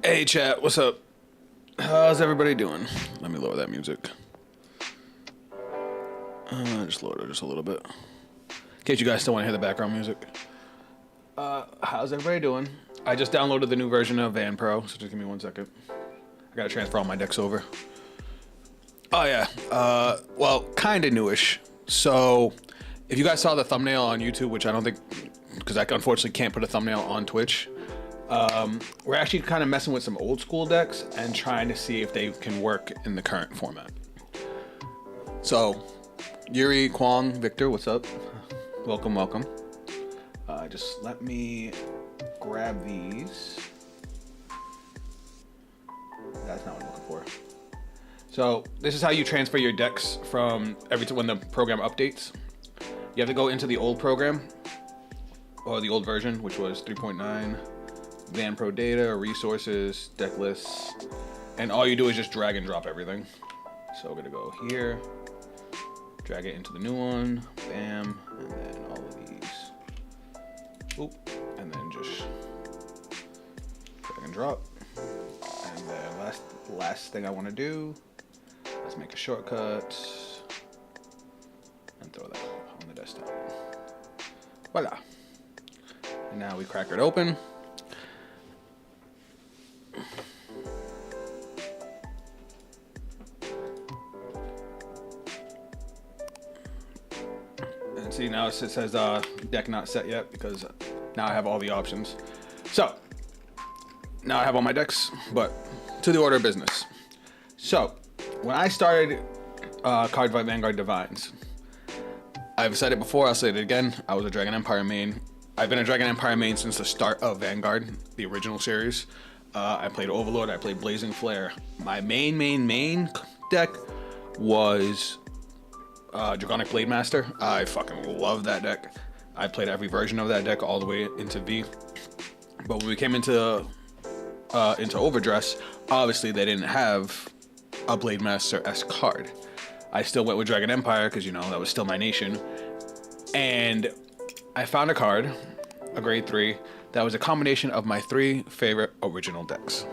Hey chat, what's up? How's everybody doing? Let me lower that music. Just lower it just a little bit. In case you guys still want to hear the background music. How's everybody doing? I just downloaded the new version of Van Pro, so just give me 1 second. I gotta transfer all my decks over. Oh yeah, well, kinda newish. So, if you guys saw the thumbnail on YouTube, which I don't think, because I unfortunately can't put a thumbnail on Twitch, we're actually kind of messing with some old school decks and trying to see if they can work in the current format. So, Yuri, Kwong, Victor, what's up? Welcome, welcome. Just let me grab these. That's not what I'm looking for. So, this is how you transfer your decks from every time when the program updates. You have to go into the old program, or the old version, which was 3.9. Van Pro data, resources, deck lists, and all you do is just drag and drop everything. So we're gonna go here, drag it into the new one, bam, and then all of these. Oop, and then just drag and drop. And then last thing I want to do is make a shortcut and throw that on the desktop. Voila. And now we crack it open. And see, now it says deck not set yet because now I have all the options. So now I have all my decks, but to the order of business. So when I started Cardfight, Vanguard, DivineZ, I've said it before, I'll say it again, I was a Dragon Empire main. I've been a Dragon Empire main since the start of Vanguard, the original series. I played Overlord, I played Blazing Flare. My main deck was Draconic Blade Master. I fucking love that deck. I played every version of that deck all the way into V. But when we came into Overdress, obviously they didn't have a Blade Master-esque card. I still went with Dragon Empire because, you know, that was still my nation. And I found a card, a grade 3, that was a combination of my 3 favorite original decks.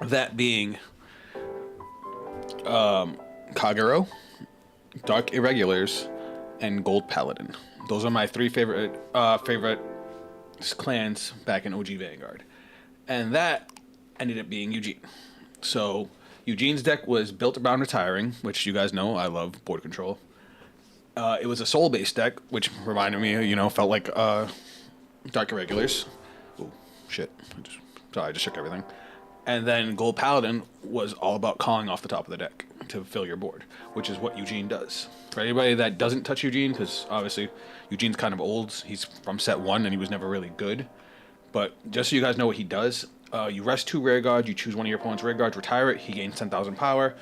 That being Kagero, Dark Irregulars, and Gold Paladin. Those are my 3 favorite clans back in OG Vanguard. And that ended up being Eugene. So Eugene's deck was built around retiring, which you guys know I love board control. It was a soul-based deck, which reminded me, you know, felt like Dark Irregulars. Oh, shit. I just shook everything. And then Gold Paladin was all about calling off the top of the deck to fill your board, which is what Eugene does. For anybody that doesn't touch Eugene, because obviously Eugene's kind of old, he's from set 1 and he was never really good. But just so you guys know what he does, you rest 2 rear guards, you choose one of your opponent's rear guards, retire it, he gains 10,000 power.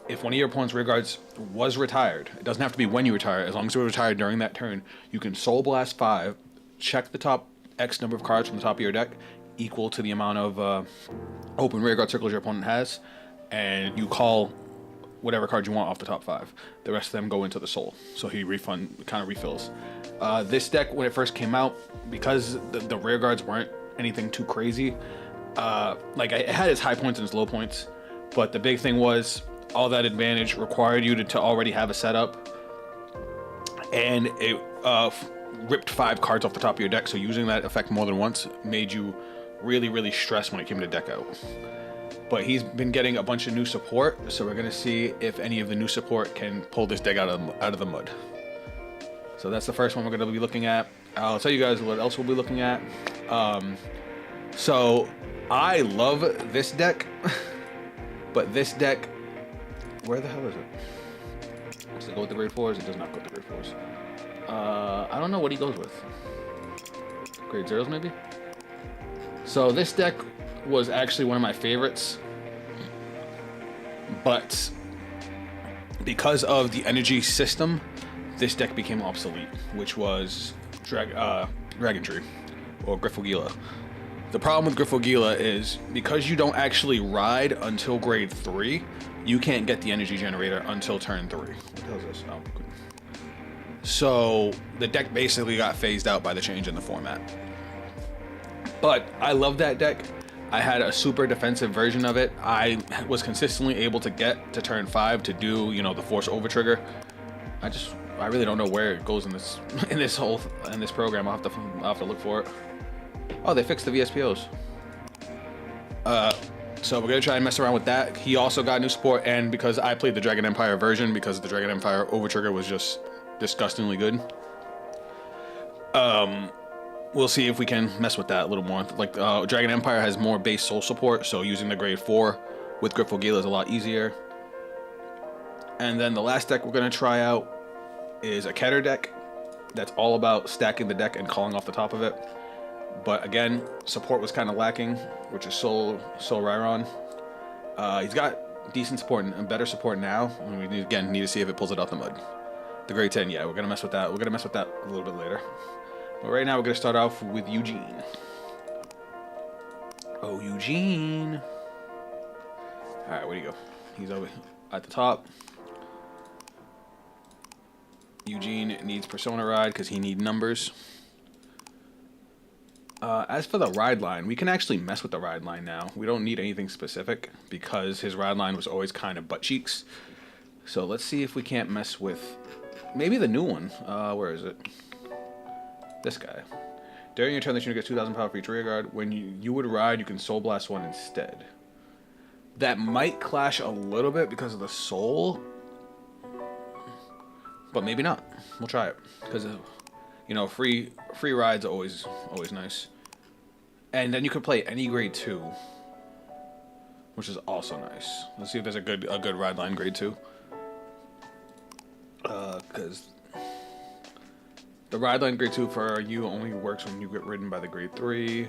If one of your opponent's rear guards was retired, it doesn't have to be when you retire, as long as it was retired during that turn, you can Soul Blast 5, check the top X number of cards from the top of your deck, equal to the amount of open rear guard circles your opponent has, and you call whatever card you want off the top 5. The rest of them go into the soul, so he kind of refills. This deck, when it first came out, because the rear guards weren't anything too crazy, like it had its high points and its low points, but the big thing was all that advantage required you to already have a setup, and it ripped 5 cards off the top of your deck, so using that effect more than once made you really stressed when it came to deck out. But he's been getting a bunch of new support, so we're gonna see if any of the new support can pull this deck out of the mud. So that's the first one we're gonna be looking at. I'll tell you guys what else we'll be looking at. So I love this deck, but this deck, where the hell is it? Does it go with the grade 4s? It does not go with the grade 4s. I don't know what he goes with. Grade 0s maybe? So this deck was actually one of my favorites, but because of the energy system, this deck became obsolete, which was Dragon Tree, or Griffogila. The problem with Griffogila is, because you don't actually ride until grade 3, you can't get the energy generator until turn 3. What the hell is this? Oh, good. So the deck basically got phased out by the change in the format. But I love that deck. I had a super defensive version of it. I was consistently able to get to turn 5 to do, you know, the force over trigger. I really don't know where it goes in this in this program. I'll have to look for it. Oh, they fixed the VSPOs. So we're gonna try and mess around with that. He also got new support, and because I played the Dragon Empire version, because the Dragon Empire over trigger was just disgustingly good. We'll see if we can mess with that a little more. Like, Dragon Empire has more base soul support, so using the grade 4 with Grifo Gila is a lot easier. And then the last deck we're going to try out is a Keter deck. That's all about stacking the deck and calling off the top of it. But again, support was kind of lacking, which is Soul Rhyron. He's got decent support and better support now. And we need to see if it pulls it out the mud. The grade 10, yeah, we're going to mess with that. We're going to mess with that a little bit later. But right now, we're going to start off with Eugene. Oh, Eugene. All right, where do you go? He's over at the top. Eugene needs Persona Ride because he needs numbers. As for the ride line, we can actually mess with the ride line now. We don't need anything specific because his ride line was always kind of butt cheeks. So let's see if we can't mess with maybe the new one. Where is it? This guy. During your turn, this unit gets 2,000 power for each rear guard. When you would ride, you can Soul Blast one instead. That might clash a little bit because of the soul, but maybe not. We'll try it because you know, free rides are always nice. And then you could play any grade 2, which is also nice. Let's see if there's a good ride line grade 2. Because the ride line grade 2 for you only works when you get ridden by the grade 3.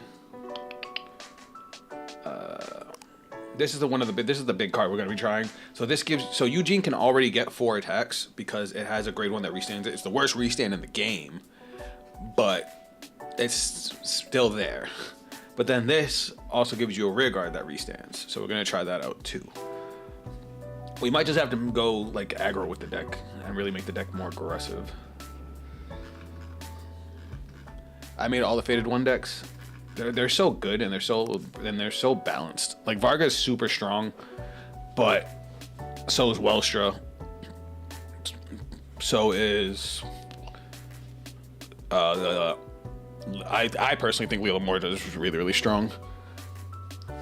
This is the big card we're gonna be trying. So Eugene can already get 4 attacks because it has a grade 1 that restands it. It's the worst restand in the game, but it's still there. But then this also gives you a rear guard that restands. So we're gonna try that out too. We might just have to go like aggro with the deck and really make the deck more aggressive. I made all the Faded 1 decks. They're so good and they're so balanced. Like Varga is super strong, but so is Welstra. So is I personally think Leela Morta is really strong.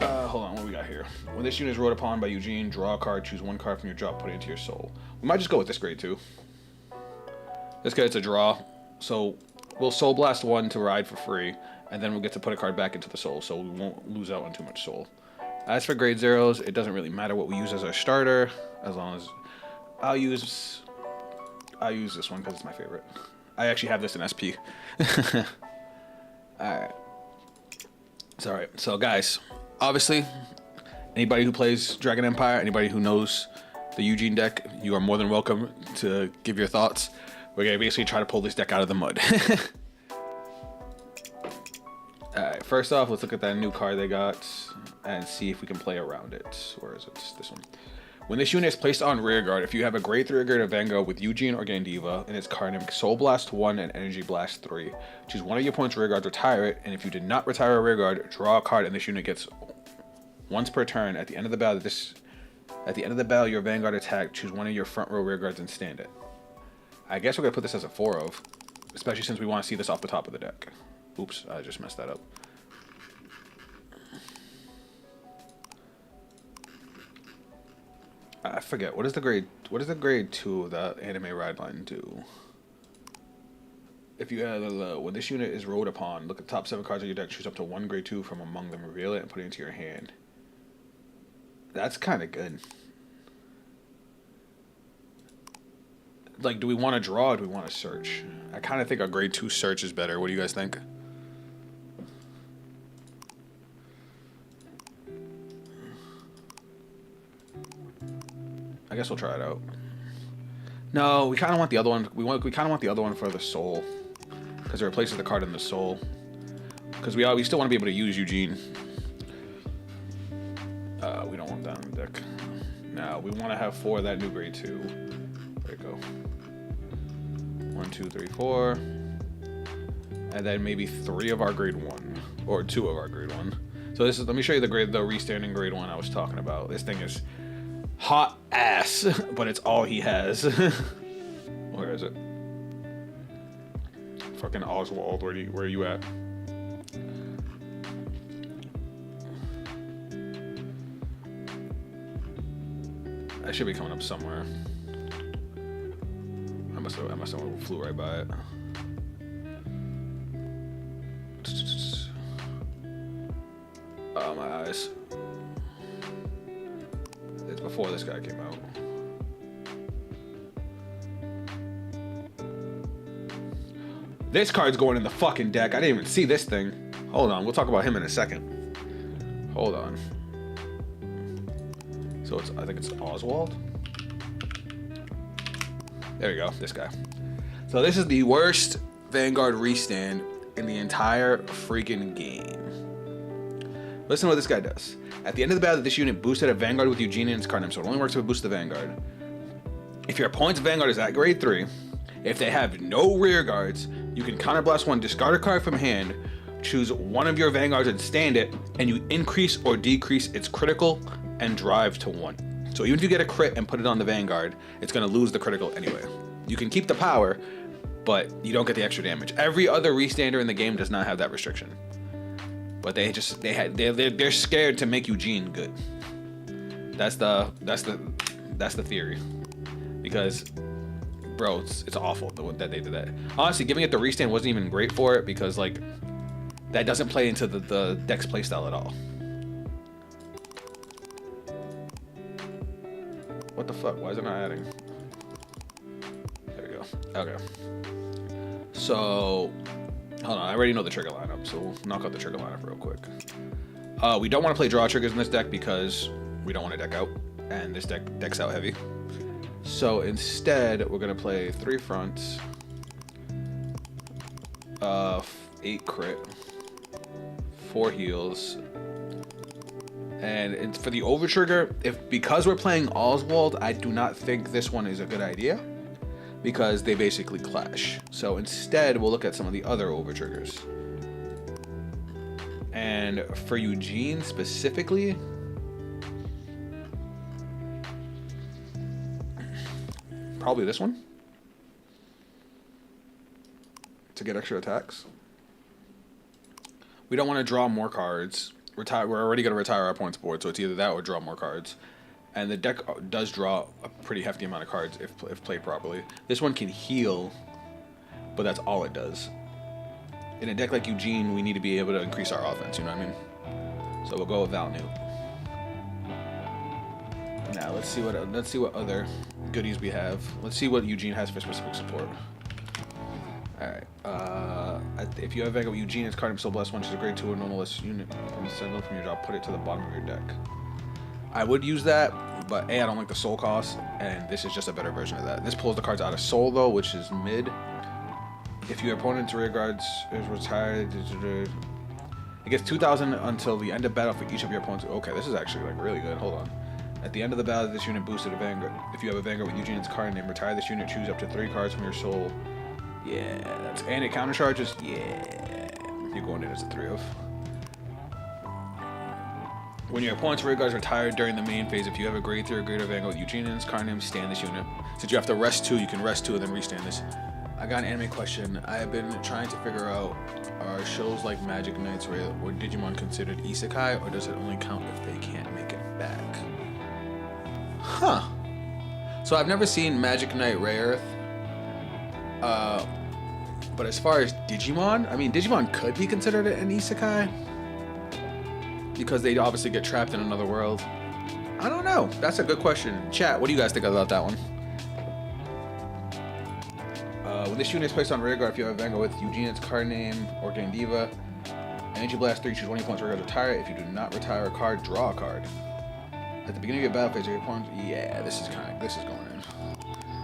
Hold on, what we got here? When this unit is rode upon by Eugene, draw a card, choose 1 card from your drop, put it into your soul. We might just go with this grade 2. This guy, it's a draw, so we'll Soul Blast 1 to ride for free, and then we'll get to put a card back into the soul, so we won't lose out on too much soul. As for grade 0s, it doesn't really matter what we use as our starter, as long as I'll use this one because it's my favorite. I actually have this in SP. Alright. It's alright. So guys, obviously, anybody who plays Dragon Empire, anybody who knows the Eugene deck, you are more than welcome to give your thoughts. We're going to basically try to pull this deck out of the mud. Alright, first off, let's look at that new card they got and see if we can play around it. Where is it? This one. When this unit is placed on rear guard, if you have a grade 3 guard of Vanguard with Eugene or Gandiva in its card name, Soul Blast 1 and Energy Blast 3. Choose one of your opponent's rear guards, retire it, and if you did not retire a rear guard, draw a card, and this unit gets once per turn. At the end of the battle, your Vanguard attack, choose one of your front row rear guards and stand it. I guess we're gonna put this as a 4 of, especially since we want to see this off the top of the deck. Oops, I just messed that up. I forget what does the grade 2 of the anime ride line do? If you when this unit is rode upon, look at the top 7 cards of your deck, choose up to 1 grade 2 from among them, reveal it, and put it into your hand. That's kind of good. Like, do we want to draw or do we want to search? I kind of think a grade 2 search is better. What do you guys think? I guess we'll try it out. No, we kind of want the other one. We kind of want the other one for the soul, because it replaces the card in the soul. Because we still want to be able to use Eugene. We don't want that in the deck. Now we want to have 4 of that new grade 2. There you go. 1, 2, 3, 4, and then maybe 3 of our grade 1 or 2 of our grade 1. So So this is, let me show you the restanding grade 1 I was talking about. This thing is hot ass, but it's all he has. Where is it? Fucking Oswald, where are you at? I should be coming up somewhere. I must have flew right by it. Oh, my eyes. It's before this guy came out. This card's going in the fucking deck. I didn't even see this thing. Hold on, we'll talk about him in a second. Hold on. So I think it's Oswald. There we go, this guy. So this is the worst Vanguard restand in the entire freaking game. Listen to what this guy does. At the end of the battle, this unit boosted a Vanguard with Eugene in its card name, so it only works with boost the Vanguard. If your opponent's Vanguard is at grade 3, if they have no rear guards, you can counterblast 1, discard a card from hand, choose one of your Vanguards and stand it, and you increase or decrease its critical and drive to 1. So even if you get a crit and put it on the Vanguard, it's going to lose the critical anyway. You can keep the power, but you don't get the extra damage. Every other restander in the game does not have that restriction. But they're scared to make Eugene good. That's the theory. Because bro, it's awful that they did that. Honestly, giving it the restand wasn't even great for it because like that doesn't play into the deck's playstyle at all. What the fuck? Why is it not adding? There we go. Okay. So hold on, I already know the trigger lineup, so we'll knock out the trigger lineup real quick. We don't want to play draw triggers in this deck because we don't want to deck out, and this deck decks out heavy. So instead, we're gonna play 3 fronts, 8 crit, 4 heals, and for the over trigger, because we're playing Oswald, I do not think this one is a good idea because they basically clash. So instead, we'll look at some of the other over triggers. And for Eugene specifically, probably this one to get extra attacks. We don't want to draw more cards. We're already going to retire our points board, so it's either that or draw more cards. And the deck does draw a pretty hefty amount of cards if played properly. This one can heal, but that's all it does. In a deck like Eugene, we need to be able to increase our offense, you know what I mean? So we'll go with Val Newt. Now let's see what other goodies we have. Let's see what Eugene has for specific support. Alright. If you have Vanguard with Eugene, it's card so blessed one, which is a grade 2 or normalist unit from the sentinel from your job, put it to the bottom of your deck. I would use that, but I don't like the soul cost, and this is just a better version of that. This pulls the cards out of soul though, which is mid. If your opponent's rear guards is retired, it gets 2,000 until the end of battle for each of your opponents. Okay, this is actually like really good. Hold on. At the end of the battle, this unit boosted a Vanguard. If you have a Vanguard with Eugene's card name, retire this unit, choose up to 3 cards from your soul. Yeah, and it counter charges. Yeah, you're going in as a 3 of. When your opponent's rear guard is retired during the main phase, if you have a grade 3 or greater Vanguard with Eugene's card name, stand this unit. Since you have to rest 2, you can rest 2 and then restand this. I got an anime question. I have been trying to figure out, are shows like Magic Knights or Digimon considered isekai, or does it only count if they can't make it back? Huh. So I've never seen Magic Knight Rayearth. But as far as Digimon, I mean, Digimon could be considered an isekai because they obviously get trapped in another world. I don't know. That's a good question. Chat, what do you guys think about that one? When this unit is placed on rear guard, if you have a Vanguard with Eugene's card name or Game Diva, Energy Blast 3, choose one of your opponent's rear guard, retire it. If you do not retire a card, draw a card. At the beginning of your battle phase, your opponent, yeah, this is going in.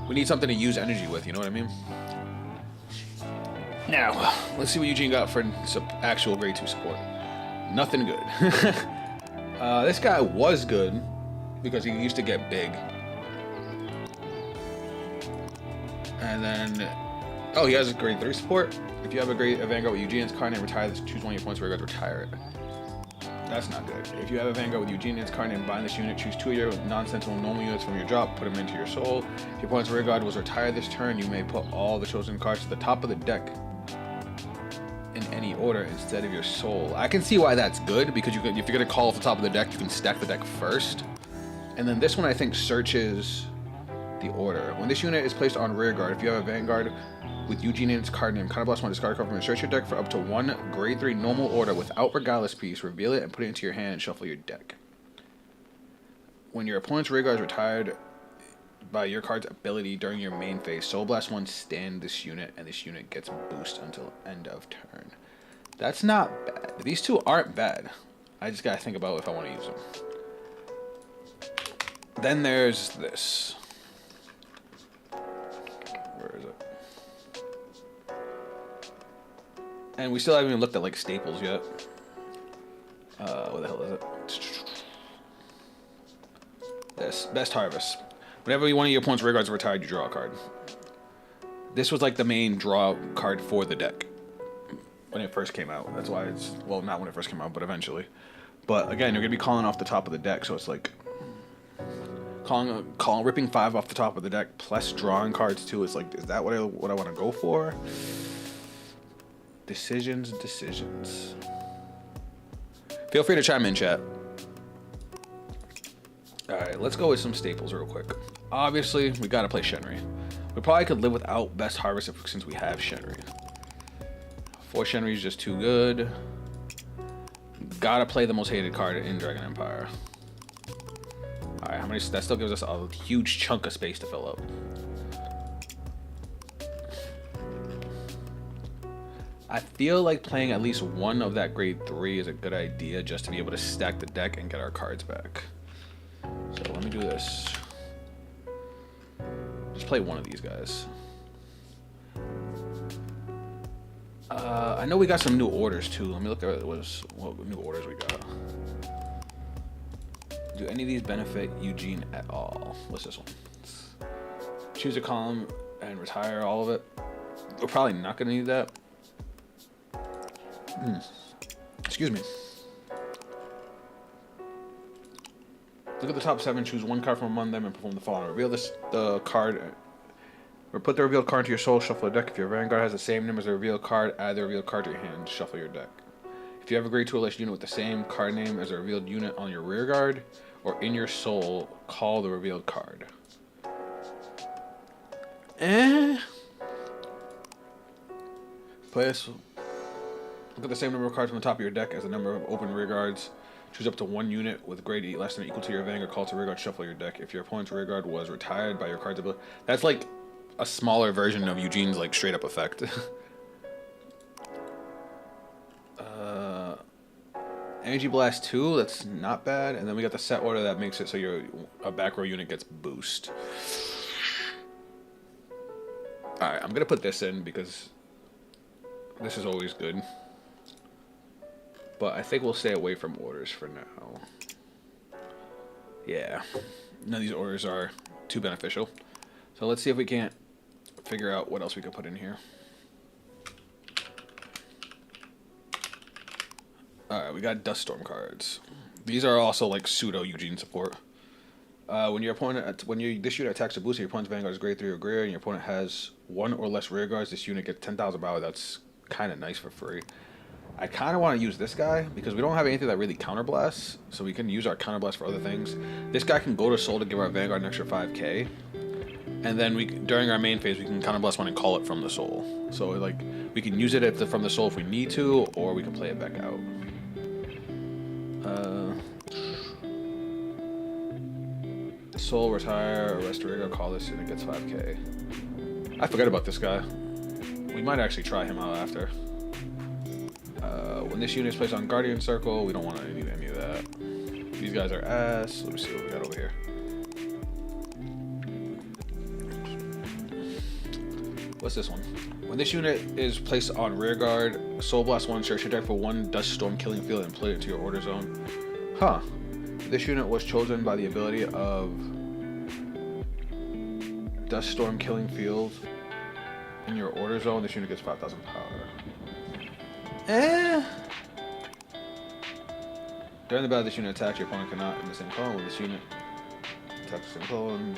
We need something to use energy with, you know what I mean? Now, let's see what Eugene got for actual grade 2 support. Nothing good. This guy was good because he used to get big. And then, oh, he has a grade 3 support. If you have a Vanguard with Eugene's card name, retire this, choose one of your points, rear guard, retire it. That's not good. If you have a Vanguard with Eugene and its card name, bind this unit, choose 2 of your non-sentinel normal units from your drop, put them into your soul. If your opponent's rear guard was retired this turn, you may put all the chosen cards to the top of the deck in any order instead of your soul. I can see why that's good, because you can, if you're going to call off the top of the deck, you can stack the deck first. And then this one, I think, searches the order. When this unit is placed on rear guard, if you have a Vanguard with Eugene and its card name, counterblast 1, discard a card from and search your deck for up to 1 grade 3 normal order without regardless piece, reveal it and put it into your hand and shuffle your deck. When your opponent's rear guard is retired by your card's ability during your main phase, Soul Blast 1 stand this unit, and this unit gets boost until end of turn. That's not bad. These two aren't bad. I just gotta think about if I want to use them. Then there's this. Where is it? And we still haven't even looked at like staples yet. What the hell is it? This Best Harvest. Whenever one of your opponent's rear guards are retired, you draw a card. This was like the main draw card for the deck when it first came out. That's why it's, well, not when it first came out, but eventually. But again, you're gonna be calling off the top of the deck, so it's like ripping 5 off the top of the deck plus drawing cards too. It's like, is that what I want to go for? Decisions. Feel free to chime in, chat. Alright, let's go with some staples real quick. Obviously, we gotta play Shenri. We probably could live without Best Harvest since we have Shenri. 4 Shenri is just too good. Gotta play the most hated card in Dragon Empire. Alright, how many? That still gives us a huge chunk of space to fill up. I feel like playing at least one of that grade 3 is a good idea, just to be able to stack the deck and get our cards back. So let me do this. Just play one of these guys. I know we got some new orders too. Let me look at what new orders we got. Do any of these benefit Eugene at all? What's this one? Choose a column and retire all of it. We're probably not going to need that. Excuse me. Look at the top 7, choose 1 card from among them and perform the following. Reveal the card, or put the revealed card into your soul, shuffle a deck. If your Vanguard has the same name as the revealed card, add the revealed card to your hand, shuffle your deck. If you have a grade 2 or less unit with the same card name as a revealed unit on your rear guard or in your soul, call the revealed card. Play this. Look at the same number of cards from the top of your deck as the number of open rear guards. Choose up to 1 unit with grade 8 less than or equal to your Vanguard. Call to rear guard, shuffle your deck. If your opponent's rear guard was retired by your card's ability. That's like a smaller version of Eugene's like straight up effect. Energy Blast 2, that's not bad. And then we got the set order that makes it so a back row unit gets boost. Alright, I'm gonna put this in because this is always good. But I think we'll stay away from orders for now. Yeah, none of these orders are too beneficial. So let's see if we can't figure out what else we could put in here. Alright, we got Dust Storm cards. These are also like pseudo Eugene support. When this unit attacks a booster, your opponent's Vanguard is grade 3 or greater, and your opponent has 1 or less rear guards, this unit gets 10,000 power. That's kind of nice for free. I kind of want to use this guy because we don't have anything that really counterblasts, so we can use our counterblast for other things. This guy can go to soul to give our Vanguard an extra 5k, and then during our main phase we can counterblast 1 and call it from the soul. So like we can use it from the soul if we need to, or we can play it back out. Soul, retire, arrest a rear, call this and it gets 5k. I forgot about this guy. We might actually try him out after. When this unit is placed on Guardian Circle, we don't want to need any of that. These guys are ass. Let me see what we got over here. What's this one? When this unit is placed on rear guard, Soul Blast 1, search your deck for 1 Dust Storm Killing Field and put it into your order zone. Huh. This unit was chosen by the ability of Dust Storm Killing Field in your order zone. This unit gets 5,000 power. During the battle, this unit attacks, your opponent cannot in the same column with this unit. Attack the same column.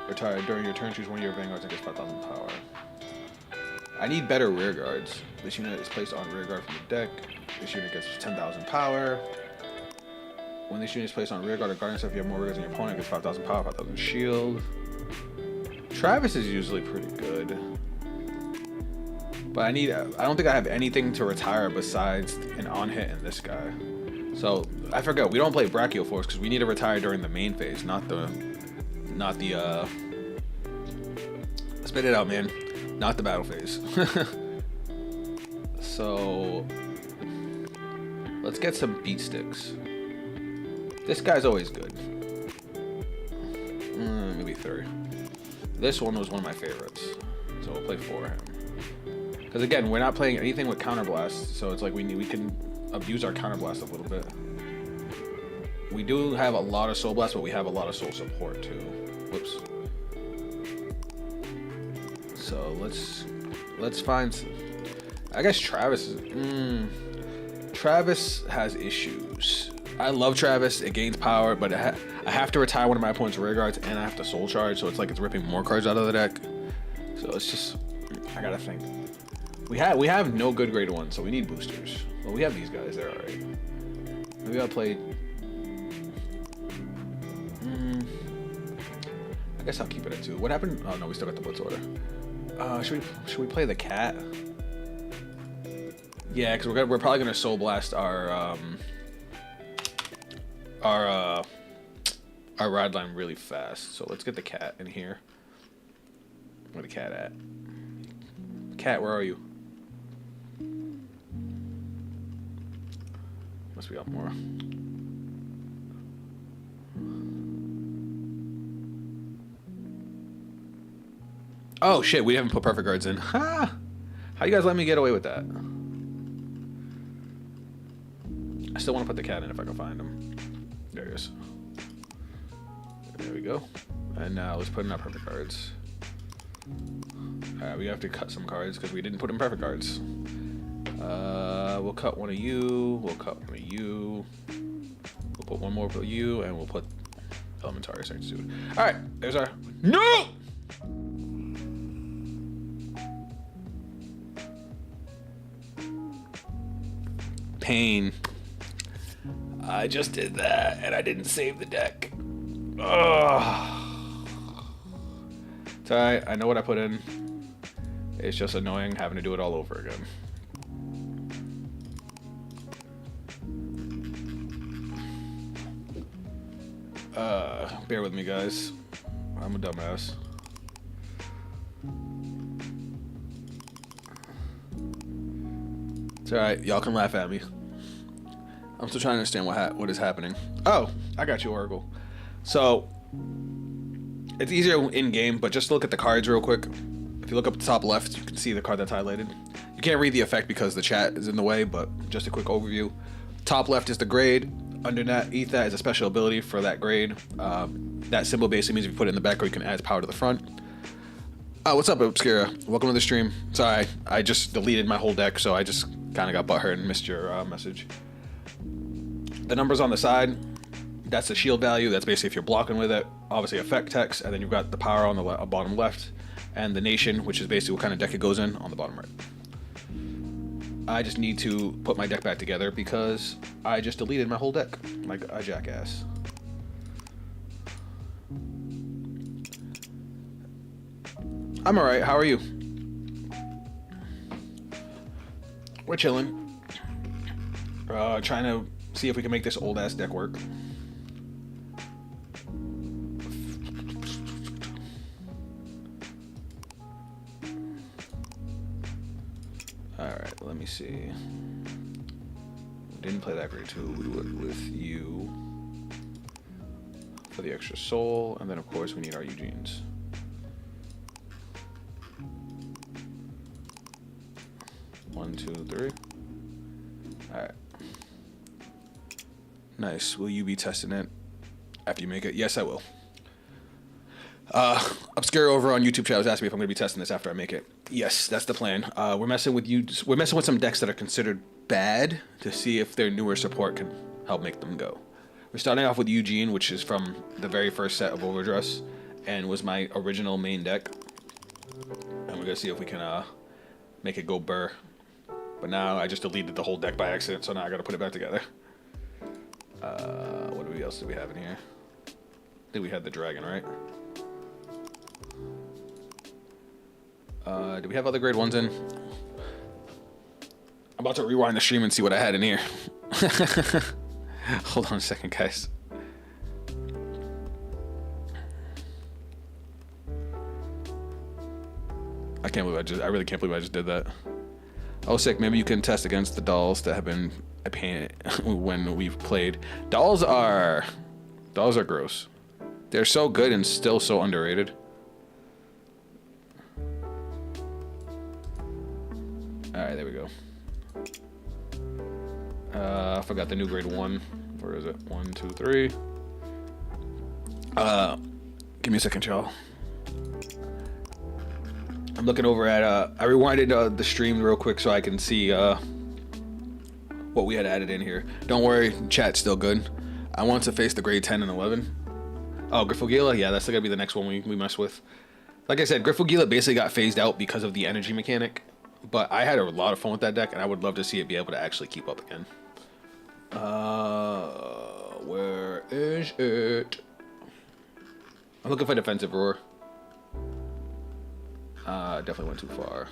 Retire during your turn, choose one of your vanguards and gets 5,000 power. I need better rear guards. This unit is placed on rear guard from the deck. This unit gets 10,000 power. When this unit is placed on rear guard or guardian stuff, if you have more rear guards than your opponent, it gets 5,000 power, 5,000 shield. Travis is usually pretty good. But I don't think I have anything to retire besides an on-hit and this guy. So, I forgot, we don't play Brachial Force because we need to retire during the main phase, not the, spit it out, man. Not the battle phase. So, let's get some beat sticks. This guy's always good. Maybe 3. This one was one of my favorites, so we'll play 4 of him. Because again, we're not playing anything with counterblast, so it's like we can abuse our counterblast a little bit. We do have a lot of soul blast, but we have a lot of soul support too. Whoops. So let's find some, I guess Travis has issues. I love Travis. It gains power, but I have to retire one of my opponent's rear guards, and I have to soul charge, so it's like it's ripping more cards out of the deck. So it's just, I gotta think. We have no good grade 1, so we need boosters. Well, we have these guys. They're alright. Maybe I'll play. I guess I'll keep it at 2. What happened? Oh no, we still got the Blitz order. Should we play the cat? Yeah, because we're probably gonna soul blast our ride line really fast. So let's get the cat in here. Where the cat at? Cat, where are you? Must be up more. Oh shit, we haven't put perfect guards in. Ha! How you guys let me get away with that? I still want to put the cat in if I can find him. There he is. There we go. And now let's put in our perfect cards. Alright, we have to cut some cards because we didn't put in perfect cards. We'll cut one of you. We'll cut one of you. We'll put one more for you, and we'll put Elementary Substitute. Alright, there's our... No! Pain. I just did that, and I didn't save the deck. Ugh. It's alright, I know what I put in. It's just annoying having to do it all over again. Bear with me, guys. I'm a dumbass. It's alright, y'all can laugh at me. I'm still trying to understand what is happening. Oh, I got you, Oracle. So, it's easier in-game, but just look at the cards real quick. If you look up at the top left, you can see the card that's highlighted. You can't read the effect because the chat is in the way, but just a quick overview. Top left is the grade. Underneath that is a special ability for that grade. That symbol basically means if you put it in the back, or you can add power to the front. What's up, Obscura? Welcome to the stream. Sorry, I just deleted my whole deck, so I just kind of got butthurt and missed your message. The numbers on the side, that's the shield value. That's basically if you're blocking with it. Obviously effect text, and then you've got the power on the bottom left, and the nation, which is basically what kind of deck it goes in, on the bottom right. I just need to put my deck back together because I just deleted my whole deck like a jackass. I'm alright, how are you? We're chilling. Trying to see if we can make this old ass deck work. Alright, let me see. We didn't play that grade 2. We would with you for the extra soul, and then of course we need our Eugenes. One, two, three. Alright. Nice. Will you be testing it after you make it? Yes, I will. Obscure over on YouTube chat was asking me if I'm going to be testing this after I make it. Yes, that's the plan. We're messing with some decks that are considered bad to see if their newer support can help make them go. We're starting off with Eugene, which is from the very first set of Overdress, and was my original main deck. And we're gonna see if we can make it go burr. But now I just deleted the whole deck by accident, so now I gotta put it back together. What else do we have in here? I think we had the dragon, right? Do we have other grade 1s in? I'm about to rewind the stream and see what I had in here. Hold on a second, guys. I really can't believe I just did that. Oh, sick. Maybe you can test against the dolls that have been painted when we've played. Dolls are gross. They're so good and still so underrated. Alright, there we go. I forgot the new grade 1. Where is it? 1, 2, 3. Give me a second, y'all. I'm looking over at, I rewinded the stream real quick so I can see what we had added in here. Don't worry, chat's still good. I want to face the grade 10 and 11. Oh, Griffogila? Yeah, that's gonna be the next one we mess with. Like I said, Griffogila basically got phased out because of the energy mechanic. But I had a lot of fun with that deck, and I would love to see it be able to actually keep up again. Where is it? I'm looking for Defensive Roar. Definitely went too far.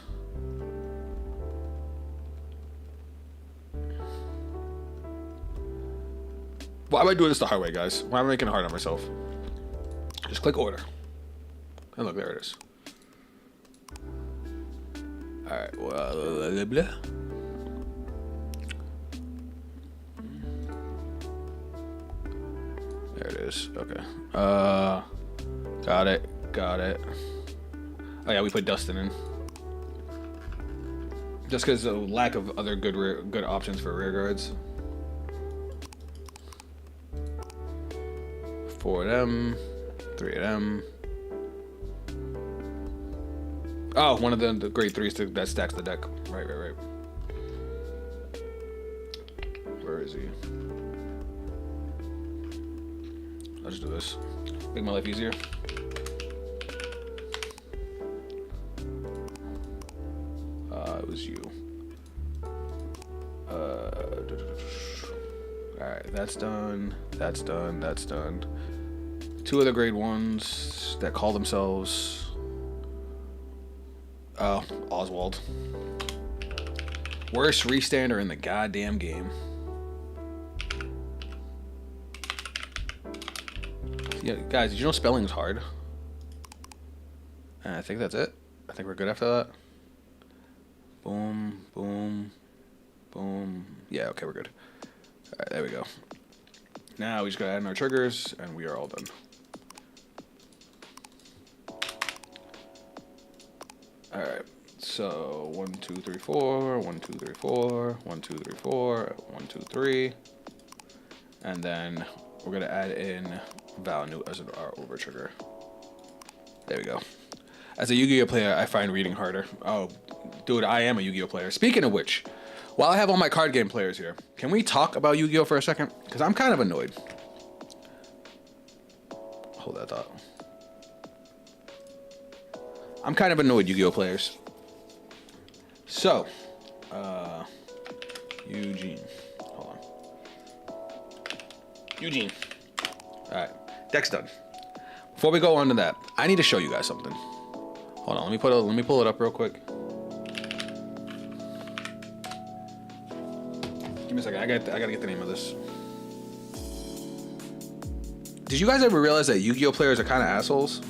Why am I doing this the hard way, guys? Why am I making it hard on myself? Just click order. And look, there it is. Alright, well, blah, blah. There it is. Okay. Got it. Oh yeah, we put Dustin in. Just because of the lack of other good options for rear guards. 4 of them, 3 of them. Oh, one of the grade 3s that stacks the deck. Right. Where is he? I'll just do this. Make my life easier. It was you. Alright, that's done. That's done. 2 of the grade 1s that call themselves... Oh, Oswald. Worst restander in the goddamn game. Yeah, guys, did you know spelling's hard? And I think that's it. I think we're good after that. Boom, boom, boom. Yeah, okay, we're good. Alright, there we go. Now we just gotta add in our triggers, and we are all done. Alright, so 1, 2, 3, 4, 1, 2, 3, 4, 1, 2, 3, 4, 1, 2, 3. And then we're gonna add in Valnute as our over trigger. There we go. As a Yu-Gi-Oh player, I find reading harder. Oh, dude, I am a Yu-Gi-Oh player. Speaking of which, while I have all my card game players here, can we talk about Yu-Gi-Oh for a second? Because I'm kind of annoyed. Hold that thought. I'm kind of annoyed, Yu-Gi-Oh players. So, Eugene. Hold on. Eugene. Alright, deck's done. Before we go on to that, I need to show you guys something. Hold on, let me pull it up real quick. Give me a second, I gotta get the name of this. Did you guys ever realize that Yu-Gi-Oh players are kind of assholes?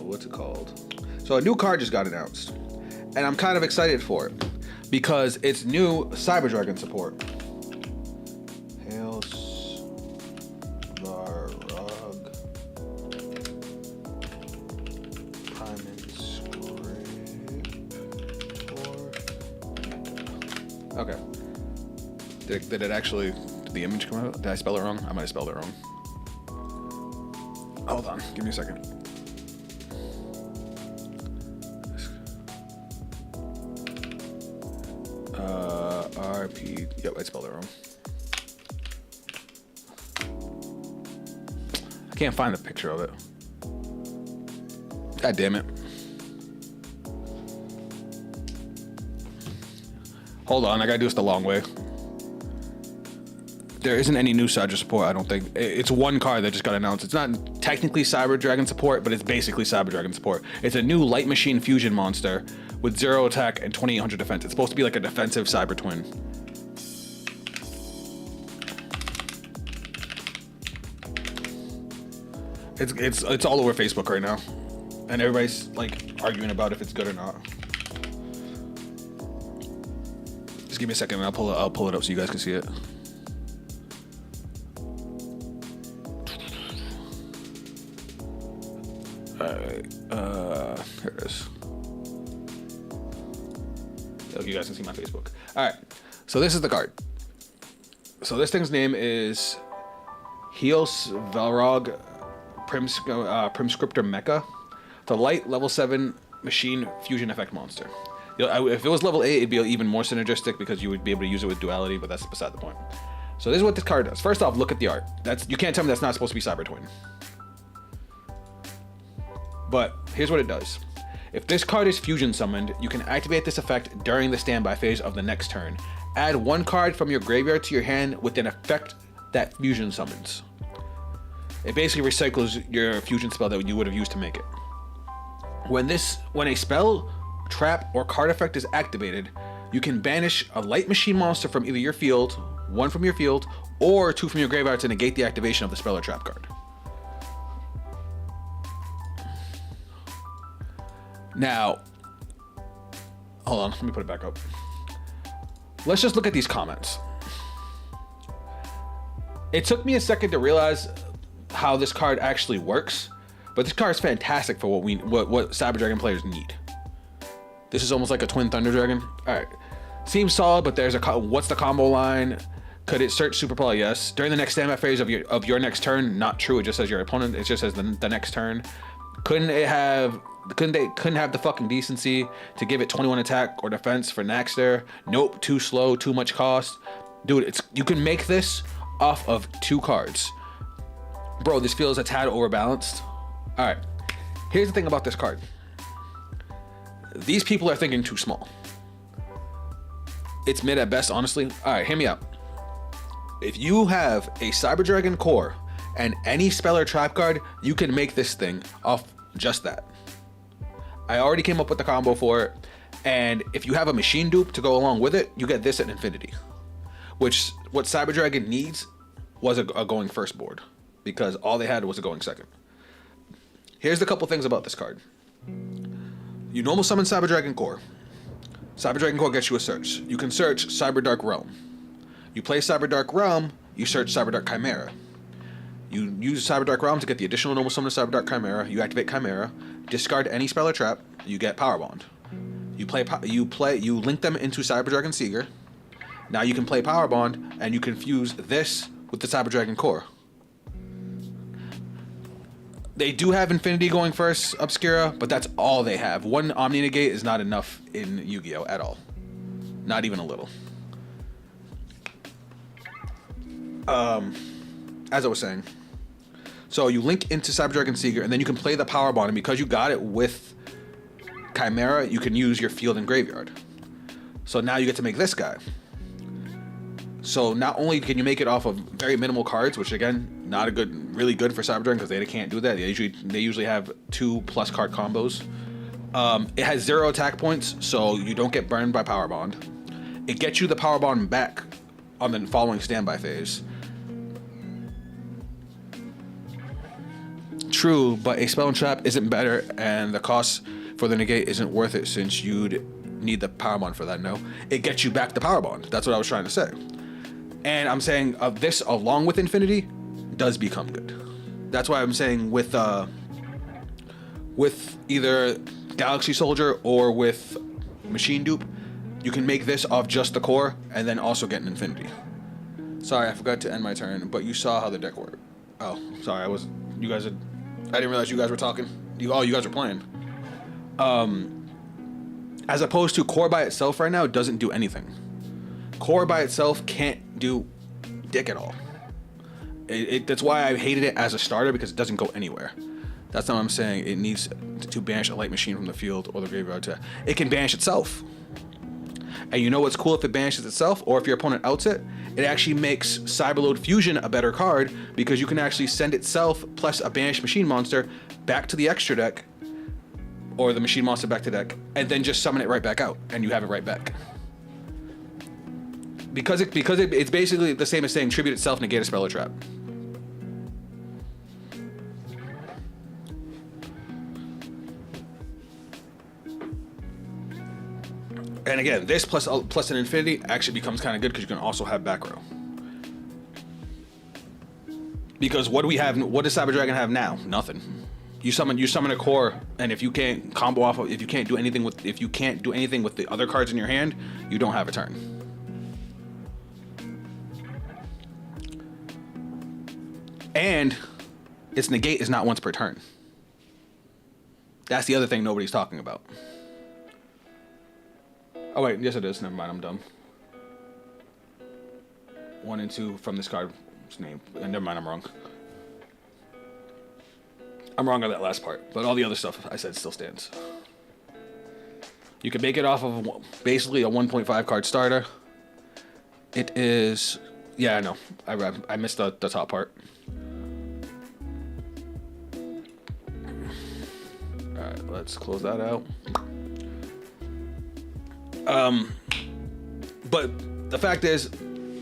What's it called? So a new card just got announced, and I'm kind of excited for it because it's new Cyber Dragon support. Hails Varug Okay. Did it actually? Did the image come out? Did I spell it wrong? I might have spelled it wrong. Hold on, give me a second. RP. Yep, I spelled it wrong. I can't find a picture of it. God damn it. Hold on, I gotta do this the long way. There isn't any new Cyber support, I don't think. It's one card that just got announced. It's not technically Cyber Dragon support, but it's basically Cyber Dragon support. It's a new Light Machine Fusion monster with 0 attack and 2800 defense. It's supposed to be like a defensive Cyber Twin. It's all over Facebook right now, and everybody's like arguing about if it's good or not. Just give me a second, and I'll pull it up so you guys can see it. Alright, here it is. So you guys can see my Facebook. Alright, so this is the card. So this thing's name is Heos Valrog Primscriptor Mecha. It's a light level 7 machine fusion effect monster. If it was level 8, it'd be even more synergistic because you would be able to use it with duality, but that's beside the point. So this is what this card does. First off, look at the art. You can't tell me that's not supposed to be Cyber Twin. But here's what it does. If this card is fusion summoned, you can activate this effect during the standby phase of the next turn. Add 1 card from your graveyard to your hand with an effect that fusion summons. It basically recycles your fusion spell that you would have used to make it. When a spell, trap, or card effect is activated, you can banish a light machine monster from either your field, 1 from your field, or 2 from your graveyard to negate the activation of the spell or trap card. Now, hold on, let me put it back up. Let's just look at these comments. It took me a second to realize how this card actually works, but this card is fantastic for what Cyber Dragon players need. This is almost like a Twin Thunder Dragon. All right, seems solid, but there's what's the combo line? Could it search Super Power? Yes. During the next standby phase of your next turn, not true. It just says your opponent. It just says the next turn. Couldn't they have the fucking decency to give it 21 attack or defense for Naxter? Nope, too slow, too much cost. Dude, you can make this off of 2 cards. Bro, this feels a tad overbalanced. All right, here's the thing about this card. These people are thinking too small. It's mid at best, honestly. All right, hear me out. If you have a Cyber Dragon core and any spell or trap card, you can make this thing off just that. I already came up with the combo for it, and if you have a machine dupe to go along with it, you get this at infinity. Which, what Cyber Dragon needs was a going first board, because all they had was a going second. Here's the couple things about this card. You normal summon Cyber Dragon Core. Cyber Dragon Core gets you a search. You can search Cyber Dark Realm. You play Cyber Dark Realm, you search Cyber Dark Chimera. You use Cyber Dark Realm to get the additional normal summon of Cyber Dark Chimera. You activate Chimera, discard any spell or trap, you get Power Bond. You link them into Cyber Dragon Seeger. Now you can play Power Bond, and you can fuse this with the Cyber Dragon Core. They do have Infinity going first, Obscura, but that's all they have. 1 Omni Negate is not enough in Yu-Gi-Oh! At all. Not even a little. As I was saying, so you link into Cyber Dragon Seeger, and then you can play the Power Bond, and because you got it with Chimera, you can use your field and graveyard. So now you get to make this guy. So not only can you make it off of very minimal cards, which again, not really good for Cyber Dragon because they can't do that. They usually have 2+ card combos. It has 0 attack points, so you don't get burned by Power Bond. It gets you the Power Bond back on the following standby phase. True, but a spell and trap isn't better, and the cost for the negate isn't worth it since you'd need the Power Bond for that. No, it gets you back the Power Bond. That's what I was trying to say. And I'm saying this along with Infinity does become good. That's why I'm saying with either Galaxy Soldier or with Machine Dupe, you can make this off just the core and then also get an Infinity. Sorry, I forgot to end my turn, but you saw how the deck worked. Oh, sorry, you guys had I didn't realize you guys were talking. You guys were playing. As opposed to core by itself right now doesn't do anything. Core by itself can't do dick at all. That's why I hated it as a starter, because it doesn't go anywhere. That's not what I'm saying. It needs to banish a light machine from the field or the graveyard. It can banish itself. And you know what's cool if it banishes itself, or if your opponent outs it? It actually makes Cyberload Fusion a better card, because you can actually send itself plus a banished machine monster back to the extra deck, or the machine monster back to deck, and then just summon it right back out, and you have it right back. Because it's basically the same as saying tribute itself, negate a spell or trap. And again, this plus an infinity actually becomes kind of good, because you can also have back row. Because what do we have? What does Cyber Dragon have now? Nothing. You summon a core, and if you can't combo off of, if you can't do anything with the other cards in your hand, you don't have a turn. And its negate is not once per turn. That's the other thing nobody's talking about. Oh wait, yes it is. Never mind, I'm dumb. 1 and 2 from this card's name. Never mind, I'm wrong. I'm wrong on that last part, but all the other stuff I said still stands. You can make it off of basically a 1.5 card starter. It is... Yeah, I know. I missed the top part. Alright, let's close that out. But the fact is,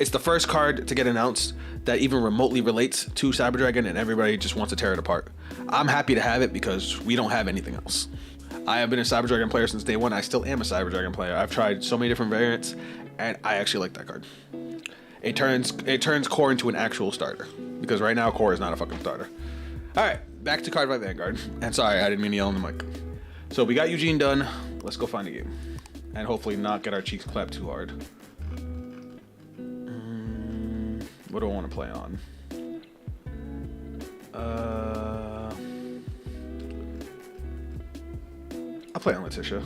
it's the first card to get announced that even remotely relates to Cyber Dragon, and everybody just wants to tear it apart. I'm happy to have it, because we don't have anything else. I have been a Cyber Dragon player since day one. I still am a Cyber Dragon player. I've tried so many different variants, and I actually like that card. It turns core into an actual starter, because right now core is not a fucking starter. All right, back to Cardfight Vanguard. And sorry, I didn't mean to yell on the mic. So we got Eugene done. Let's go find a game, and hopefully not get our cheeks clapped too hard. What do I want to play on? I'll play on Letitia.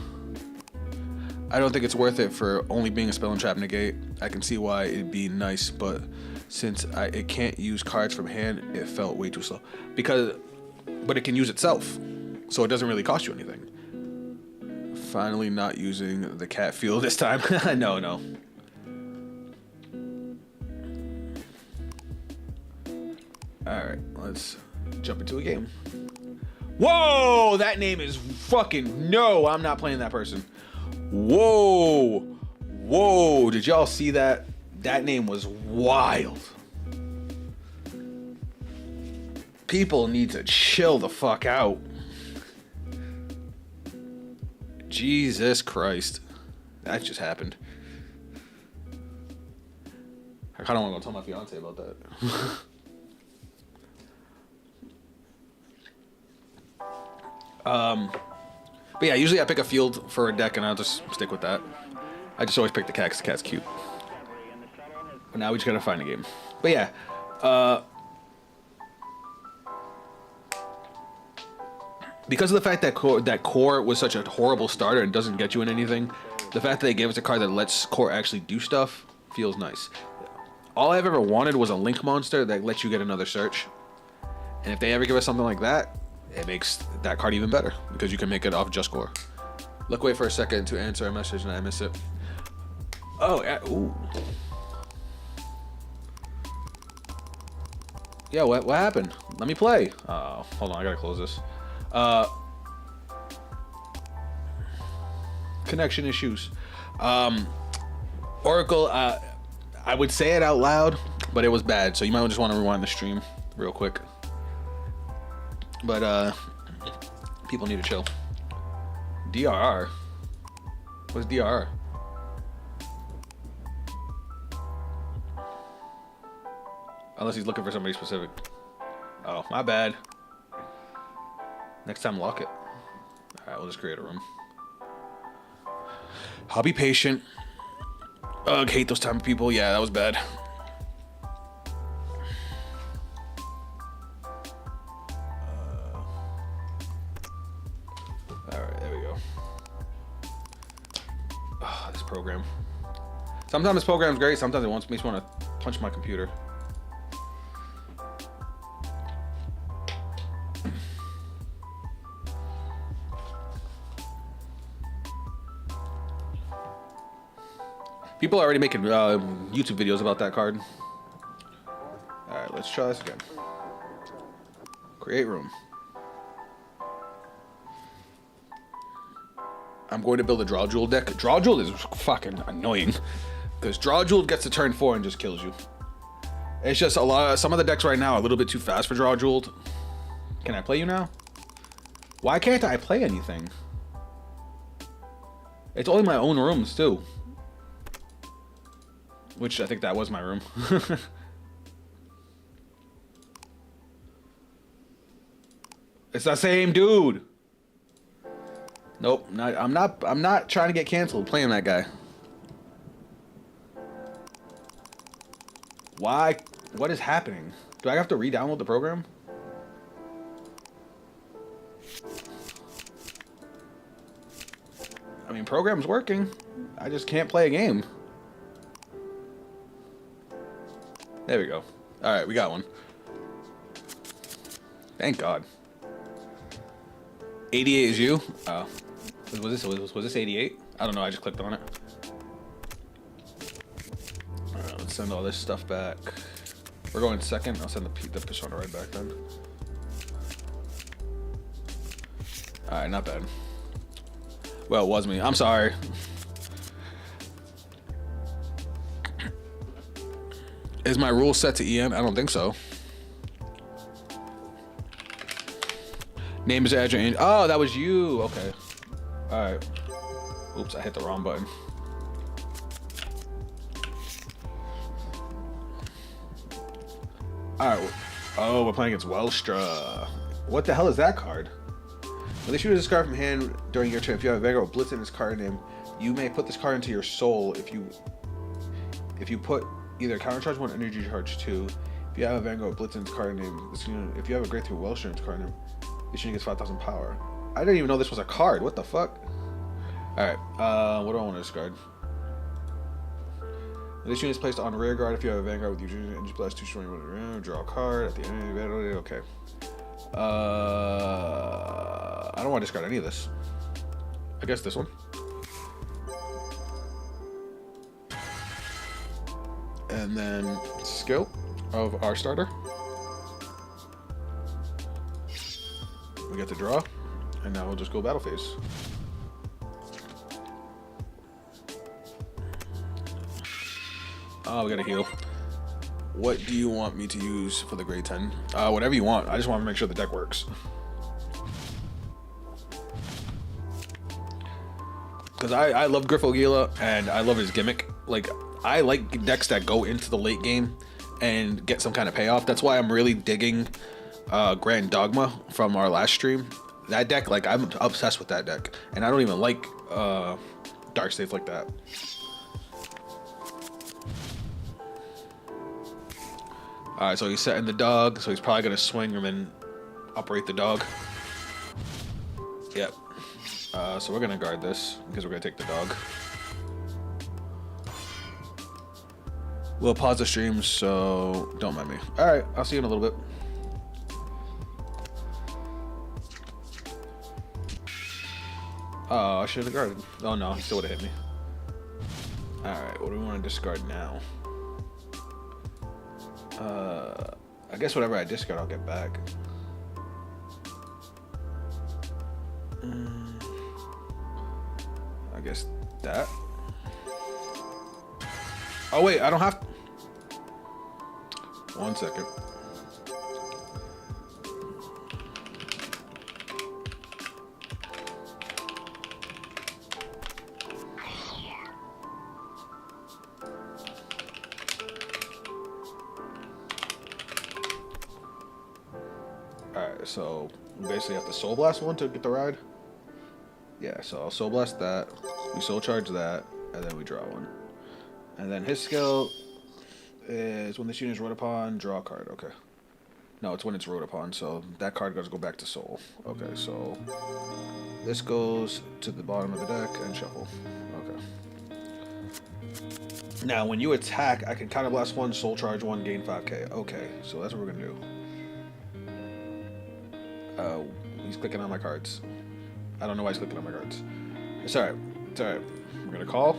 I don't think it's worth it for only being a spell and trap negate. I can see why it'd be nice, but since it can't use cards from hand, it felt way too slow. But it can use itself, so it doesn't really cost you anything. Finally not using the cat field this time. No. Alright, let's jump into a game. Whoa! That name is fucking... No, I'm not playing that person. Whoa! Whoa! Did y'all see that? That name was wild. People need to chill the fuck out. Jesus Christ. That just happened. I kind of want to go tell my fiance about that. But yeah, usually I pick a field for a deck, and I'll just stick with that. I just always pick the cat because the cat's cute. But now we just gotta find a game. But yeah, because of the fact that core was such a horrible starter and doesn't get you in anything, the fact that they gave us a card that lets core actually do stuff feels nice. All I've ever wanted was a link monster that lets you get another search. And if they ever give us something like that, it makes that card even better, because you can make it off just core. Look, wait for a second to answer a message and I miss it. Oh, yeah, ooh. Yeah, what happened? Let me play. Oh, hold on, I gotta close this. Connection issues. Oracle, I would say it out loud, but it was bad, so you might just want to rewind the stream real quick. But people need to chill. DRR? What's DRR? Unless he's looking for somebody specific. Oh, my bad. Next time, lock it. Alright, we'll just create a room. I'll be patient. Ugh, hate those type of people. Yeah, that was bad. This program. Sometimes this program's great. Sometimes it makes me want to punch my computer. People are already making YouTube videos about that card. Alright, let's try this again. Create room. I'm going to build a Draw Jewel deck. Draw Jewel is fucking annoying. Because Draw Jewel gets to turn 4 and just kills you. It's just some of the decks right now are a little bit too fast for Draw Jewel. Can I play you now? Why can't I play anything? It's only my own rooms too. Which I think that was my room. It's the same dude. Nope, I'm not trying to get canceled playing that guy. Why? What is happening? Do I have to re-download the program? I mean, program's working. I just can't play a game. There we go. All right, we got one. Thank God. 88 is you? Oh. Was this 88? I don't know, I just clicked on it. Alright, let's send all this stuff back. We're going second. I'll send the persona right back then. Alright, not bad. Well, it was me. I'm sorry. Is my rule set to EN? I don't think so. Name is Agent. Oh, that was you. Okay. Alright. Oops, I hit the wrong button. Alright. Oh, we're playing against Welstra. What the hell is that card? When they shoot this card from hand during your turn, if you have a Vanguard Blitz in its card name, you may put this card into your soul if you put either counter charge 1, energy charge 2. If you have a Vanguard Blitz in its card name, if you have a Great Through Welstra in its card name, this unit gets 5,000 power. I didn't even know this was a card. What the fuck? Alright, what do I want to discard? This unit is placed on rear guard if you have a Vanguard with your energy blast 2 strong, draw a card at the end of the battle. Okay. I don't want to discard any of this. I guess this one. And then skill of our starter. We get to draw, and now we'll just go battle phase. Oh, we gotta heal. What do you want me to use for the grade 10? Whatever you want. I just want to make sure the deck works. Because I love Griffogila, and I love his gimmick. Like, I like decks that go into the late game and get some kind of payoff. That's why I'm really digging Grand Dogma from our last stream. That deck, like, I'm obsessed with that deck. And I don't even like Dark Safe like that. Alright, so he's setting the dog, so he's probably going to swing and then operate the dog. Yep. So we're going to guard this, because we're going to take the dog. We'll pause the stream, so don't mind me. Alright, I'll see you in a little bit. Oh, I should have guarded. Oh no, he still would have hit me. Alright, what do we want to discard now? I guess whatever I discard, I'll get back. I guess that. Oh wait, I don't have. 1 second. So we basically have to Soul Blast one to get the ride. Yeah, so I'll Soul Blast that. We Soul Charge that, and then we draw one. And then his skill is when this unit is run upon, draw a card. Okay. No, it's when it's ruled upon, so that card does go back to Soul. Okay, so this goes to the bottom of the deck and shuffle. Okay. Now, when you attack, I can counterblast 1, Soul Charge 1, gain 5k. Okay, so that's what we're gonna do. He's clicking on my cards. I don't know why he's clicking on my cards. It's alright. It's alright. We're gonna call,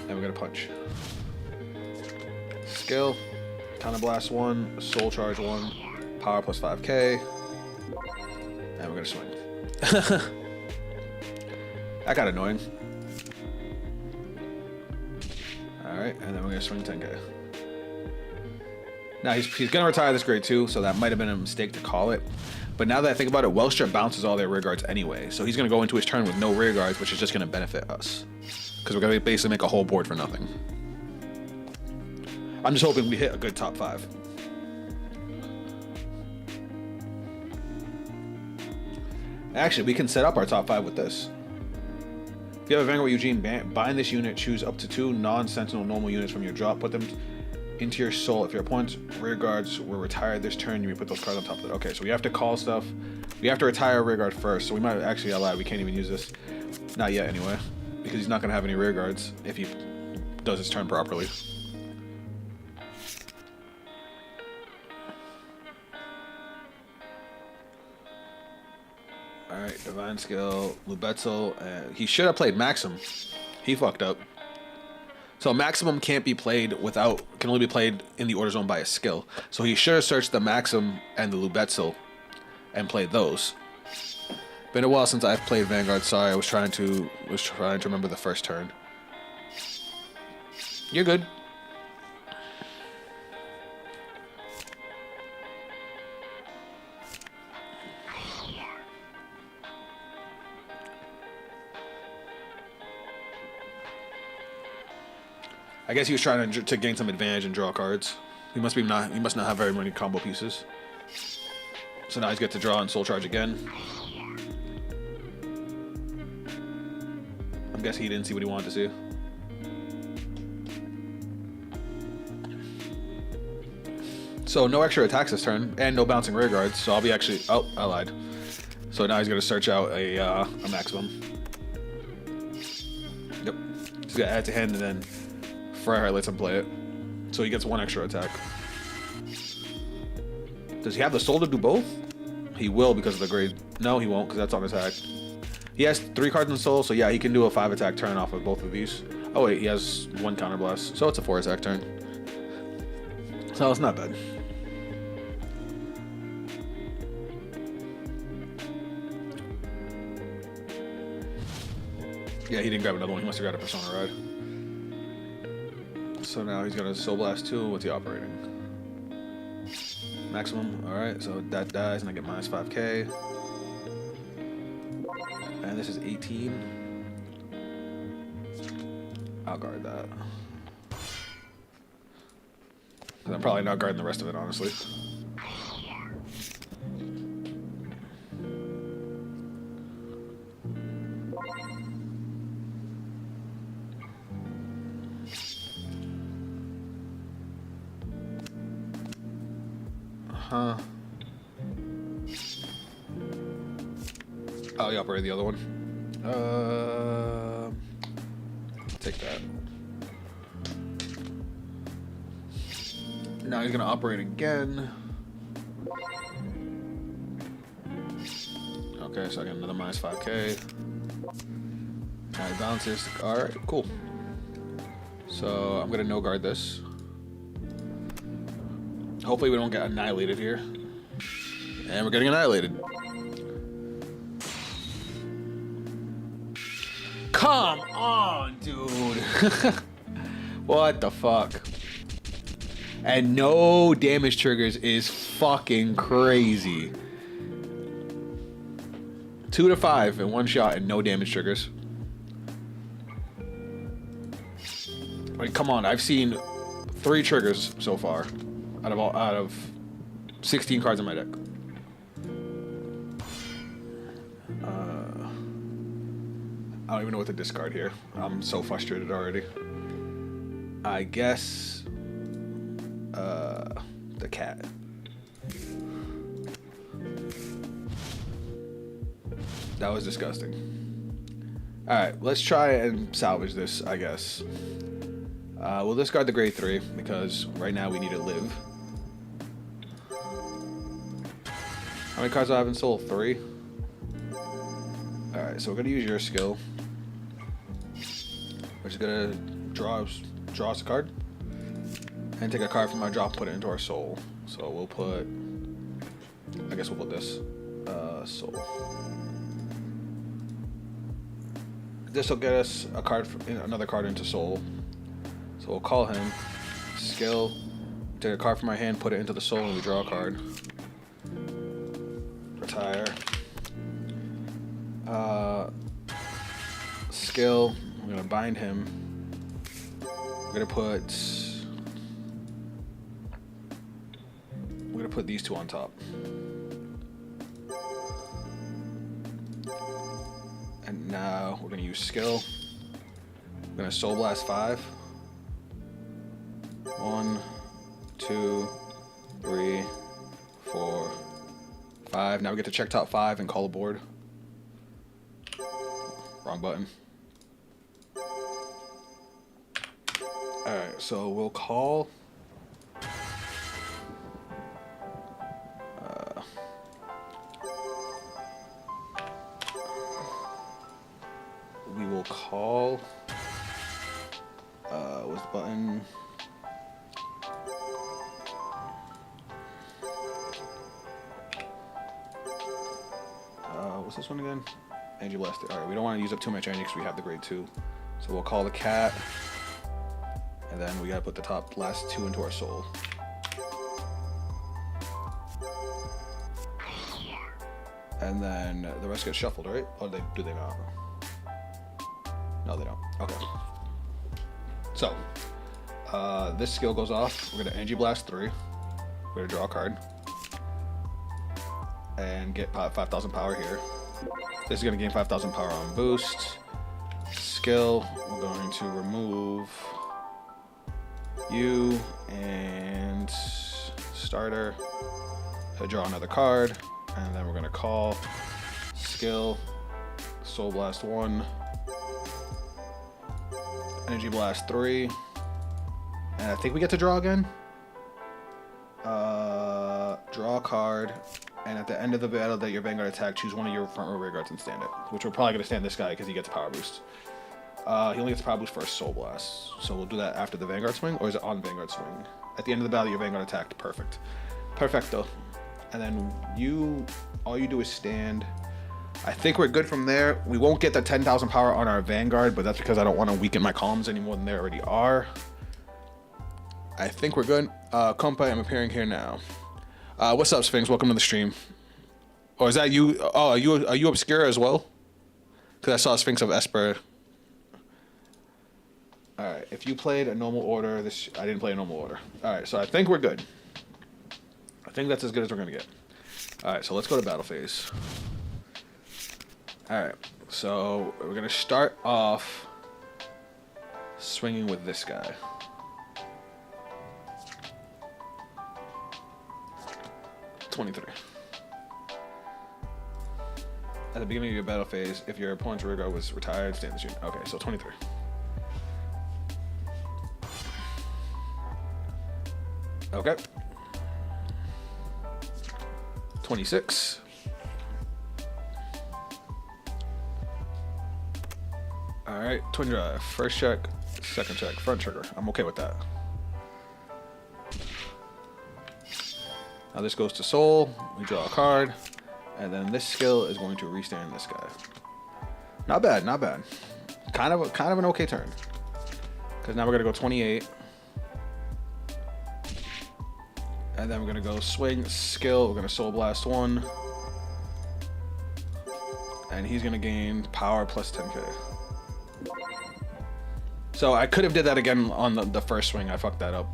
and we're gonna punch. Skill. Counterblast 1, Soul Charge 1, Power plus 5k, and we're gonna swing. That got annoying. Alright, and then we're gonna swing 10k. Now he's gonna retire this grade 2, so that might have been a mistake to call it. But now that I think about it, Wellstrip bounces all their rear guards anyway, so he's gonna go into his turn with no rear guards, which is just gonna benefit us. Because we're gonna basically make a whole board for nothing. I'm just hoping we hit a good top 5. Actually, we can set up our top 5 with this. If you have a Vanguard Eugene, bind this unit, choose up to 2 non-sentinel normal units from your drop, put them into your soul. If your opponent's rear guards were retired this turn, you may put those cards on top of it. Okay, so we have to call stuff. We have to retire a rear guard first, so we might actually allow. We can't even use this. Not yet, anyway. Because he's not going to have any rear guards if he does his turn properly. Alright, Divine Skill, Lubetzel, and he should have played Maxim. He fucked up. So Maximum can't be played without, can only be played in the order zone by a skill. So he should have searched the Maxim and the Lubetzel and played those. Been a while since I've played Vanguard, sorry, I was trying to remember the first turn. You're good. I guess he was trying to gain some advantage and draw cards. He must not have very many combo pieces. So now he's got to draw and Soul Charge again. I'm guessing he didn't see what he wanted to see. So no extra attacks this turn, and no bouncing rear guards. So I'll be actually. Oh, I lied. So now he's gonna search out a maximum. Yep. He's gonna add to hand and then Fryheart lets him play it. So he gets 1 extra attack. Does he have the soul to do both? He will because of the grade. No, he won't because that's on attack. He has 3 cards in soul, so yeah, he can do a 5 attack turn off of both of these. Oh wait, he has 1 counterblast, so it's a 4 attack turn. So it's not bad. Yeah, he didn't grab another one. He must have grabbed a Persona Ride. So now he's got a Soul Blast 2. What's he operating? Maximum. Alright, so that dies and I get minus 5k. And this is 18. I'll guard that. I'm probably not guarding the rest of it, honestly. Huh. Oh, he operated the other one. Take that. Now he's gonna operate again. Okay, so I got another minus 5k. Now he bounces. Alright, cool. So I'm gonna no guard this. Hopefully we don't get annihilated here. And we're getting annihilated. Come on, dude. What the fuck? And no damage triggers is fucking crazy. 2 to 5 in 1 shot and no damage triggers. Like, come on, I've seen 3 triggers so far out of 16 cards in my deck. I don't even know what to discard here. I'm so frustrated already. I guess the cat. That was disgusting. Alright, let's try and salvage this, I guess. We'll discard the grade 3 because right now we need to live. How many cards do I have in Soul? 3? Alright, so we're going to use your skill. We're just going to draw us a card. And take a card from our draw and put it into our Soul. So we'll put... I guess we'll put this. Soul. This will get us a card, another card into Soul. So we'll call him. Skill. Take a card from my hand, put it into the Soul, and we draw a card. Retire. Skill. I'm gonna bind him. We're gonna put these two on top. And now we're gonna use skill. We're gonna Soul Blast 5. 1, 2, 3, 4, 5. Now we get to check top 5 and call a board. Wrong button. Alright, so we'll call. We will call. What's the button? What's this one again? Energy Blaster. Alright, we don't want to use up too much energy because we have the grade 2. So we'll call the cat. And then we gotta put the last 2 into our Soul. And then the rest get shuffled, right? Or do they not? No, they don't. Okay. So, this skill goes off. We're gonna Energy Blast 3. We're gonna draw a card. And get 5,000 power here. This is gonna gain 5,000 power on boost. Skill, we're going to remove you and starter. Draw another card. And then we're gonna call. Skill, Soul Blast 1. Energy Blast 3. And I think we get to draw again. Draw a card. And at the end of the battle that your Vanguard attack, choose one of your front row rear guards and stand it. Which we're probably going to stand this guy because he gets power boost. He only gets power boost for a Soul Blast. So we'll do that after the Vanguard swing, or is it on Vanguard swing? At the end of the battle, your Vanguard attacked. Perfect. Perfecto. And then all you do is stand. I think we're good from there. We won't get the 10,000 power on our Vanguard, but that's because I don't want to weaken my columns any more than they already are. I think we're good. Kompai, I'm appearing here now. What's up, Sphinx? Welcome to the stream. Or is that you? Oh, are you obscure as well? Because I saw Sphinx of Esper. Alright, if you played a normal order, I didn't play a normal order. Alright, so I think we're good. I think that's as good as we're going to get. Alright, so let's go to battle phase. Alright, so we're going to start off swinging with this guy. $23. At the beginning of your battle phase, if your opponent's rear guard was retired, stay in the stream. Okay, so 23. Okay. 26. Alright, twin drive. First check, second check, front trigger. I'm okay with that. Now this goes to Soul. We draw a card. And then this skill is going to restand this guy. Not bad, not bad. Kind of an okay turn. Because now we're going to go 28. And then we're going to go swing, skill. We're going to Soul Blast 1. And he's going to gain power plus 10k. So I could have did that again on the first swing. I fucked that up.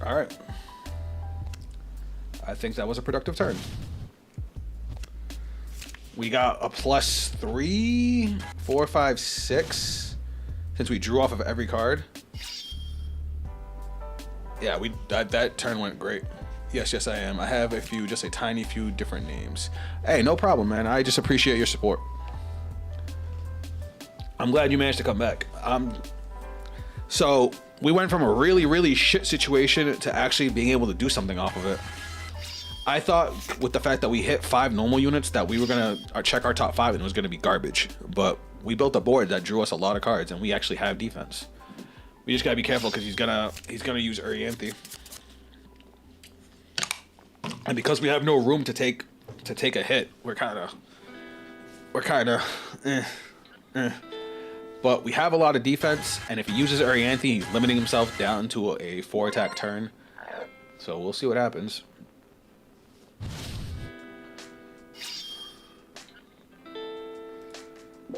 Alright. I think that was a productive turn. We got a +3, 4, 5, 6. Since we drew off of every card. Yeah, that turn went great. Yes, I am. I have a few, just a tiny few different names. Hey, no problem, man. I just appreciate your support. I'm glad you managed to come back. So we went from a really, really shit situation to actually being able to do something off of it. I thought with the fact that we hit 5 normal units that we were gonna check our top 5 and it was gonna be garbage. But we built a board that drew us a lot of cards and we actually have defense. We just gotta be careful because he's gonna use Urianthe. And because we have no room to take a hit, we're kinda But we have a lot of defense, and if he uses Urianthe, he's limiting himself down to a 4-attack turn. So we'll see what happens.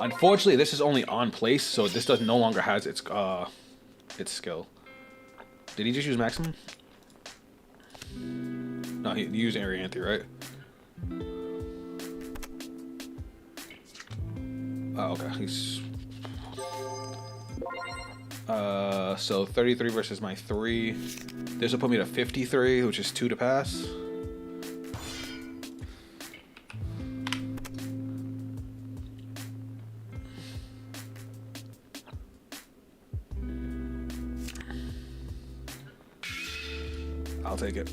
Unfortunately, this is only on place, so this no longer has its skill. Did he just use maximum? No, he used Urianthe, right? Oh, okay. He's so 33 versus my 3. This will put me to 53, which is 2 to pass. I'll take it.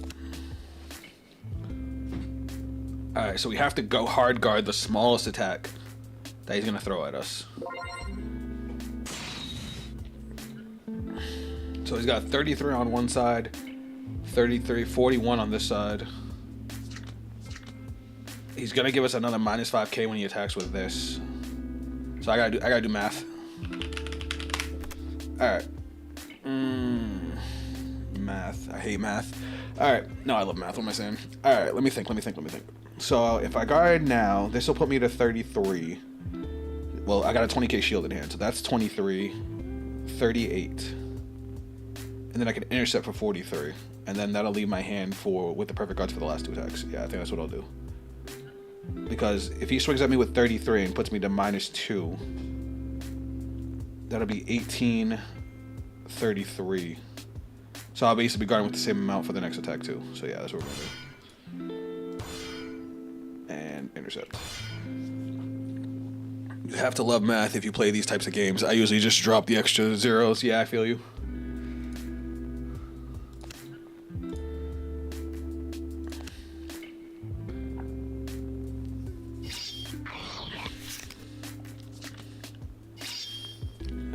Alright, so we have to go hard guard the smallest attack that he's gonna throw at us. So he's got 33 on one side, 41 on this side. He's gonna give us another minus 5k when he attacks with this. So I gotta do math. Alright. Math. I hate math. Alright. No, I love math. What am I saying? Alright, let me think. So if I guard now, this will put me to 33. Well, I got a 20k shield in hand, so that's 23, 38. And then I can intercept for 43. And then that'll leave my hand with the perfect guards for the last 2 attacks. Yeah, I think that's what I'll do. Because if he swings at me with 33 and puts me to -2, that'll be 18, 33. So I'll basically be guarding with the same amount for the next attack too. So yeah, that's what we're gonna do. And intercept. You have to love math if you play these types of games. I usually just drop the extra zeros. Yeah, I feel you.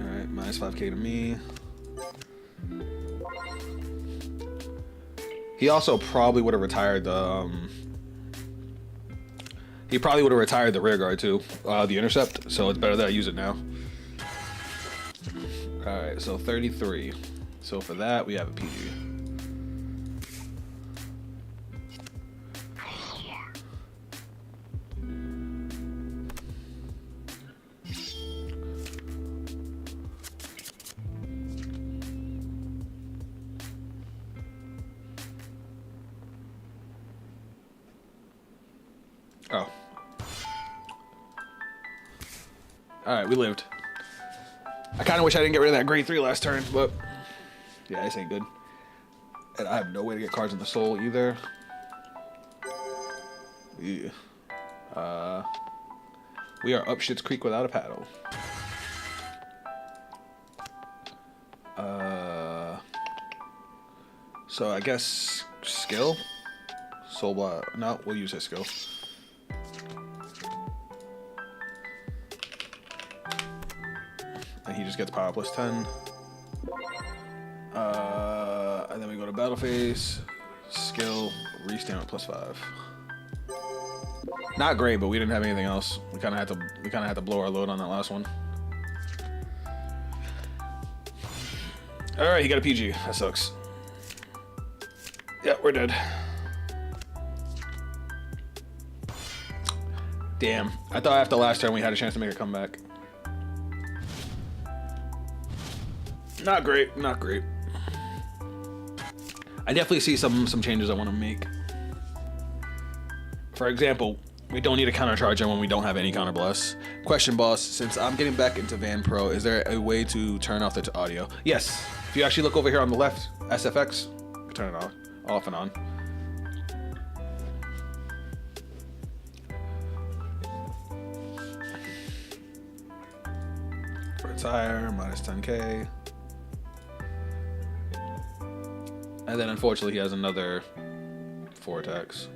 Alright, minus 5k to me. He also probably would have retired the rear guard too, the intercept. So it's better that I use it now. All right, so 33. So for that we have a PG. Oh. Alright, we lived. I kind of wish I didn't get rid of that grade 3 last turn, but yeah, this ain't good. And I have no way to get cards in the soul either. Yeah. We are up Shit's Creek without a paddle. So I guess skill? Soul block. No, we'll use his skill. And he just gets power plus 10. And then we go to battle phase, skill, restamp plus 5. Not great, but we didn't have anything else. We kind of had to blow our load on that last one. All right, he got a PG. That sucks. Yeah, we're dead. Damn. I thought after last turn we had a chance to make a comeback. Not great, not great. I definitely see some changes I want to make. For example, we don't need a counter charge when we don't have any counter blasts. Question, boss, since I'm getting back into Van Pro, is there a way to turn off the audio? Yes. If you actually look over here on the left, SFX, turn it off and on. retire, minus 10k. And then unfortunately he has another 4 attacks.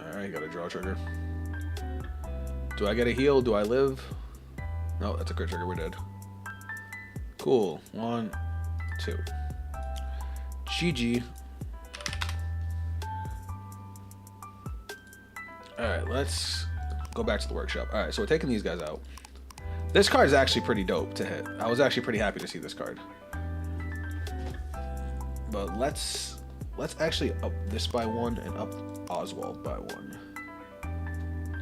Alright, got a draw trigger. Do I get a heal? Do I live? No, that's a crit trigger, we're dead. Cool. 1, 2. GG. Alright, let's go back to the workshop. Alright, so we're taking these guys out. This card is actually pretty dope to hit. I was actually pretty happy to see this card. But let's actually up this by 1 and up Oswald by 1.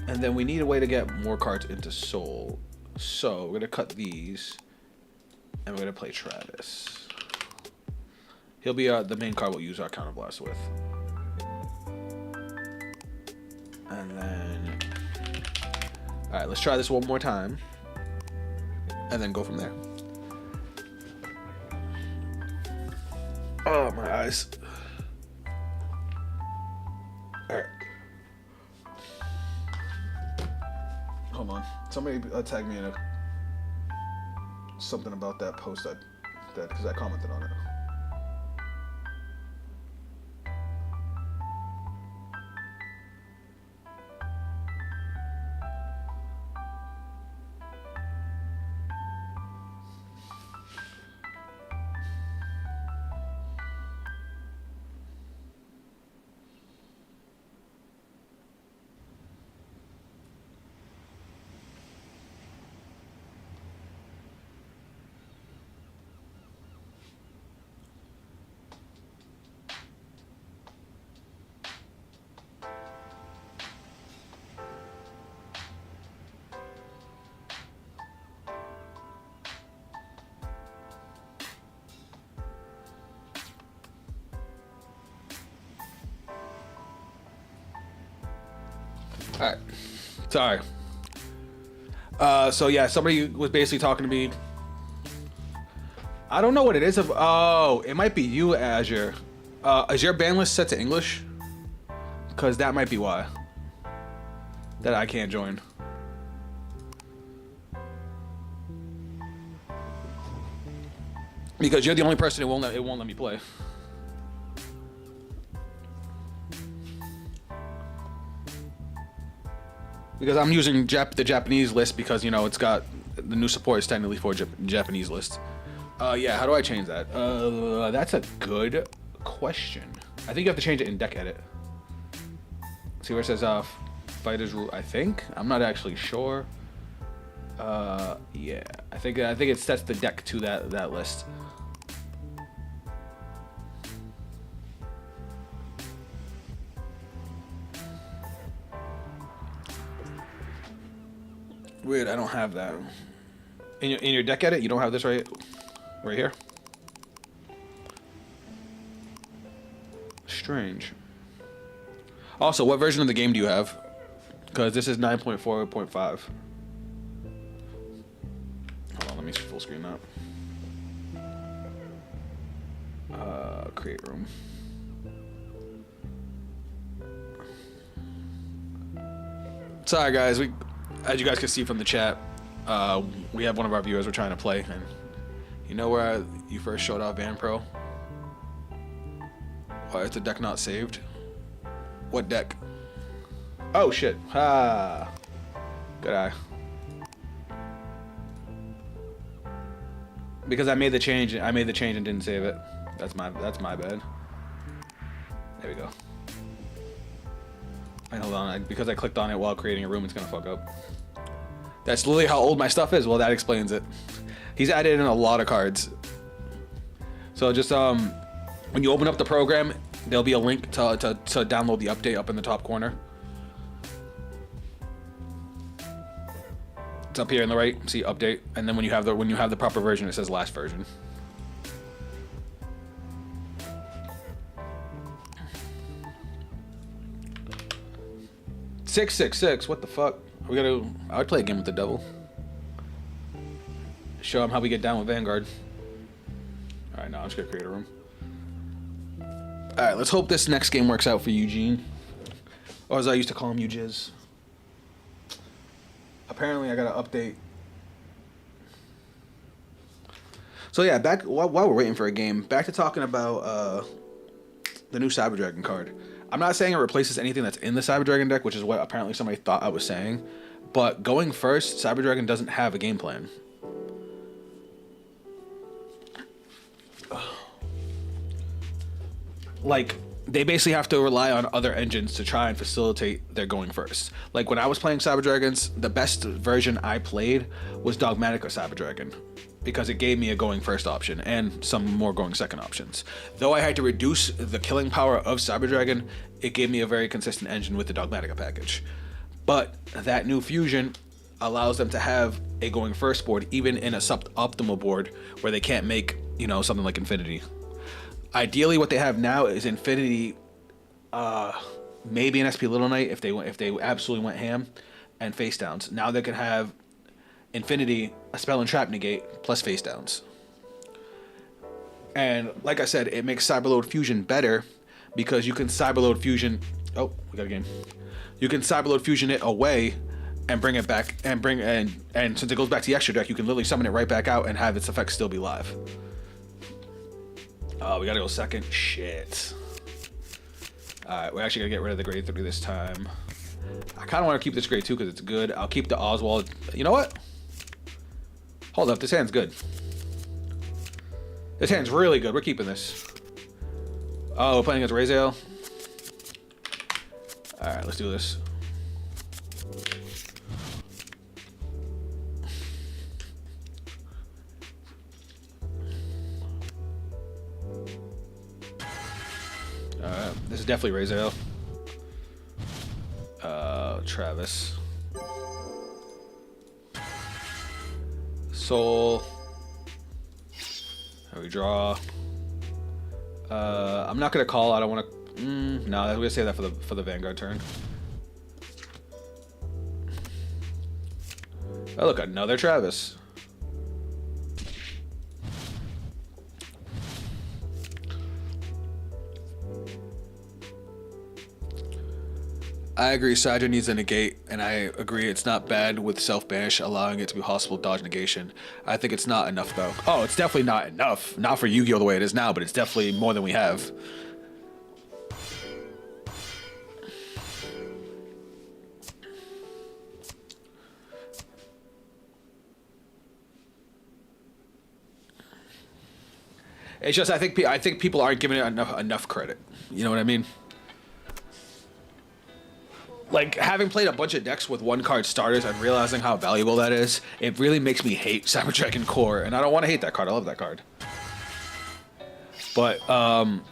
And then we need a way to get more cards into Soul. So we're gonna cut these and we're gonna play Travis. He'll be the main card we'll use our Counterblast with. And then, all right, let's try this one more time, and then go from there. Oh, my eyes. All right. Hold on. Somebody tag me in something about that post that because I commented on it. All right, sorry. So yeah, somebody was basically talking to me. I don't know what it is. Oh, it might be you, Azure. Is your ban list set to English? Because that might be why. That I can't join. Because you're the only person it won't let me play. Because I'm using the Japanese list because, you know, it's got the new support is technically for Japanese list. Yeah, how do I change that? That's a good question. I think you have to change it in deck edit. See where it says fighters rule, I think. I'm not actually sure. Yeah, I think it sets the deck to that list. Weird, I don't have that. In your deck edit, you don't have this right here? Strange. Also, what version of the game do you have? Because this is 9.4.5. Hold on, let me full screen that. Create room. Sorry guys, as you guys can see from the chat, we have one of our viewers we're trying to play, and you know where you first showed off Van Pro? Why is the deck not saved? What deck? Oh shit! Ah, good eye. Because I made the change and didn't save it. That's my bad. There we go. Wait, hold on, because I clicked on it while creating a room, it's gonna fuck up. That's literally how old my stuff is. Well, that explains it. He's added in a lot of cards. So just when you open up the program, there'll be a link to download the update up in the top corner. It's up here in the right. See update, and then when you have the proper version, it says last version. $666. What the fuck? I would play a game with the devil. Show him how we get down with Vanguard. All Alright, now I'm just gonna create a room. Alright, let's hope this next game works out for Eugene. Or as I used to call him, Eujiz. Apparently I gotta update. So yeah, back while we're waiting for a game, back to talking about the new Cyber Dragon card. I'm not saying it replaces anything that's in the Cyber Dragon deck, which is what apparently somebody thought I was saying. But going first, Cyber Dragon doesn't have a game plan. Like, they basically have to rely on other engines to try and facilitate their going first. Like, when I was playing Cyber Dragons, the best version I played was Dogmatic or Cyber Dragon, because it gave me a going first option and some more going second options. Though I had to reduce the killing power of Cyber Dragon, it gave me a very consistent engine with the Dogmatica package. But that new fusion allows them to have a going first board, even in a suboptimal board where they can't make, you know, something like Infinity. Ideally, what they have now is Infinity, maybe an SP Little Knight if they absolutely went ham, and face downs. Now they can have Infinity, a spell and trap negate plus face downs. And like I said, it makes Cyberload Fusion better because you can Cyberload Fusion. Oh, we got a game. You can Cyberload Fusion it away and bring it back and since it goes back to the extra deck, you can literally summon it right back out and have its effects still be live. Oh, we gotta go second. Shit. Alright, we're actually gonna get rid of the grade 3 this time. I kinda wanna keep this grade 2 because it's good. I'll keep the Oswald. You know what? Hold up, this hand's good. This hand's really good. We're keeping this. Oh, we're playing against Raziel. Alright, let's do this. This is definitely Raziel. Travis. Soul. There we draw. I'm not gonna call. I don't want to. No, I'm gonna save that for the Vanguard turn. Oh look, another Travis. I agree, Sidra needs a negate, and I agree it's not bad with self-banish, allowing it to be possible dodge negation. I think it's not enough, though. Oh, it's definitely not enough. Not for Yu-Gi-Oh! The way it is now, but it's definitely more than we have. It's just, I think people aren't giving it enough credit. You know what I mean? Like, having played a bunch of decks with one card starters and realizing how valuable that is, it really makes me hate Cyber Dragon Core, and I don't want to hate that card. I love that card. But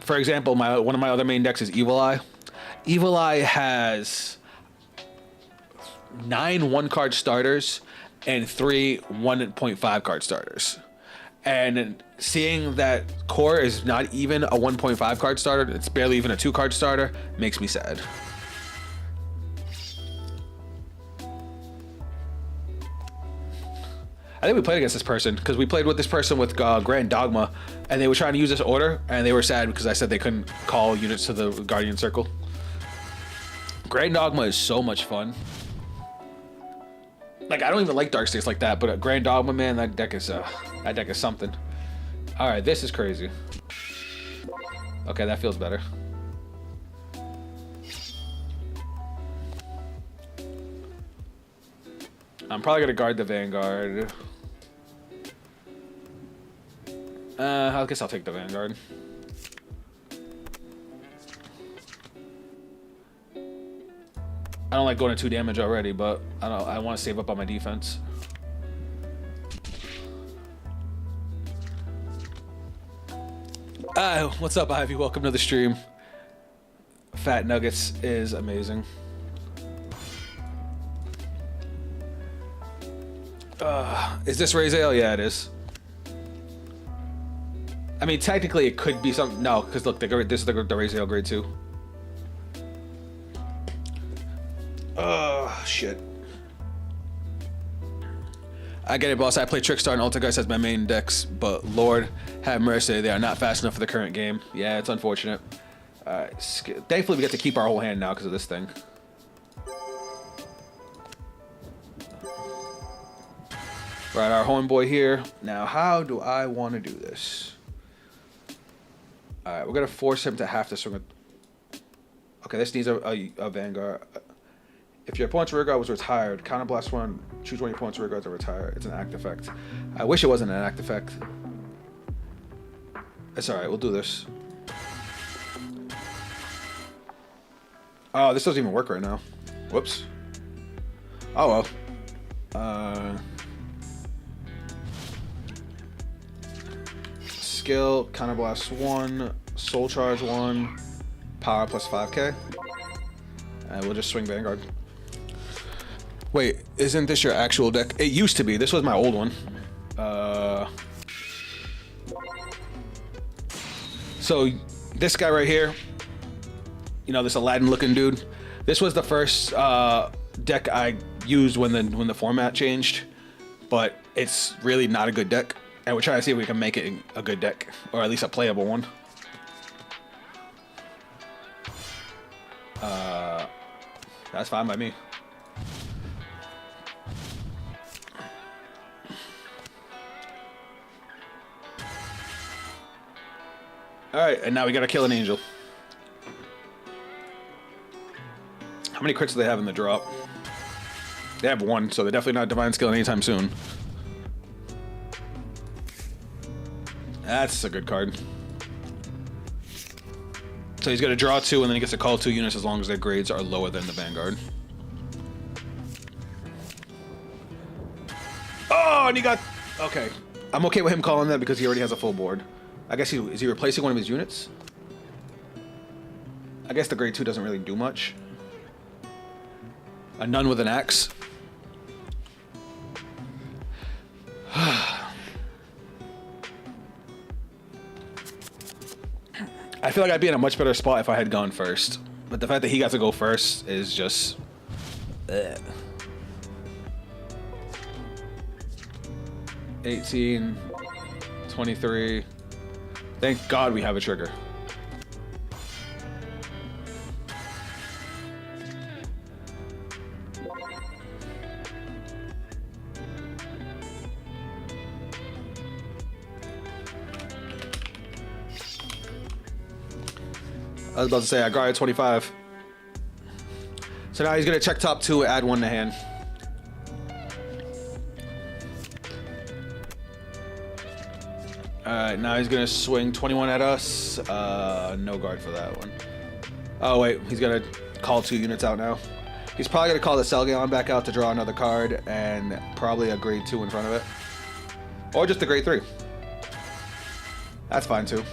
for example, one of my other main decks is Evil Eye. Evil Eye has 9 one-card starters and 3 1.5 card starters. And seeing that Core is not even a 1.5 card starter, it's barely even a 2-card starter, makes me sad. I think we played against this person because we played with this person with Grand Dogma, and they were trying to use this order, and they were sad because I said they couldn't call units to the Guardian Circle. Grand Dogma is so much fun. Like, I don't even like Dark States like that, but Grand Dogma, man, that deck is something. All right, this is crazy. Okay, that feels better. I'm probably gonna guard the Vanguard. I guess I'll take the Vanguard. I don't like going to 2 damage already, but I don't know, I want to save up on my defense. What's up, Ivy? Welcome to the stream. Fat Nuggets is amazing. Is this Raziel? Yeah, it is. I mean, technically, it could be something. No, because look, this is the Raziel grade 2. Shit. I get it, boss. I play Trickstar and Ultigeist as my main decks, but Lord have mercy, they are not fast enough for the current game. Yeah, it's unfortunate. Thankfully, we get to keep our whole hand now because of this thing. Right, our homeboy here. Now, how do I want to do this? Alright, we're going to force him to have to swing a... Okay, this needs a Vanguard. If your opponent's rear guard was retired, counterblast one, choose one of your opponent's rear guards to retire. It's an act effect. I wish it wasn't an act effect. It's alright, we'll do this. Oh, this doesn't even work right now. Whoops. Oh well. Skill, counterblast 1, soul charge 1, power plus 5k. And we'll just swing Vanguard. Wait, isn't this your actual deck? It used to be. This was my old one. So this guy right here, you know, this Aladdin looking dude, this was the first deck I used when the format changed, but it's really not a good deck, and we're trying to see if we can make it a good deck, or at least a playable one. That's fine by me. Alright, and now we gotta kill an angel. How many crits do they have in the drop? They have 1, so they're definitely not Divine Skill anytime soon. That's a good card. So he's gonna draw 2, and then he gets to call 2 units as long as their grades are lower than the Vanguard. Oh, and he got... Okay. I'm okay with him calling that because he already has a full board. I guess is he replacing one of his units? I guess the grade 2 doesn't really do much. A nun with an axe. I feel like I'd be in a much better spot if I had gone first. But the fact that he got to go first is just... 18, 23. Thank God we have a trigger. I was about to say, I got 25. So now he's going to check top 2, add 1 to hand. Alright, now he's going to swing 21 at us. No guard for that one. Oh, wait. He's going to call 2 units out now. He's probably going to call the Selgion back out to draw another card and probably a grade 2 in front of it. Or just a grade 3. That's fine, too.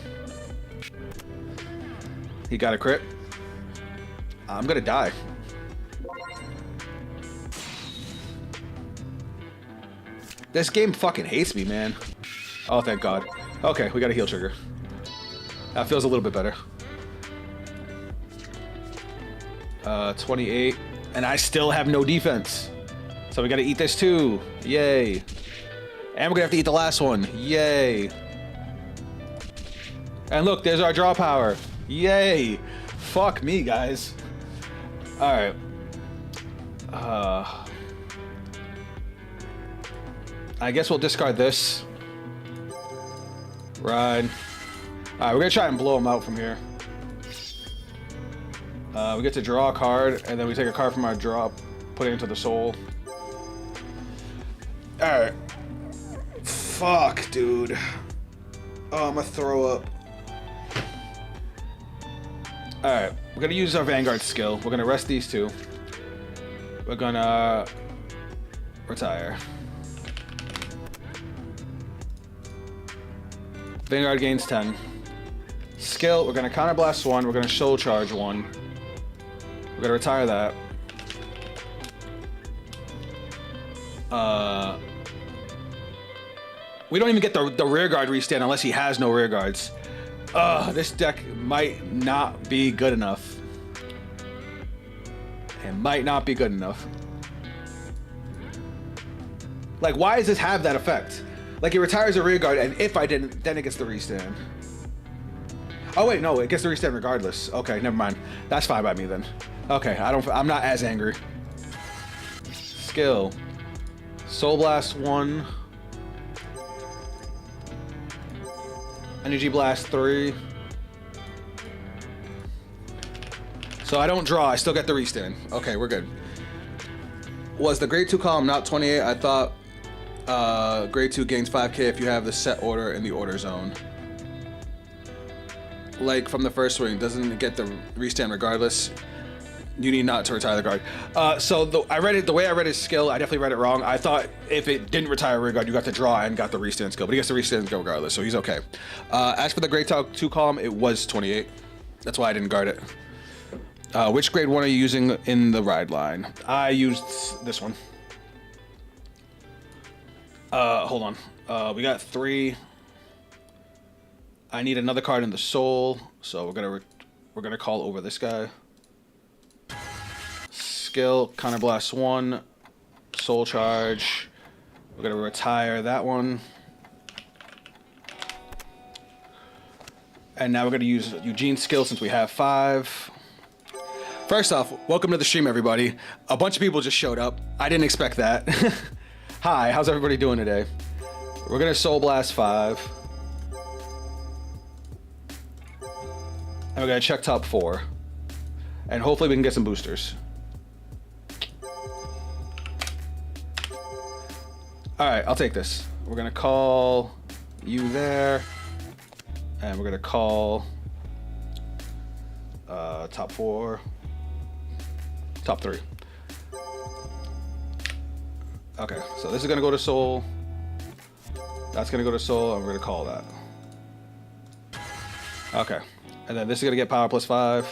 He got a crit. I'm gonna die. This game fucking hates me, man. Oh, thank God. Okay, we got a heal trigger. That feels a little bit better. 28. And I still have no defense. So we gotta eat this too. Yay. And we're gonna have to eat the last one. Yay. And look, there's our draw power. Yay! Fuck me, guys. Alright. I guess we'll discard this. Ride. Alright, we're gonna try and blow him out from here. We get to draw a card, and then we take a card from our drop, put it into the soul. Alright. Fuck, dude. Oh, I'm gonna throw up. Alright, we're gonna use our Vanguard skill. We're gonna rest these 2. We're gonna retire. Vanguard gains 10. Skill, we're gonna counterblast 1, we're gonna soul charge 1. We're gonna retire that. We don't even get the rear guard restand unless he has no rear guards. This deck might not be good enough. It might not be good enough. Like, why does this have that effect? Like, it retires a rear guard, and if I didn't, then it gets the restand. Oh wait, no, it gets the restand regardless. Okay, never mind. That's fine by me then. Okay, I'm not as angry. Skill. Soul Blast 1. Energy Blast 3. So I don't draw, I still get the restand. Okay, we're good. Was the grade 2 column not 28? I thought grade 2 gains 5k if you have the set order in the order zone. Like from the first swing, doesn't get the restand regardless. You need not to retire the guard. I read it, the way I read his skill, I definitely read it wrong. I thought if it didn't retire rear guard, you got to draw and got the restand skill, but he gets the restand skill regardless, so he's okay. As for the grade 2 column, it was 28. That's why I didn't guard it. Which grade 1 are you using in the ride line? I used this one. Hold on. We got 3. I need another card in the soul, so we're gonna call over this guy. Skill, counter blast 1, soul charge. We're gonna retire that one. And now we're gonna use Eugene's skill since we have 5. First off, welcome to the stream, everybody. A bunch of people just showed up. I didn't expect that. Hi, how's everybody doing today? We're gonna Soul Blast 5. And we're gonna check top 4. And hopefully we can get some boosters. Alright, I'll take this. We're gonna call you there. And we're gonna call top 4. Top 3. Okay, so this is gonna go to soul. That's gonna go to soul, and we're gonna call that. Okay, and then this is gonna get power plus 5.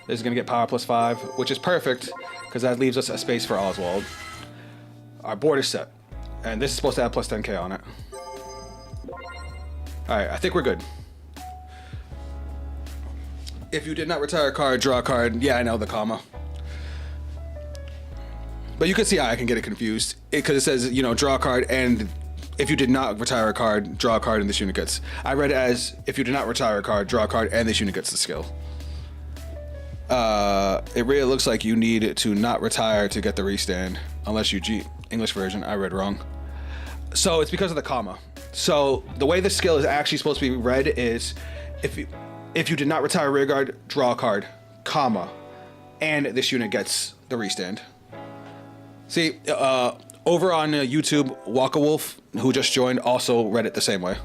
This is gonna get power plus 5, which is perfect because that leaves us a space for Oswald. Our board is set, and this is supposed to have plus 10k on it. All right, I think we're good. If you did not retire a card, draw a card. Yeah, I know the comma. But you can see how I can get it confused. Because it says, you know, draw a card, and if you did not retire a card, draw a card, and this unit gets. I read it as, if you did not retire a card, draw a card, and this unit gets the skill. It really looks like you need to not retire to get the restand. Unless you English version, I read wrong. So it's because of the comma. So the way the skill is actually supposed to be read is, if you did not retire rear guard, draw a card, comma, and this unit gets the restand. See, over on YouTube, Waka Wolf, who just joined, also read it the same way.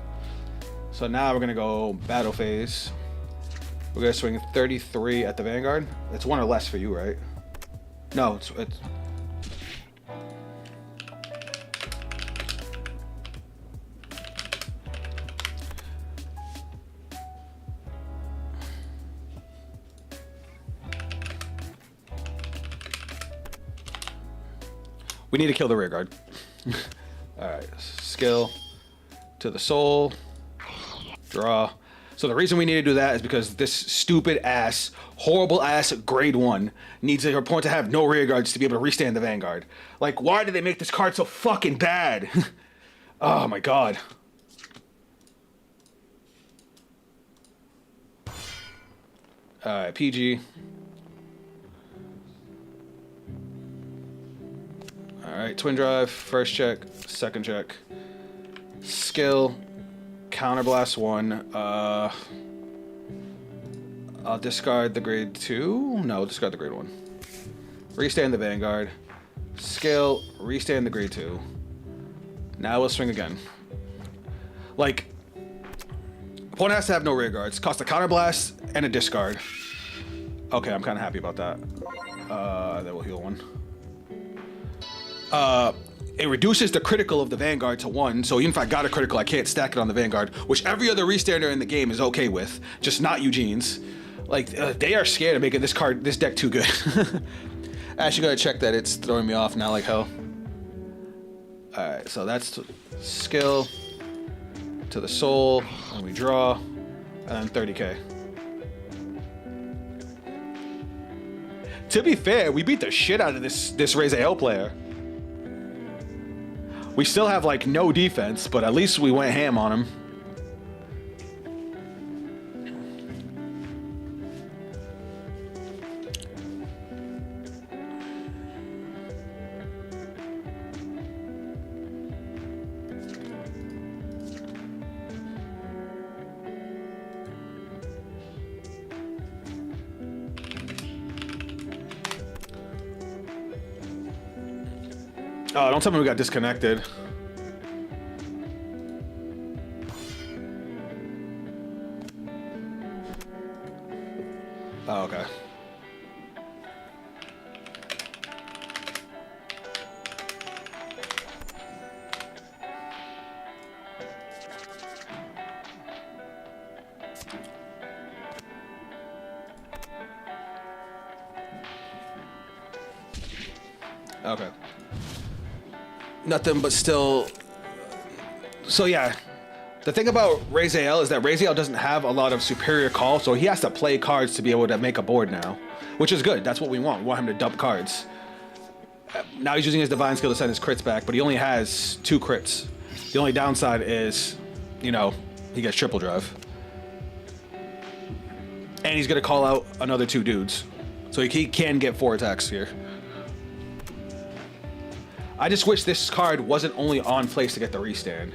So now we're gonna go battle phase. We're gonna swing 33 at the Vanguard. It's 1 or less for you, right? No, it's we need to kill the rear guard. Alright, skill to the soul. Draw. So the reason we need to do that is because this stupid ass, horrible ass grade 1 needs your opponent to have no rear guards to be able to restand the Vanguard. Like, why did they make this card so fucking bad? Oh my god. Alright, PG. Alright, twin drive, first check, second check. Skill, counter blast 1. I'll discard the grade 2. No, discard the grade 1. Restand the Vanguard. Skill, restand the grade 2. Now we'll swing again. Like, opponent has to have no rear guards. Cost a counter blast and a discard. Okay, I'm kind of happy about that. Then we'll heal 1. It reduces the critical of the Vanguard to 1, so even if I got a critical, I can't stack it on the Vanguard, which every other restander in the game is okay with, just not Eugene's. Like, they are scared of making this deck too good. Actually, gotta check that it's throwing me off now like hell. Alright, so that's skill to the soul, and we draw, and then 30k. To be fair, we beat the shit out of this Raise AL player. We still have like no defense, but at least we went ham on him. Oh, don't tell me we got disconnected. Oh, okay. Okay. Nothing but still. So yeah, the thing about Raziel is that Raziel doesn't have a lot of superior call, so he has to play cards to be able to make a board now, which is good. That's what we want. We want him to dump cards. Now he's using his divine skill to send his crits back, but he only has 2 crits. The only downside is, you know, he gets triple drive, and he's gonna call out another 2 dudes, so he can get 4 attacks here. I just wish this card wasn't only on place to get the restand.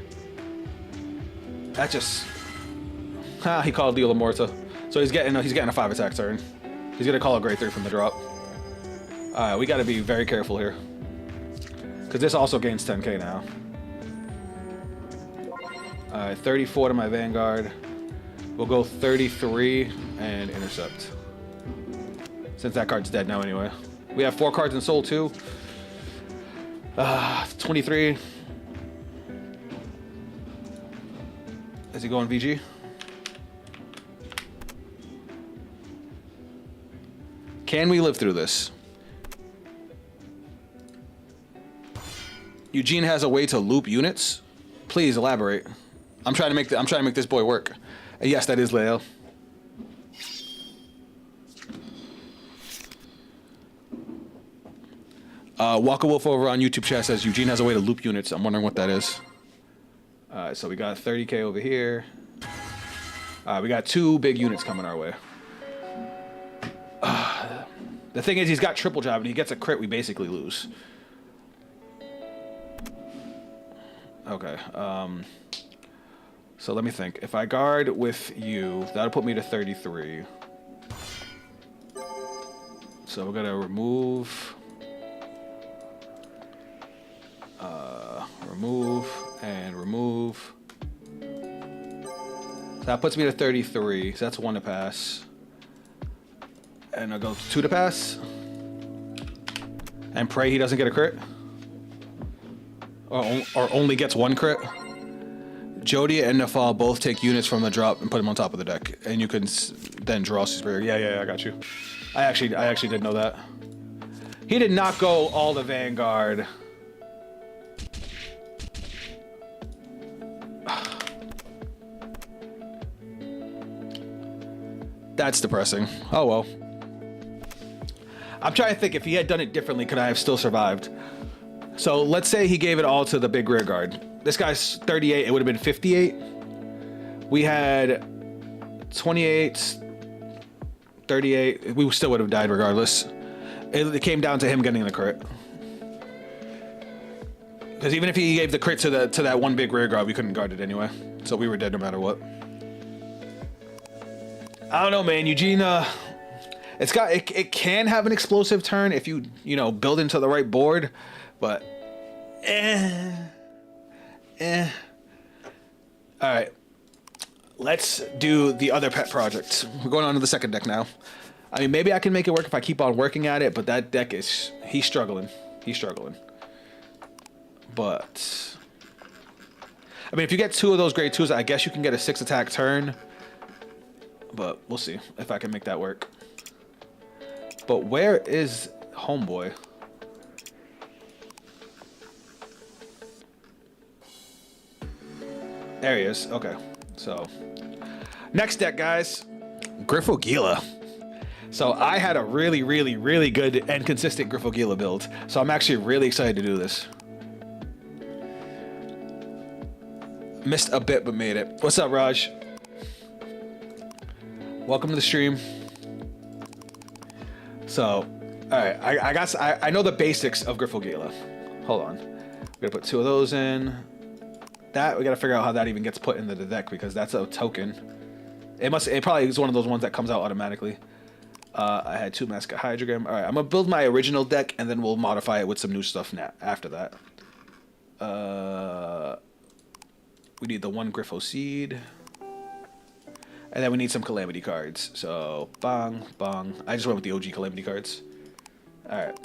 That just... he called Leo Lamorta. So he's getting a 5 attack turn. He's gonna call a grade 3 from the drop. Alright, we gotta be very careful here. Because this also gains 10k now. Alright, 34 to my Vanguard. We'll go 33 and intercept. Since that card's dead now anyway. We have 4 cards in Soul too. 23. Is he going VG? Can we live through this? Eugene has a way to loop units. Please elaborate. I'm trying to make this boy work. Yes, that is Leo. Walker Wolf over on YouTube chat says Eugene has a way to loop units. I'm wondering what that is. Alright, so we got 30k over here. We got 2 big units coming our way. The thing is, he's got triple job, and he gets a crit, we basically lose. Okay, so let me think. If I guard with you, that'll put me to 33. So we're gonna remove... remove and remove. So that puts me to 33. So that's 1 to pass. And I'll go 2 to pass. And pray he doesn't get a crit. Or only gets 1 crit. Jody and Nafal both take units from the drop and put them on top of the deck. And you can then draw superior. Yeah, I got you. I actually did know that. He did not go all the Vanguard. That's depressing. Oh well. I'm trying to think, if he had done it differently, could I have still survived? So let's say he gave it all to the big rear guard. This guy's 38, it would have been 58. We had 28, 38. We still would have died regardless. It came down to him getting the crit. Because even if he gave the crit to that one big rear guard, we couldn't guard it anyway. So we were dead no matter what. I don't know, man. Eugene, it can have an explosive turn if you build into the right board, but All right, let's do the other pet project. We're going on to the second deck now. I mean, maybe I can make it work if I keep on working at it, but that deck he's struggling. But I mean, if you get 2 of those grade 2s, I guess you can get a 6 attack turn. But we'll see if I can make that work. But where is homeboy? There he is. Okay. So next deck, guys. Griffogila. So I had a really, really, really good and consistent Griffogila build. So I'm actually really excited to do this. Missed a bit, but made it. What's up, Raj? Welcome to the stream. So, all right, I know the basics of Griffle Gala. Hold on. We're gonna put 2 of those in. That we gotta figure out how that even gets put into the deck because that's a token. It probably is one of those ones that comes out automatically. I had 2 Mascot Hydrogram. All right, I'm gonna build my original deck and then we'll modify it with some new stuff now after that. We need the 1 Griffo Seed. And then we need some Calamity cards. So, bong, bong. I just went with the OG Calamity cards. Alright.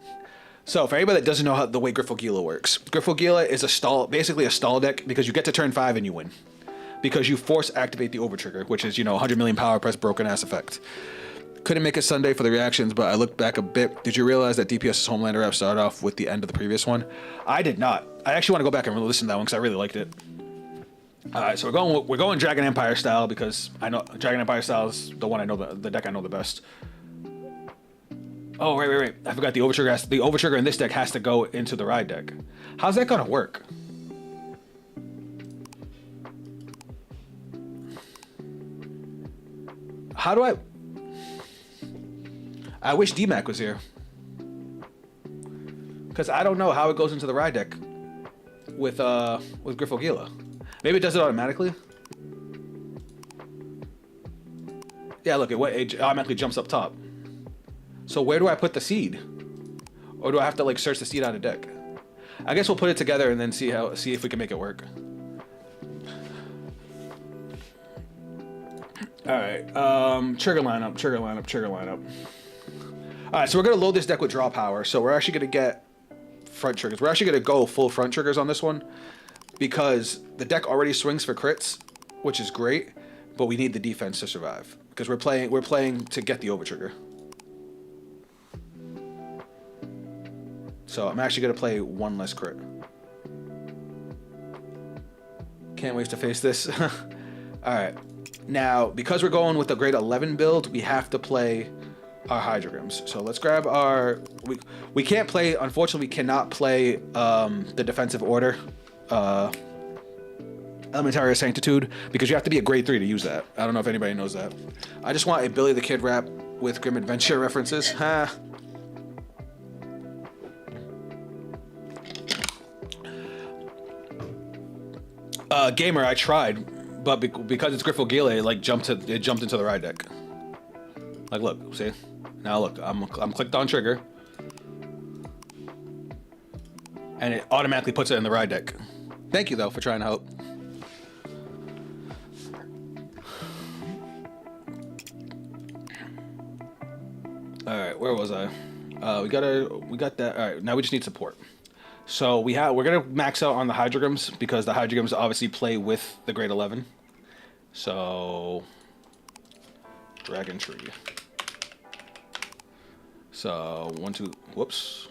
So, for anybody that doesn't know how the way Griffo Gila works, Griffo Gila is basically a stall deck because you get to turn 5 and you win. Because you force activate the Overtrigger, which is, 100 million power press broken ass effect. Couldn't make it Sunday for the reactions, but I looked back a bit. Did you realize that DPS's Homelander rap started off with the end of the previous one? I did not. I actually want to go back and listen to that one because I really liked it. Alright, so we're going Dragon Empire style because I know Dragon Empire style is the one I know the deck I know the best. Oh wait! I forgot the Overtrigger. The Overtrigger in this deck has to go into the ride deck. How's that gonna work? How do I wish DMAC was here because I don't know how it goes into the ride deck with Griffo Gila. Maybe it does it automatically. Yeah, look, it automatically jumps up top. So where do I put the seed? Or do I have to like search the seed out of deck? I guess we'll put it together and then see if we can make it work. All right, trigger lineup. All right, so we're gonna load this deck with draw power. So we're actually gonna get front triggers. We're actually gonna go full front triggers on this one. Because the deck already swings for crits, which is great, but we need the defense to survive. Because we're playing to get the Overtrigger. So I'm actually gonna play 1 less crit. Can't wait to face this. Alright. Now, because we're going with the grade 11 build, we have to play our Hydrograms. So let's grab our... We can't play... Unfortunately, we cannot play the defensive order. Elementaria Sanctitude, because you have to be a grade 3 to use that. I don't know if anybody knows that. I just want a Billy the Kid rap with Grim Adventure references. Ha! Gamer, I tried, but because it's Griffo Gila, it jumped into the ride deck. Like, look, see? Now look, I'm clicked on trigger, and it automatically puts it in the ride deck. Thank you, though, for trying to help. All right, where was I? We got that. All right, now we just need support. So we're gonna max out on the Hydrograms because the Hydrograms obviously play with the grade 11. So Dragon Tree. So 1, 2. Whoops,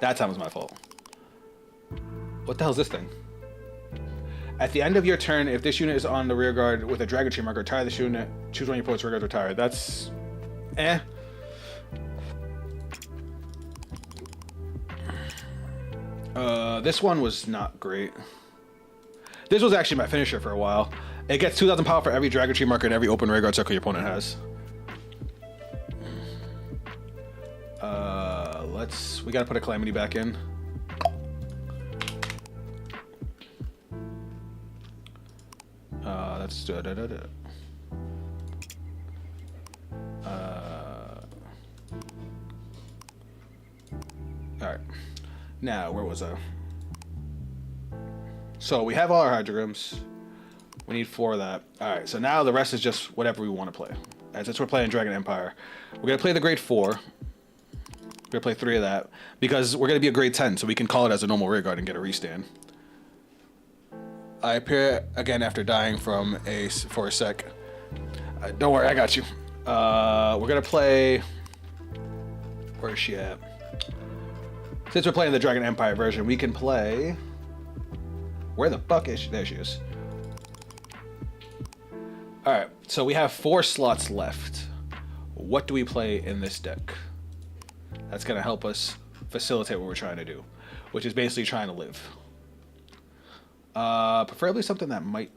that time was my fault. What the hell is this thing? At the end of your turn, if this unit is on the rear guard with a Dragon Tree marker, retire this unit. Choose one of your opponent's rear guard, retire. That's eh. This one was not great. This was actually my finisher for a while. It gets 2,000 power for every Dragon Tree marker and every open rear guard circle your opponent has. We gotta put a Calamity back in. Let's do it. Alright. Now, where was I? So we have all our Hydrograms. We need 4 of that. Alright, so now the rest is just whatever we want to play. And since we're playing Dragon Empire, we're going to play the grade 4. We're going to play 3 of that. Because we're going to be a grade 10, so we can call it as a normal rear guard and get a restand. I appear again after dying for a sec. Don't worry, I got you. We're going to play... Where is she at? Since we're playing the Dragon Empire version, we can play... Where the fuck is she? There she is. Alright, so we have 4 slots left. What do we play in this deck? That's going to help us facilitate what we're trying to do, which is basically trying to live. Preferably something that might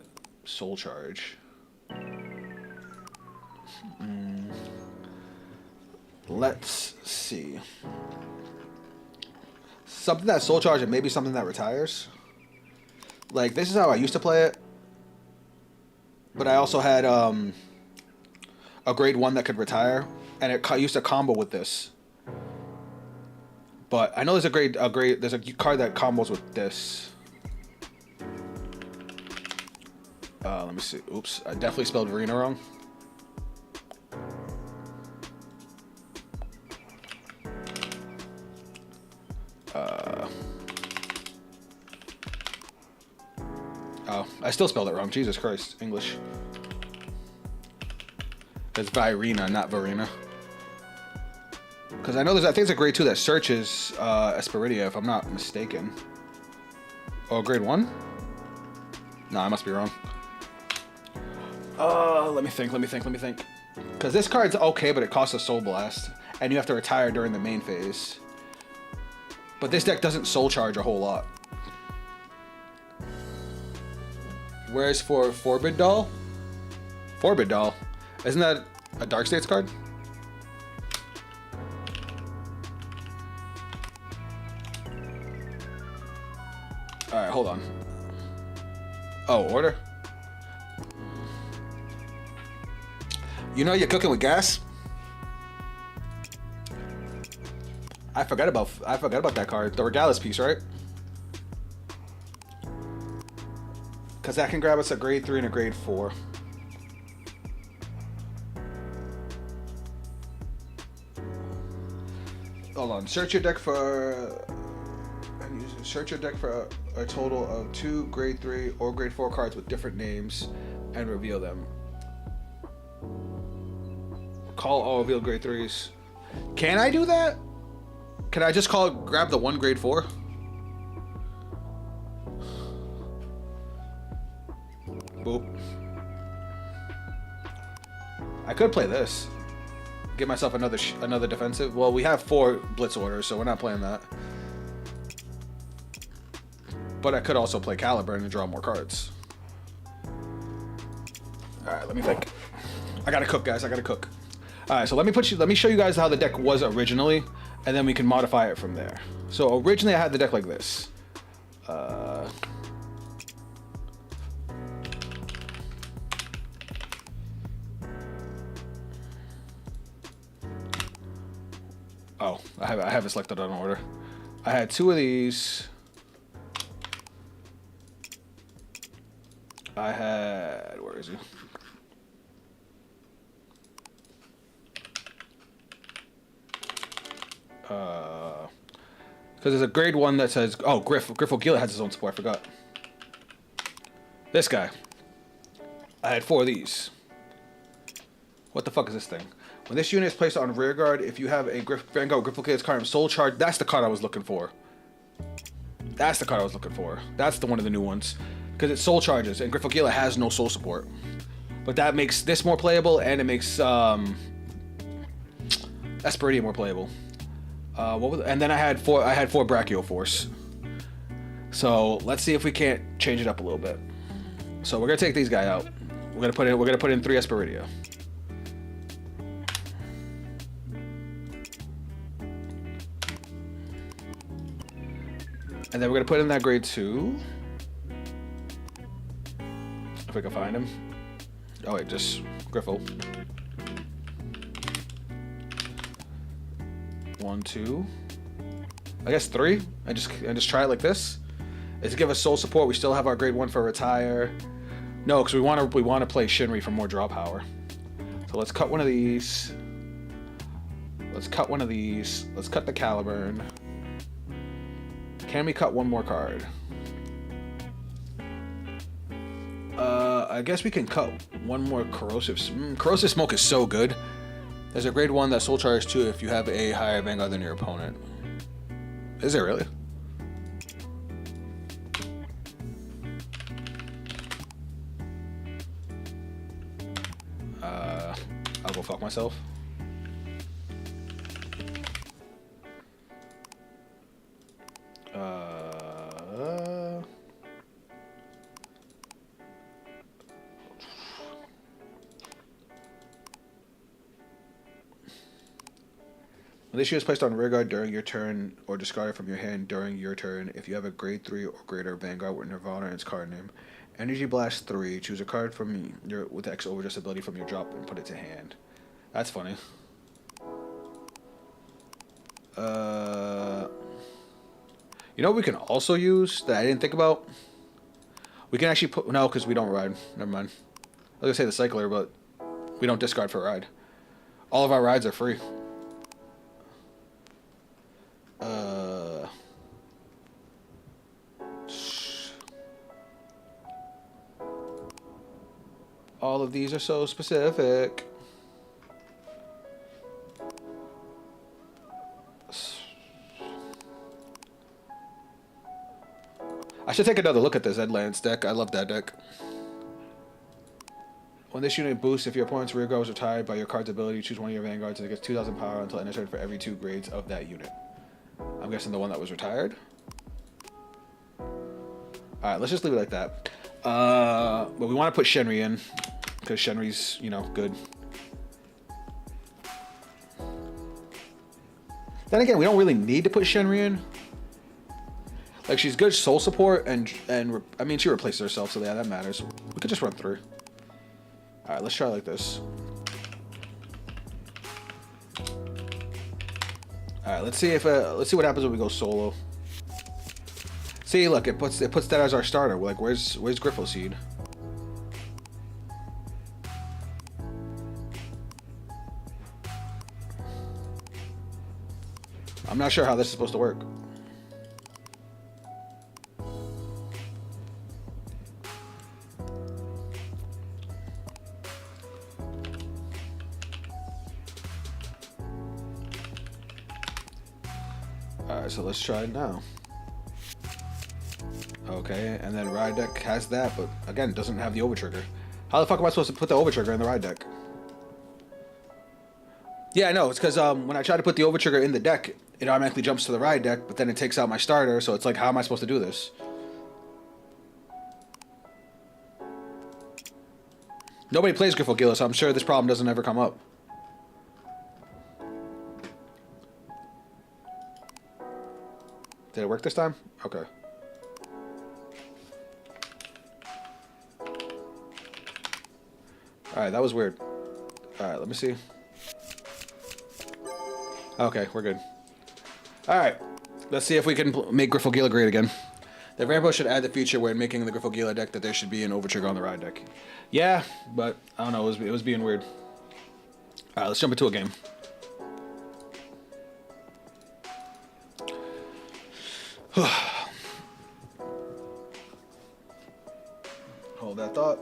soul charge. Let's see. Something that soul charge and maybe something that retires. Like, this is how I used to play it. But I also had a grade 1 that could retire. And it used to combo with this. But I know there's there's a card that combos with this. Let me see. Oops, I definitely spelled Verena wrong. Oh, I still spelled it wrong. Jesus Christ, English. It's Virena, not Verena. Because I know I think it's a grade 2 that searches Esperidia, if I'm not mistaken. Oh, grade 1? No, I must be wrong. Let me think. Because this card's okay, but it costs a Soul Blast. And you have to retire during the main phase. But this deck doesn't Soul Charge a whole lot. Whereas for Forbid Doll? Forbid Doll? Isn't that a Dark States card? Alright, hold on. Oh, order? You know you're cooking with gas? I forgot about that card. The Regalis piece, right? Because that can grab us a grade 3 and a grade 4. Hold on. Search your deck for a total of 2 grade 3 or grade 4 cards with different names and reveal them. Call all revealed grade 3s. Can I do that? Can I just grab the 1 grade 4? Boop. I could play this. Give myself another defensive. Well, we have 4 blitz orders, so we're not playing that. But I could also play Caliburn and draw more cards. Alright, let me think. I gotta cook, guys. I gotta cook. Alright, so let me show you guys how the deck was originally, and then we can modify it from there. So originally I had the deck like this. Oh, I have it selected on order. I had 2 of these. I had, where is he? Because there's a grade 1 that says, oh, Griffo Gila has his own support, I forgot. This guy. I had 4 of these. What the fuck is this thing? When this unit is placed on rear guard, if you have a Vanguard Griffo Gila's card in Soul Charge, that's the card I was looking for. That's the card I was looking for. That's the one of the new ones. Because it Soul Charges, and Griffo Gila has no Soul support. But that makes this more playable, and it makes Esperidia more playable. And then I had 4 Brachio Force. So let's see if we can't change it up a little bit. So we're gonna take these guys out. We're gonna put in 3 Esperidia. And then we're gonna put in that grade 2. If we can find him. Oh wait, just Griffo. 1, 2. I guess 3. I just try it like this. Is to give us soul support. We still have our grade 1 for retire. No, because we want to play Shinri for more draw power. So let's cut one of these. Let's cut one of these. Let's cut the Caliburn. Can we cut one more card? I guess we can cut one more Corrosive. Corrosive Smoke is so good. There's a grade 1 that Soul Charge 2 if you have a higher Vanguard than your opponent. Is it really? I'll go fuck myself. When this unit is placed on rearguard during your turn or discarded from your hand during your turn, if you have a grade 3 or greater Vanguard with Nirvana in its card name, Energy Blast 3, choose a card from your with X Overdress ability from your drop and put it to hand. That's funny. You know what we can also use that I didn't think about? We can actually put... No, because we don't ride. Never mind. I was going to say the Cycler, but we don't discard for a ride. All of our rides are free. All of these are so specific. I should take another look at this Edlands deck. I love that deck. When this unit boosts, if your opponent's rear guard is retired by your card's ability, choose one of your vanguards and it gets 2,000 power until end of turn for every 2 grades of that unit. I'm guessing the one that was retired. Alright, let's just leave it like that. But we want to put Shenri in, because Shenri's, you know, good. Then again, we don't really need to put Shenri in. Like, she's good soul support, and I mean, she replaces herself, so yeah, that matters. We could just run through. Alright, let's try like this. Alright, let's see what happens when we go solo. See, look, it puts that as our starter. We're like, where's Griffo Seed? I'm not sure how this is supposed to work. Alright, so let's try it now. Okay, and then ride deck has that, but again, doesn't have the over trigger. How the fuck am I supposed to put the over trigger in the ride deck? Yeah, I know, it's because when I try to put the over trigger in the deck, it automatically jumps to the ride deck, but then it takes out my starter, so it's like, how am I supposed to do this? Nobody plays Griffo Gila, so I'm sure this problem doesn't ever come up. Did it work this time? Okay. Alright, that was weird. Alright, let me see. Okay, we're good. Alright, let's see if we can make Griffo Gila great again. The Vanguard should add the feature when making the Griffo Gila deck that there should be an overtrigger on the ride deck. Yeah, but I don't know, it was being weird. Alright, let's jump into a game. Hold that thought.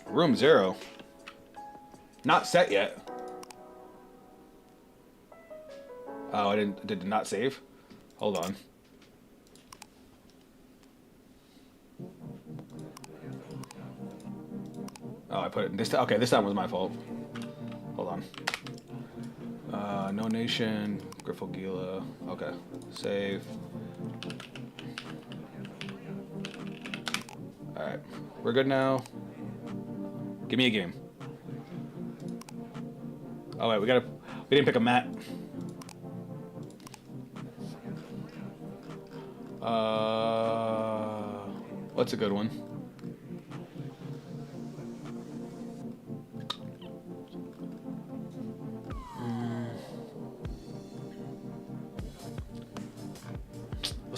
Room 0. Not set yet. Oh, I did not save? Hold on. Oh, I put it in this time. Okay, this time was my fault. Hold on. No Nation, Griffo Gila. Okay, save. Alright, we're good now. Give me a game. Oh wait, we didn't pick a mat. What's a good one?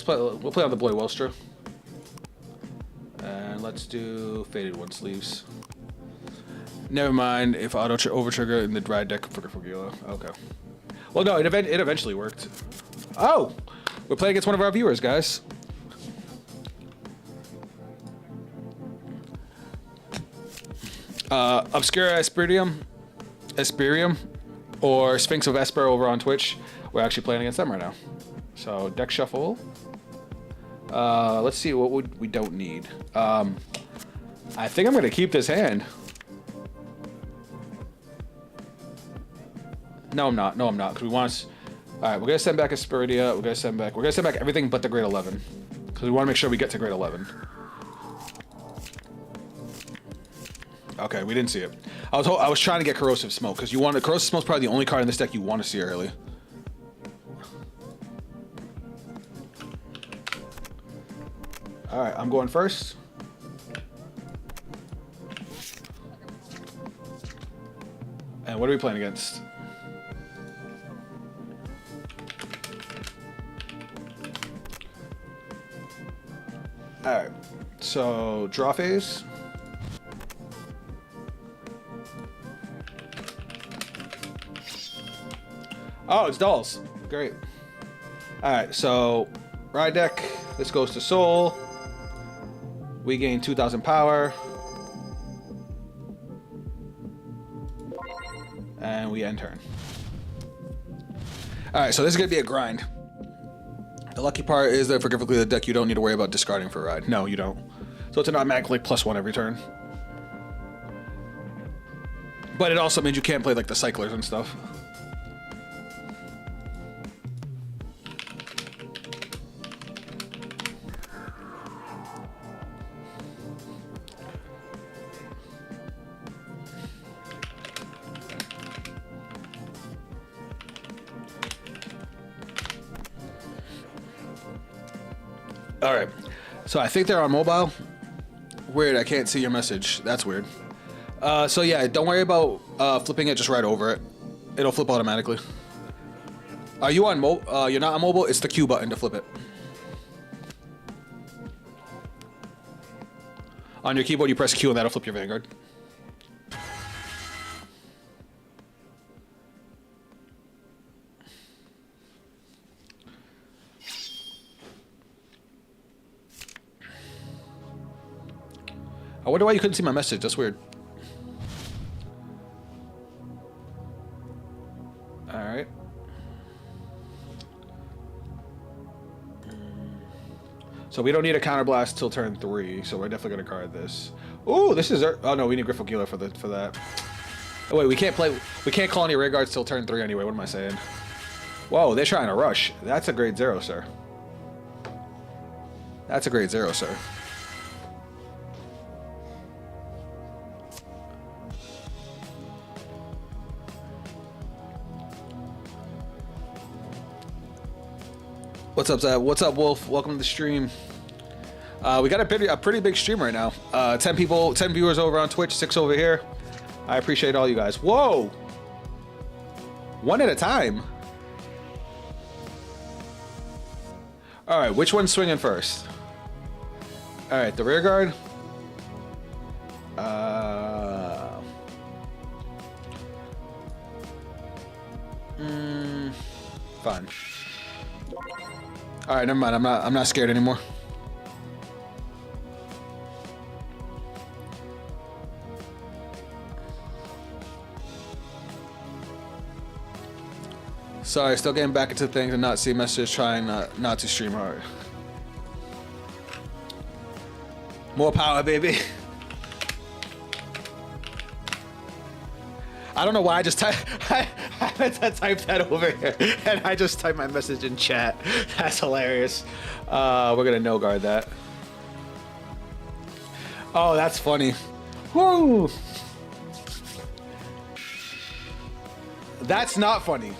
We'll play on the Boy Welstra. And let's do Faded One Sleeves. Never mind if auto over trigger in the ride deck for Gila. Okay. Well, no, it eventually worked. Oh, we're playing against one of our viewers, guys. Obscura Esperium, or Sphinx of Esper over on Twitch. We're actually playing against them right now. So deck shuffle. Let's see what we don't need. I think I'm gonna keep this hand. No, I'm not. No, I'm not. Because we want to... Alright, we're going to send back Asperidia. We're going to send back everything but the grade 11. Because we want to make sure we get to grade 11. Okay, we didn't see it. I was trying to get Corrosive Smoke because Corrosive Smoke's probably the only card in this deck you want to see early. All right, I'm going first. And what are we playing against? All right, so draw phase. Oh, it's dolls. Great. All right, so ride deck. This goes to Soul. We gain 2,000 power. And we end turn. All right, so this is gonna be a grind. The lucky part is that for Forgiveness the deck, you don't need to worry about discarding for ride. No, you don't. So it's an automatic like +1 every turn. But it also means you can't play like the cyclers and stuff. All right, so I think they're on mobile. Weird, I can't see your message. That's weird. So yeah, don't worry about flipping it, just right over it. It'll flip automatically. Are you on you're not on mobile? It's the Q button to flip it. On your keyboard, you press Q and that'll flip your Vanguard. I wonder why you couldn't see my message. That's weird. All right. So we don't need a counterblast till turn 3. So we're definitely gonna card this. Ooh, this is oh no, we need Griffokila for that. Oh wait, we can't call any rear guards till turn 3 anyway. What am I saying? Whoa, they're trying to rush. That's a grade 0, sir. That's a grade 0, sir. What's up, Zab? What's up, Wolf? Welcome to the stream. We got a pretty big stream right now. 10 people, 10 viewers over on Twitch, 6 over here. I appreciate all you guys. Whoa! One at a time. All right, which one's swinging first? All right, the rear guard. Fine. All right, never mind. I'm not scared anymore. Sorry, still getting back into things and not see messages. Trying not to stream hard. More power, baby. I don't know why I just I meant to type that over here, and I just typed my message in chat. That's hilarious. We're gonna no guard that. Oh, that's funny. Woo! That's not funny.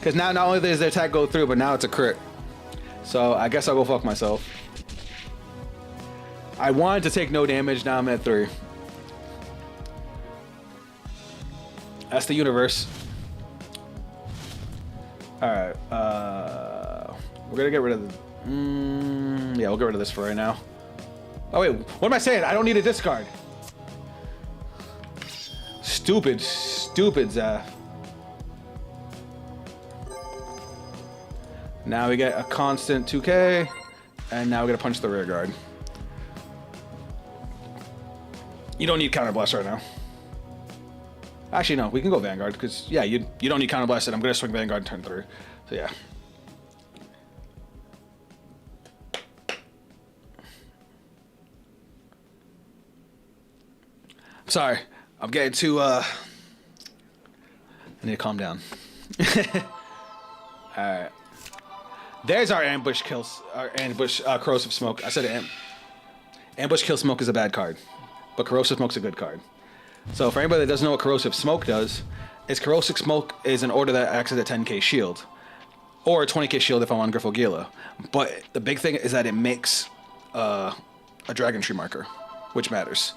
Because now not only does their attack go through, but now it's a crit. So I guess I'll go fuck myself. I wanted to take no damage, now I'm at 3. That's the universe. Alright, we're gonna get rid of the... yeah, we'll get rid of this for right now. Oh wait, what am I saying? I don't need a discard. Stupid Zaf. Now we get a constant 2k, and now we're gonna punch the rear guard. You don't need counterblast right now. Actually, no, we can go Vanguard, because, yeah, you don't need counterblast, and I'm gonna swing Vanguard in turn 3. So, yeah. Sorry, I'm getting too, I need to calm down. Alright. There's our ambush kills, our ambush corrosive smoke. I said ambush kill smoke is a bad card. but Corrosive Smoke's a good card. So for anybody that doesn't know what Corrosive Smoke does, is Corrosive Smoke is an order that acts as a 10k shield. Or a 20k shield if I'm on Griffogila. But the big thing is that it makes a Dragon Tree marker, which matters.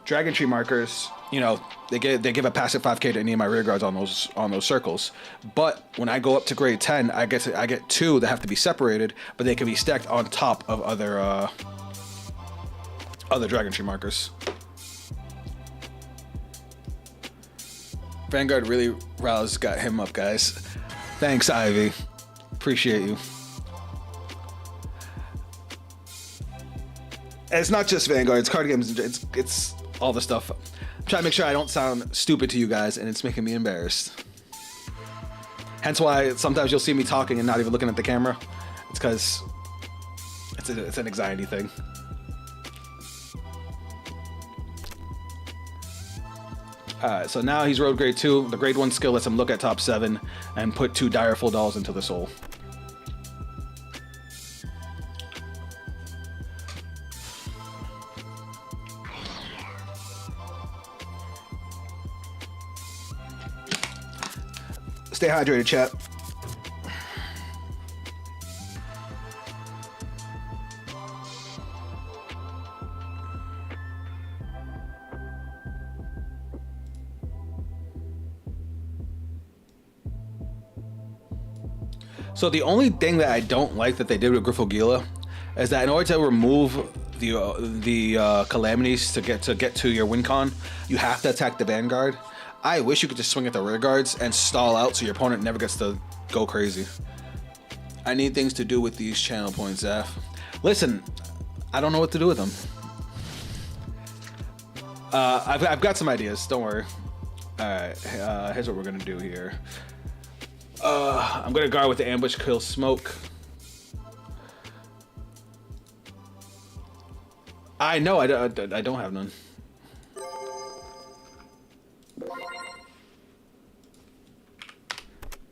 Dragon Tree markers, you know, they give a passive 5k to any of my rear guards on those circles. But when I go up to grade 10, I get 2 that have to be separated, but they can be stacked on top of other Dragon Tree markers. Vanguard really got him up, guys. Thanks, Ivy. Appreciate you. And it's not just Vanguard, it's card games, it's all the stuff. I'm trying to make sure I don't sound stupid to you guys, and it's making me embarrassed. Hence why sometimes you'll see me talking and not even looking at the camera. It's because it's an anxiety thing. Alright, so now he's road grade 2. The grade 1 skill lets him look at top 7 and put 2 Direful Dolls into the soul. Stay hydrated, chat. So the only thing that I don't like that they did with Griffogila is that in order to remove the calamities to get to your win con, you have to attack the Vanguard. I wish you could just swing at the rear guards and stall out so your opponent never gets to go crazy. I need things to do with these channel points, Zaf. Listen, I don't know what to do with them. I've got some ideas, don't worry. Alright, here's what we're gonna do here. I'm gonna guard with the ambush kill smoke. I know, I don't have none.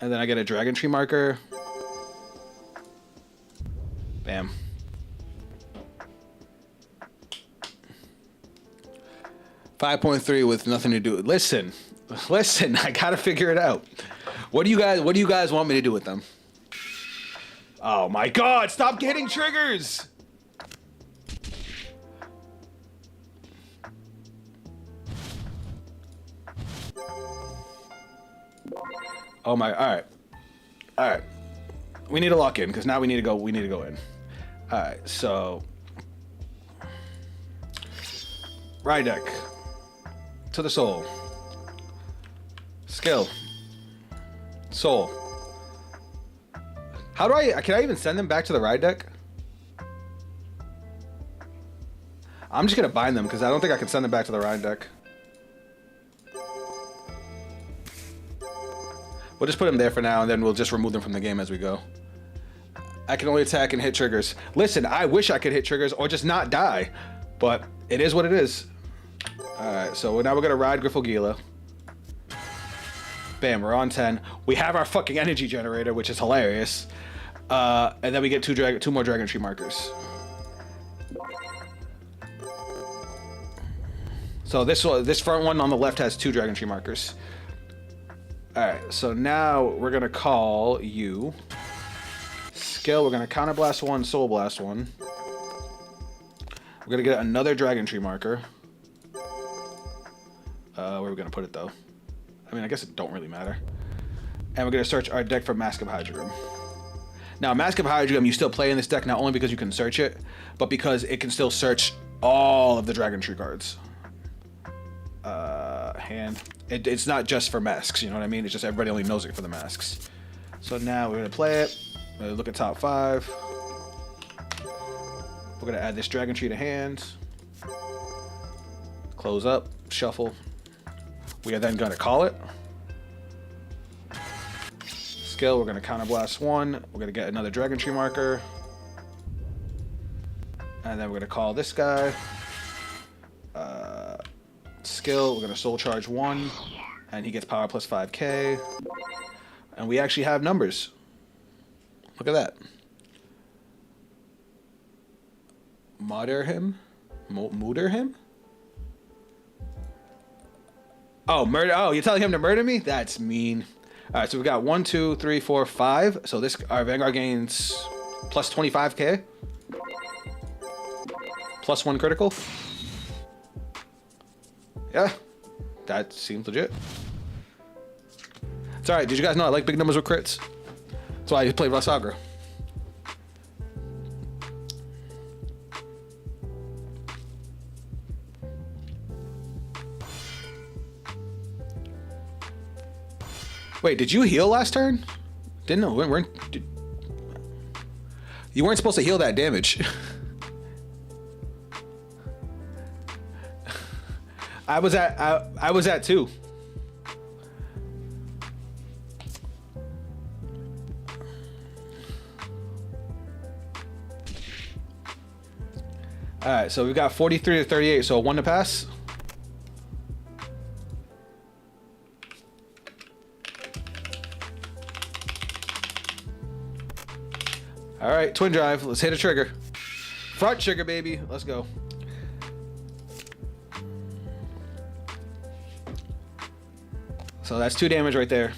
And then I get a Dragon Tree marker. Bam. .3 with nothing to do. Listen, I gotta figure it out. What do you guys want me to do with them? Oh my god, stop getting triggers! Oh my, alright. Alright. We need to lock in, because now we need to go in. Alright, so Ride deck. To the soul. Skill. Soul. How do can I even send them back to the ride deck? I'm just gonna bind them because I don't think I can send them back to the ride deck. We'll just put them there for now and then we'll just remove them from the game as we go. I can only attack and hit triggers. Listen, I wish I could hit triggers or just not die, but it is what it is. Alright, so now we're gonna ride Griffogila. Bam, we're on 10. We have our fucking energy generator, which is hilarious. And then we get two more Dragon Tree markers. So this front one on the left has 2 Dragon Tree markers. Alright, so now we're gonna call you. Skill, we're gonna Counterblast 1, Soul Blast 1. We're gonna get another Dragon Tree marker. Where are we gonna put it though? I mean, I guess it don't really matter. And we're gonna search our deck for Mask of Hydreigon. Now, Mask of Hydreigon, you still play in this deck not only because you can search it, but because it can still search all of the Dragon Tree cards. Hand. It's not just for masks, you know what I mean? It's just everybody only knows it for the masks. So now we're gonna play it. We're gonna look at top 5. We're gonna add this Dragon Tree to hand. Close up, shuffle. We are then gonna call it. Skill, we're gonna Counterblast 1. We're gonna get another Dragon Tree marker. And then we're gonna call this guy. Skill, we're gonna Soul Charge 1. And he gets power plus 5k. And we actually have numbers. Look at that. Modder him? Mooder him? Oh, murder. Oh, you're telling him to murder me? That's mean. All right, so we got 1, 2, 3, 4, 5. So this our Vanguard gains plus 25k, plus 1 critical. Yeah, that seems legit. It's all right. Did you guys know I like big numbers with crits? That's why I play Vasagra. Wait, did you heal last turn? Didn't know. You weren't supposed to heal that damage. I was at 2. All right, so we've got 43 to 38, so 1 to pass. All right, twin drive. Let's hit a trigger. Front trigger, baby. Let's go. So that's 2 damage right there.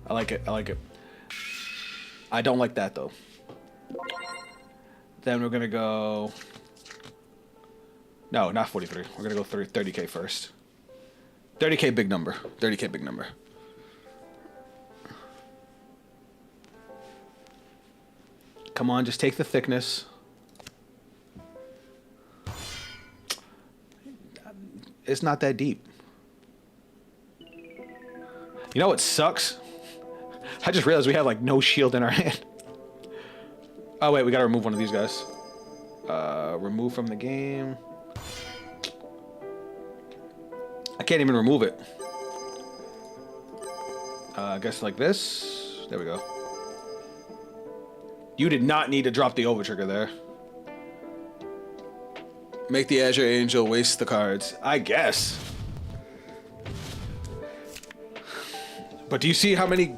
I like it. I like it. I don't like that though. Then we're gonna go. No, not 43. We're gonna go 30k first. 30k big number. 30k big number. Come on, just take the thickness. It's not that deep. You know what sucks? I just realized we have like no shield in our hand. Oh wait, we gotta remove one of these guys. Remove from the game. I can't even remove it. I guess like this. There we go. You did not need to drop the over trigger there. Make the Azure Angel waste the cards. I guess. But do you see how many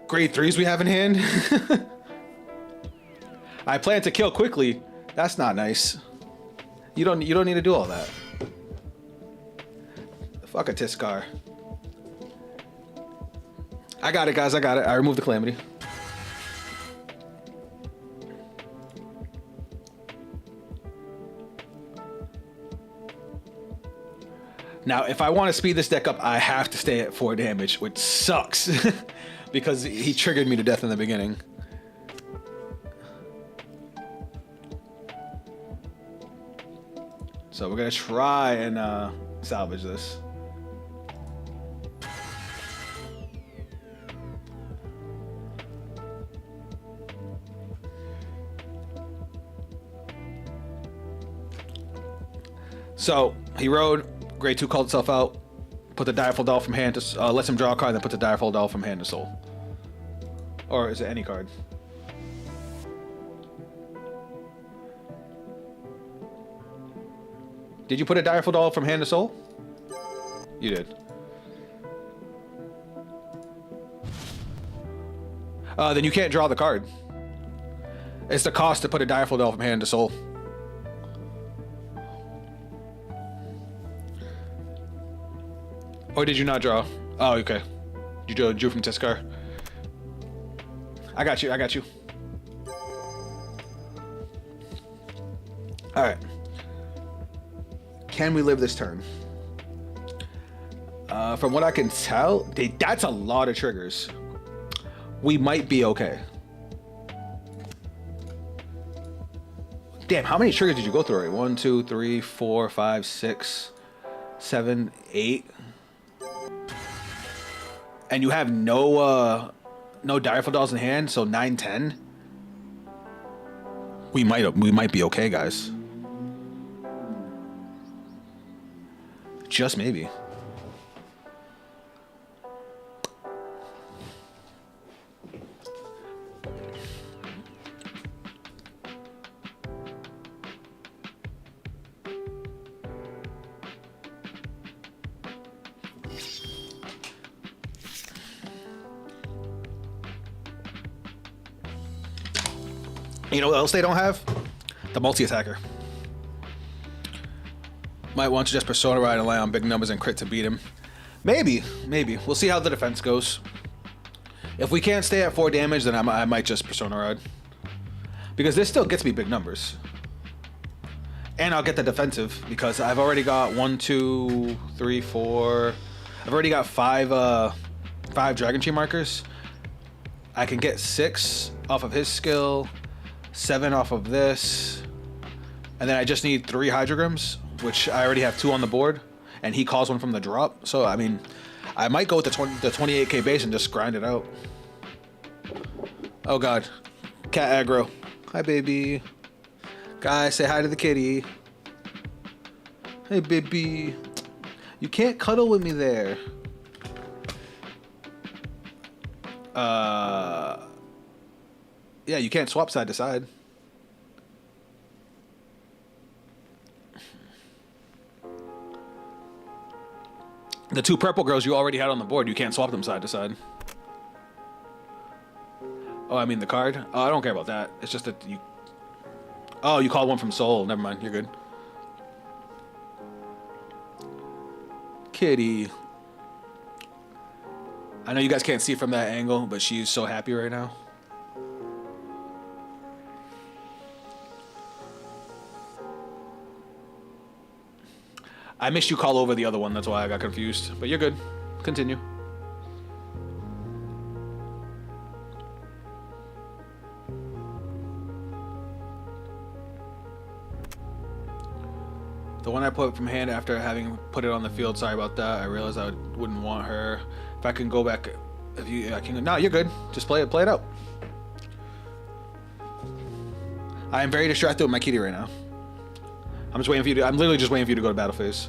grade 3s we have in hand? I plan to kill quickly. That's not nice. You don't need to do all that. Fuck a Tiskar. I got it, guys. I got it. I removed the Calamity. Now, if I want to speed this deck up, I have to stay at 4 damage, which sucks. Because he triggered me to death in the beginning. So we're going to try and salvage this. So he rode. Grade 2 called itself out. Put the Direful Doll from hand to lets him draw a card, then put the Direful Doll from hand to soul. Or is it any card? Did you put a Direful Doll from hand to soul? You did. Then you can't draw the card. It's the cost to put a Direful Doll from hand to soul. Or did you not draw? Oh, okay. You drew from Tiskar. I got you. I got you. All right. Can we live this turn? From what I can tell, that's a lot of triggers. We might be okay. Damn, how many triggers did you go through already? 1, 2, 3, 4, 5, 6, 7, 8. And you have no Direful Dolls in hand, so 9, 10. We might be okay, guys. Just maybe. You know what else they don't have? The multi-attacker. Might want to just Persona Ride and rely on big numbers and crit to beat him. Maybe. We'll see how the defense goes. If we can't stay at 4 damage, then I might just Persona Ride. Because this still gets me big numbers. And I'll get the defensive, because I've already got 1, 2, 3, 4... I've already got 5 Dragon Tree markers. I can get 6 off of his skill, 7 off of this, and then I just need 3 Hydrograms, which I already have 2 on the board, and he calls one from the drop. So, I mean, I might go with the 28k base and just grind it out. Oh god. Cat aggro. Hi, baby. Guys, say hi to the kitty. Hey, baby. You can't cuddle with me there. Yeah, you can't swap side to side. The 2 purple girls you already had on the board, you can't swap them side to side. Oh, I mean the card? Oh, I don't care about that. It's just that you... Oh, you called one from Soul. Never mind, you're good. Kitty. I know you guys can't see from that angle, but she's so happy right now. I missed you call over the other one, that's why I got confused. But you're good. Continue. The one I put from hand after having put it on the field, sorry about that. I realized I wouldn't want her. If I can go back, if you, I can. No, you're good. Just play it out. I am very distracted with my kitty right now. I'm just waiting for you to. I'm literally just waiting for you to go to battle phase.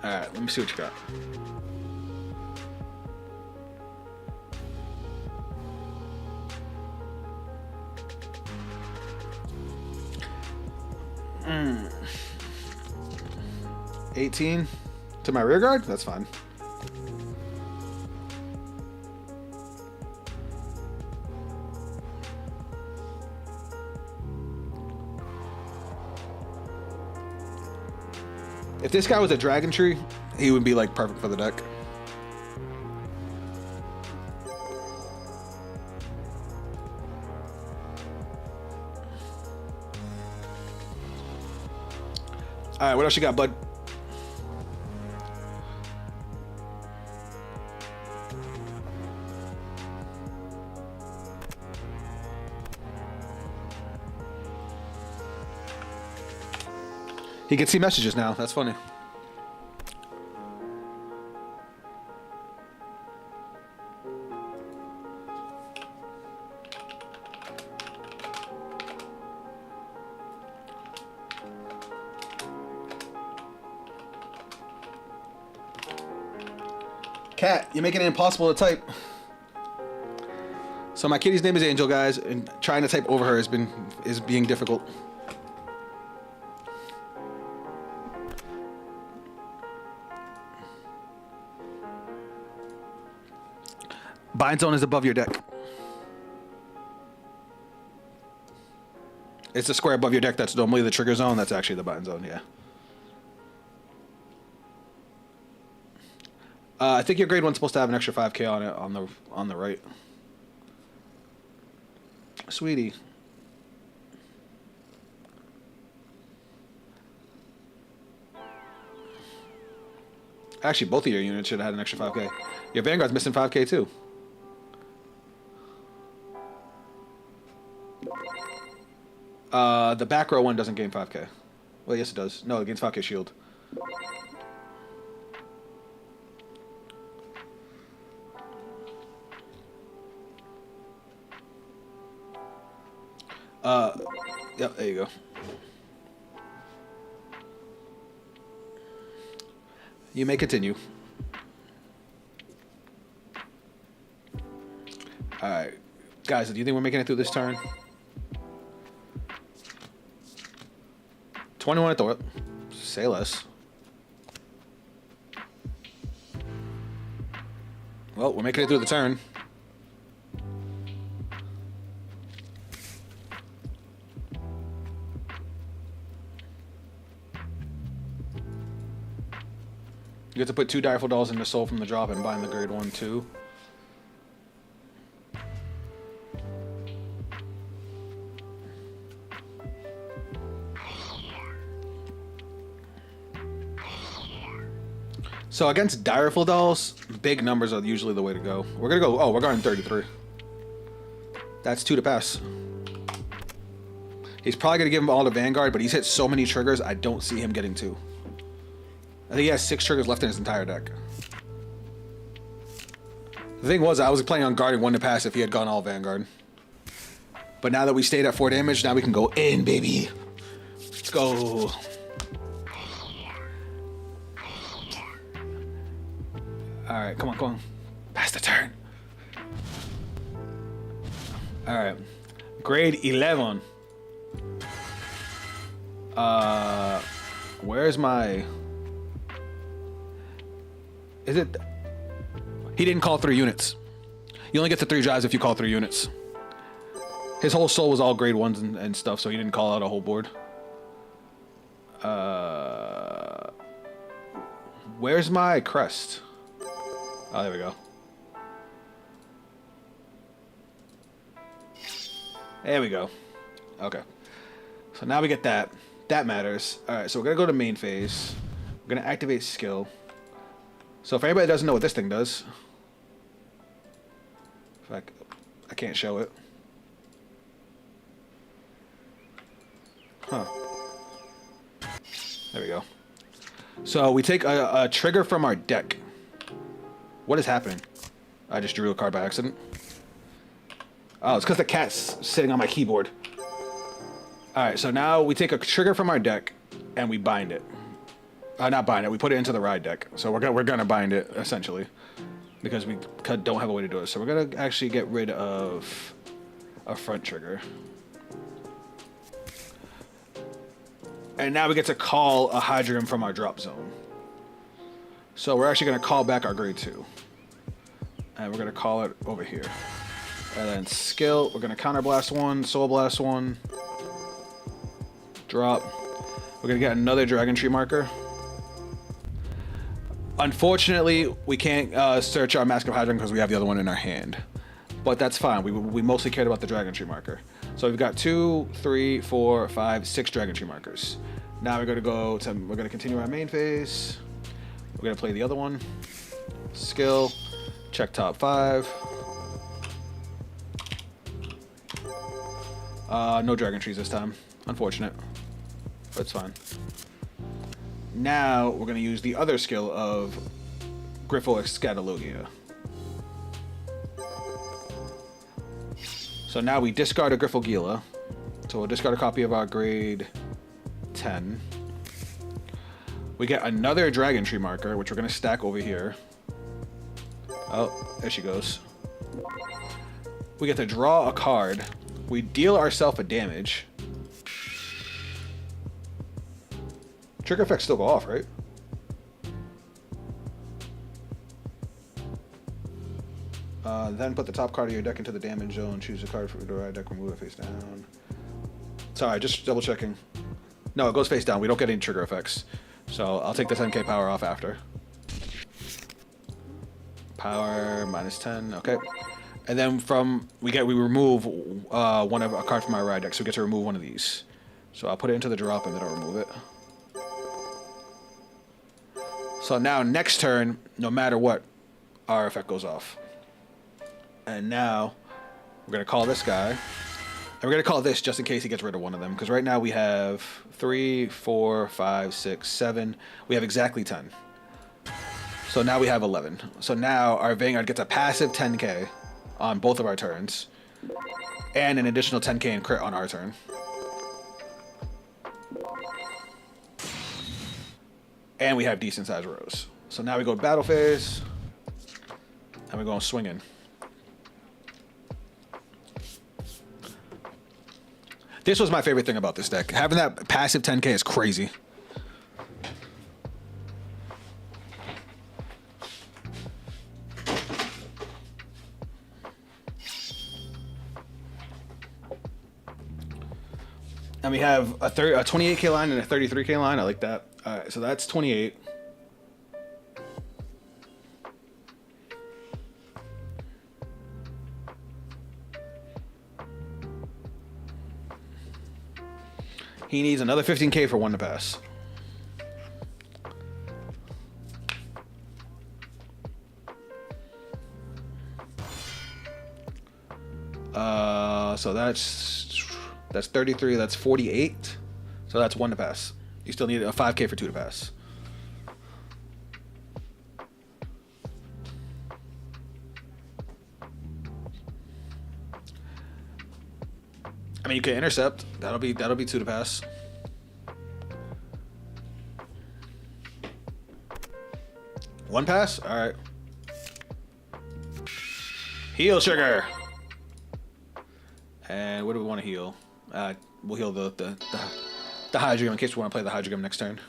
All right, let me see what you got. Mm. 18 to my rear guard? That's fine. If this guy was a Dragon Tree, he would be like perfect for the deck. All right, what else you got, bud? He can see messages now. That's funny. Cat, you're making it impossible to type. So my kitty's name is Angel, guys, and trying to type over her is being difficult. Bind zone is above your deck. It's the square above your deck that's normally the trigger zone. That's actually the bind zone, yeah. I think your grade one's supposed to have an extra 5k on it on the right. Sweetie. Actually, both of your units should have had an extra 5k. Your Vanguard's missing 5k too. The back row one doesn't gain 5k. Well, yes it does. No, it gains 5k shield. Yep, there you go. You may continue. Alright. Guys, do you think we're making it through this turn? 21 at the... Say less. Well, we're making it through the turn. You get to put 2 Direful Dolls into Soul from the drop and bind the grade 1 too. So against Direful Dolls, big numbers are usually the way to go. We're gonna go, oh, we're going 33. That's 2 to pass. He's probably gonna give him all to Vanguard, but he's hit so many triggers, I don't see him getting 2. I think he has 6 triggers left in his entire deck. The thing was, I was planning on guarding 1 to pass if he had gone all Vanguard. But now that we stayed at 4 damage, now we can go in, baby. Let's go. Alright, come on, come on. Pass the turn. Alright. Grade 11. Where's my... Is it... He didn't call 3 units. You only get to 3 drives if you call 3 units. His whole soul was all grade 1s and stuff, so he didn't call out a whole board. Where's my crest? Oh, there we go. There we go. Okay. So now we get that. That matters. Alright, so we're going to go to main phase. We're going to activate skill. So if anybody that doesn't know what this thing does... I can't show it. Huh. There we go. So we take a trigger from our deck. What is happening? I just drew a card by accident. Oh, it's because the cat's sitting on my keyboard. Alright, so now we take a trigger from our deck and we bind it. Not bind it, we put it into the ride deck. So we're gonna bind it, essentially. Because we don't have a way to do it. So we're gonna actually get rid of a front trigger. And now we get to call a Hydrium from our drop zone. So we're actually gonna call back our grade 2. And we're gonna call it over here. And then skill, we're gonna counterblast 1, soul blast 1. Drop. We're gonna get another Dragon Tree marker. Unfortunately, we can't search our Mask of Hydron because we have the other one in our hand. But that's fine. We mostly cared about the Dragon Tree marker. So we've got 2, 3, 4, 5, 6 Dragon Tree markers. Now we're gonna continue our main phase. We're gonna play the other one. Skill. Check top 5. No Dragon Trees this time. Unfortunate. But it's fine. Now we're going to use the other skill of Griffo Scatologia. So now we discard a Griffogila. So we'll discard a copy of our grade 10. We get another Dragon Tree marker, which we're going to stack over here. Oh, there she goes. We get to draw a card. We deal ourselves a damage. Trigger effects still go off, right? Then put the top card of your deck into the damage zone. Choose a card from the right deck. Remove it face down. Sorry, just double checking. No, it goes face down. We don't get any trigger effects. So I'll take the 10k power off after. Power -10. Okay. And then we remove one of a card from our ride deck. So we get to remove one of these. So I'll put it into the drop and then I'll remove it. So now next turn, no matter what, our effect goes off. And now we're going to call this guy. And we're going to call this just in case he gets rid of one of them. Because right now we have 3, 4, 5, 6, 7. We have exactly 10. So now we have 11. So now our Vanguard gets a passive 10k on both of our turns. And an additional 10k in crit on our turn. And we have decent sized rows. So now we go to battle phase. And we're going swinging. This was my favorite thing about this deck. Having that passive 10k is crazy. And we have a 28k line and a 33k line. I like that. All right, so that's 28. He needs another 15k for 1 to pass. So that's 33. That's 48. So that's 1 to pass. You still need a 5k for 2 to pass. I mean, you can intercept. That'll be 2 to pass. One pass. All right. Heal sugar. And what do we want to heal? We'll heal the Hydrogram in case we want to play the Hydrogram next turn.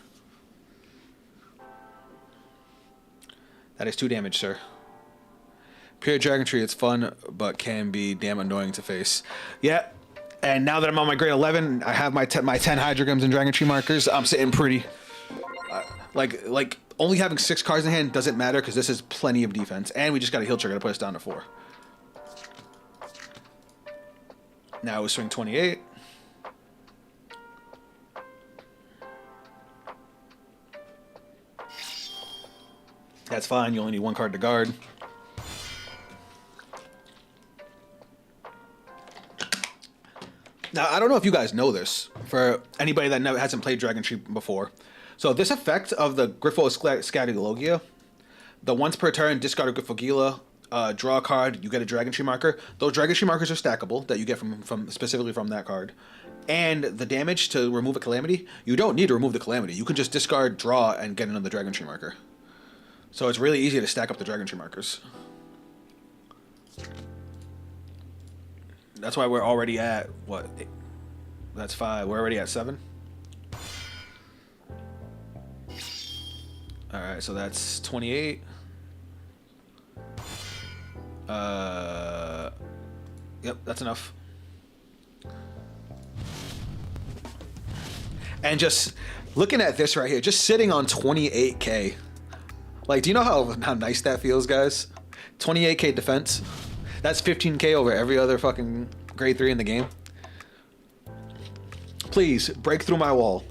That is 2 damage, sir. Pure Dragon Tree, it's fun, but can be damn annoying to face. Yeah, and now that I'm on my grade 11, I have my 10 Hydrograms and Dragon Tree markers. I'm sitting pretty. Like only having 6 cards in hand doesn't matter because this is plenty of defense, and we just got a heal trigger to put us down to 4. Now we swing 28. That's fine. You only need 1 card to guard. Now, I don't know if you guys know this, for anybody that hasn't played Dragon Tree before. So this effect of the Scatologia, the once per turn discard a Grifogila, draw a card, you get a Dragon Tree marker. Those Dragon Tree markers are stackable that you get from specifically from that card. And the damage to remove a Calamity, you don't need to remove the Calamity. You can just discard, draw, and get another Dragon Tree marker. So it's really easy to stack up the Dragon Tree markers. That's why we're already at, what? That's 5. We're already at 7. Alright, so that's 28. Yep, that's enough. And just looking at this right here, just sitting on 28k. Like, do you know how nice that feels, guys? 28k defense. That's 15k over every other fucking grade 3 in the game. Please, break through my wall.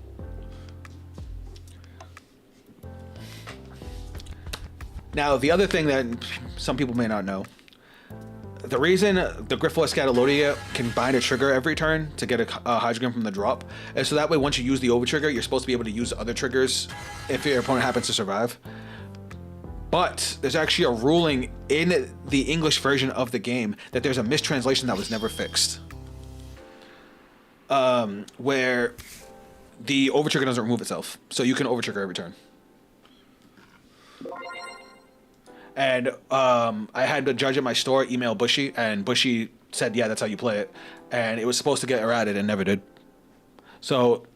Now, the other thing that some people may not know, the reason the Scatologia can bind a trigger every turn to get a Hydrogram from the drop is so that way once you use the over trigger, you're supposed to be able to use other triggers if your opponent happens to survive. But there's actually a ruling in the English version of the game that there's a mistranslation that was never fixed. Where the over trigger doesn't remove itself. So you can over trigger every turn. And I had the judge at my store email Bushy, and Bushy said, yeah, that's how you play it. And it was supposed to get errated and never did. So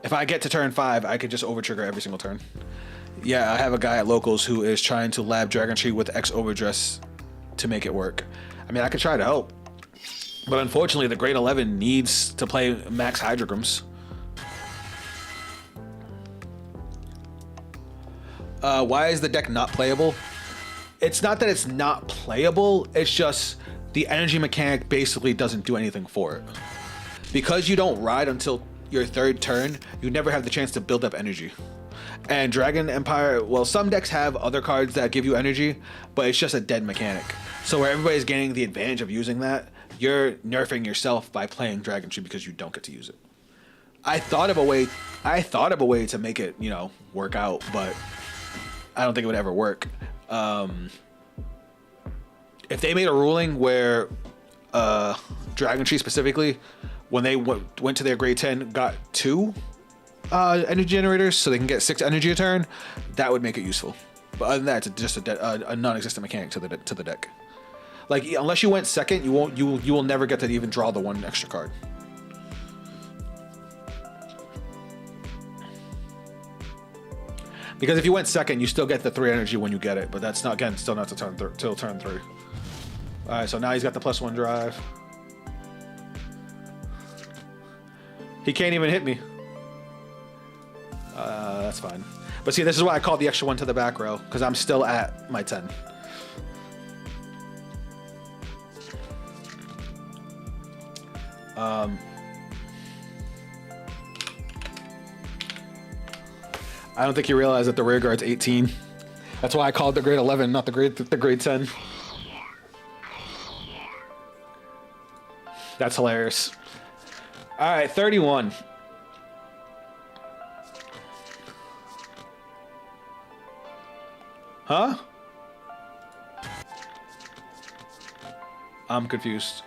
if I get to turn 5, I could just over trigger every single turn. Yeah, I have a guy at Locals who is trying to lab Dragon Tree with X Overdress to make it work. I mean, I could try to help. But unfortunately, the grade 11 needs to play max Hydrograms. Why is the deck not playable? It's not that it's not playable, it's just the energy mechanic basically doesn't do anything for it. Because you don't ride until your 3rd turn, you never have the chance to build up energy. And Dragon Empire, well, some decks have other cards that give you energy, but it's just a dead mechanic. So where everybody's gaining the advantage of using that, you're nerfing yourself by playing Dragon Tree because you don't get to use it. I thought of a way to make it, you know, work out, but I don't think it would ever work. If they made a ruling where Dragon Tree specifically, when they went to their grade 10, got 2 energy generators so they can get 6 energy a turn, that would make it useful. But other than that, it's just a non-existent mechanic to the deck. Like, unless you went 2nd, you will never get to even draw the 1 extra card. Because if you went 2nd, you still get the 3 energy when you get it, but that's not, again, still not till turn 3. All right, so now he's got the +1 drive. He can't even hit me. That's fine. But see, this is why I called the extra 1 to the back row, because I'm still at my 10. I don't think you realize that the rear guard's 18. That's why I called the grade 11, not the grade 10. That's hilarious. All right, 31. Huh? I'm confused.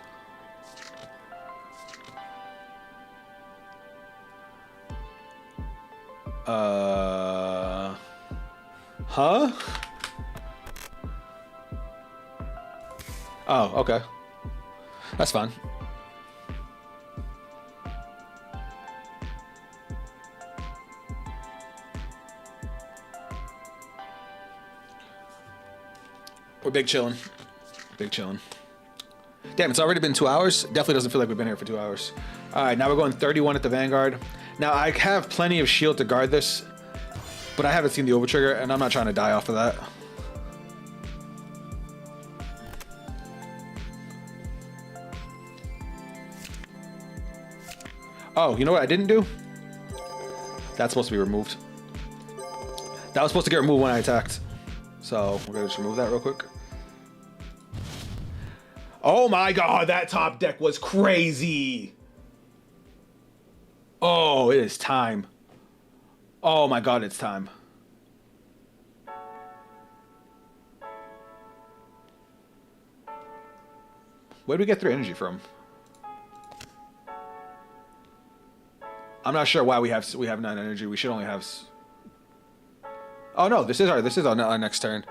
Huh? Oh, okay. That's fine. We're big chilling. Big chilling. Damn, it's already been 2 hours. Definitely doesn't feel like we've been here for 2 hours. All right, now we're going 31 at the Vanguard. Now, I have plenty of shield to guard this, but I haven't seen the overtrigger, and I'm not trying to die off of that. Oh, you know what I didn't do? That's supposed to be removed. That was supposed to get removed when I attacked. So we're gonna just remove that real quick. Oh my god, that top deck was crazy. Oh, it is time. Oh my god, it's time. Where do we get 3 energy from? I'm not sure why we have 9 energy. We should only have. Oh no, this is our next turn.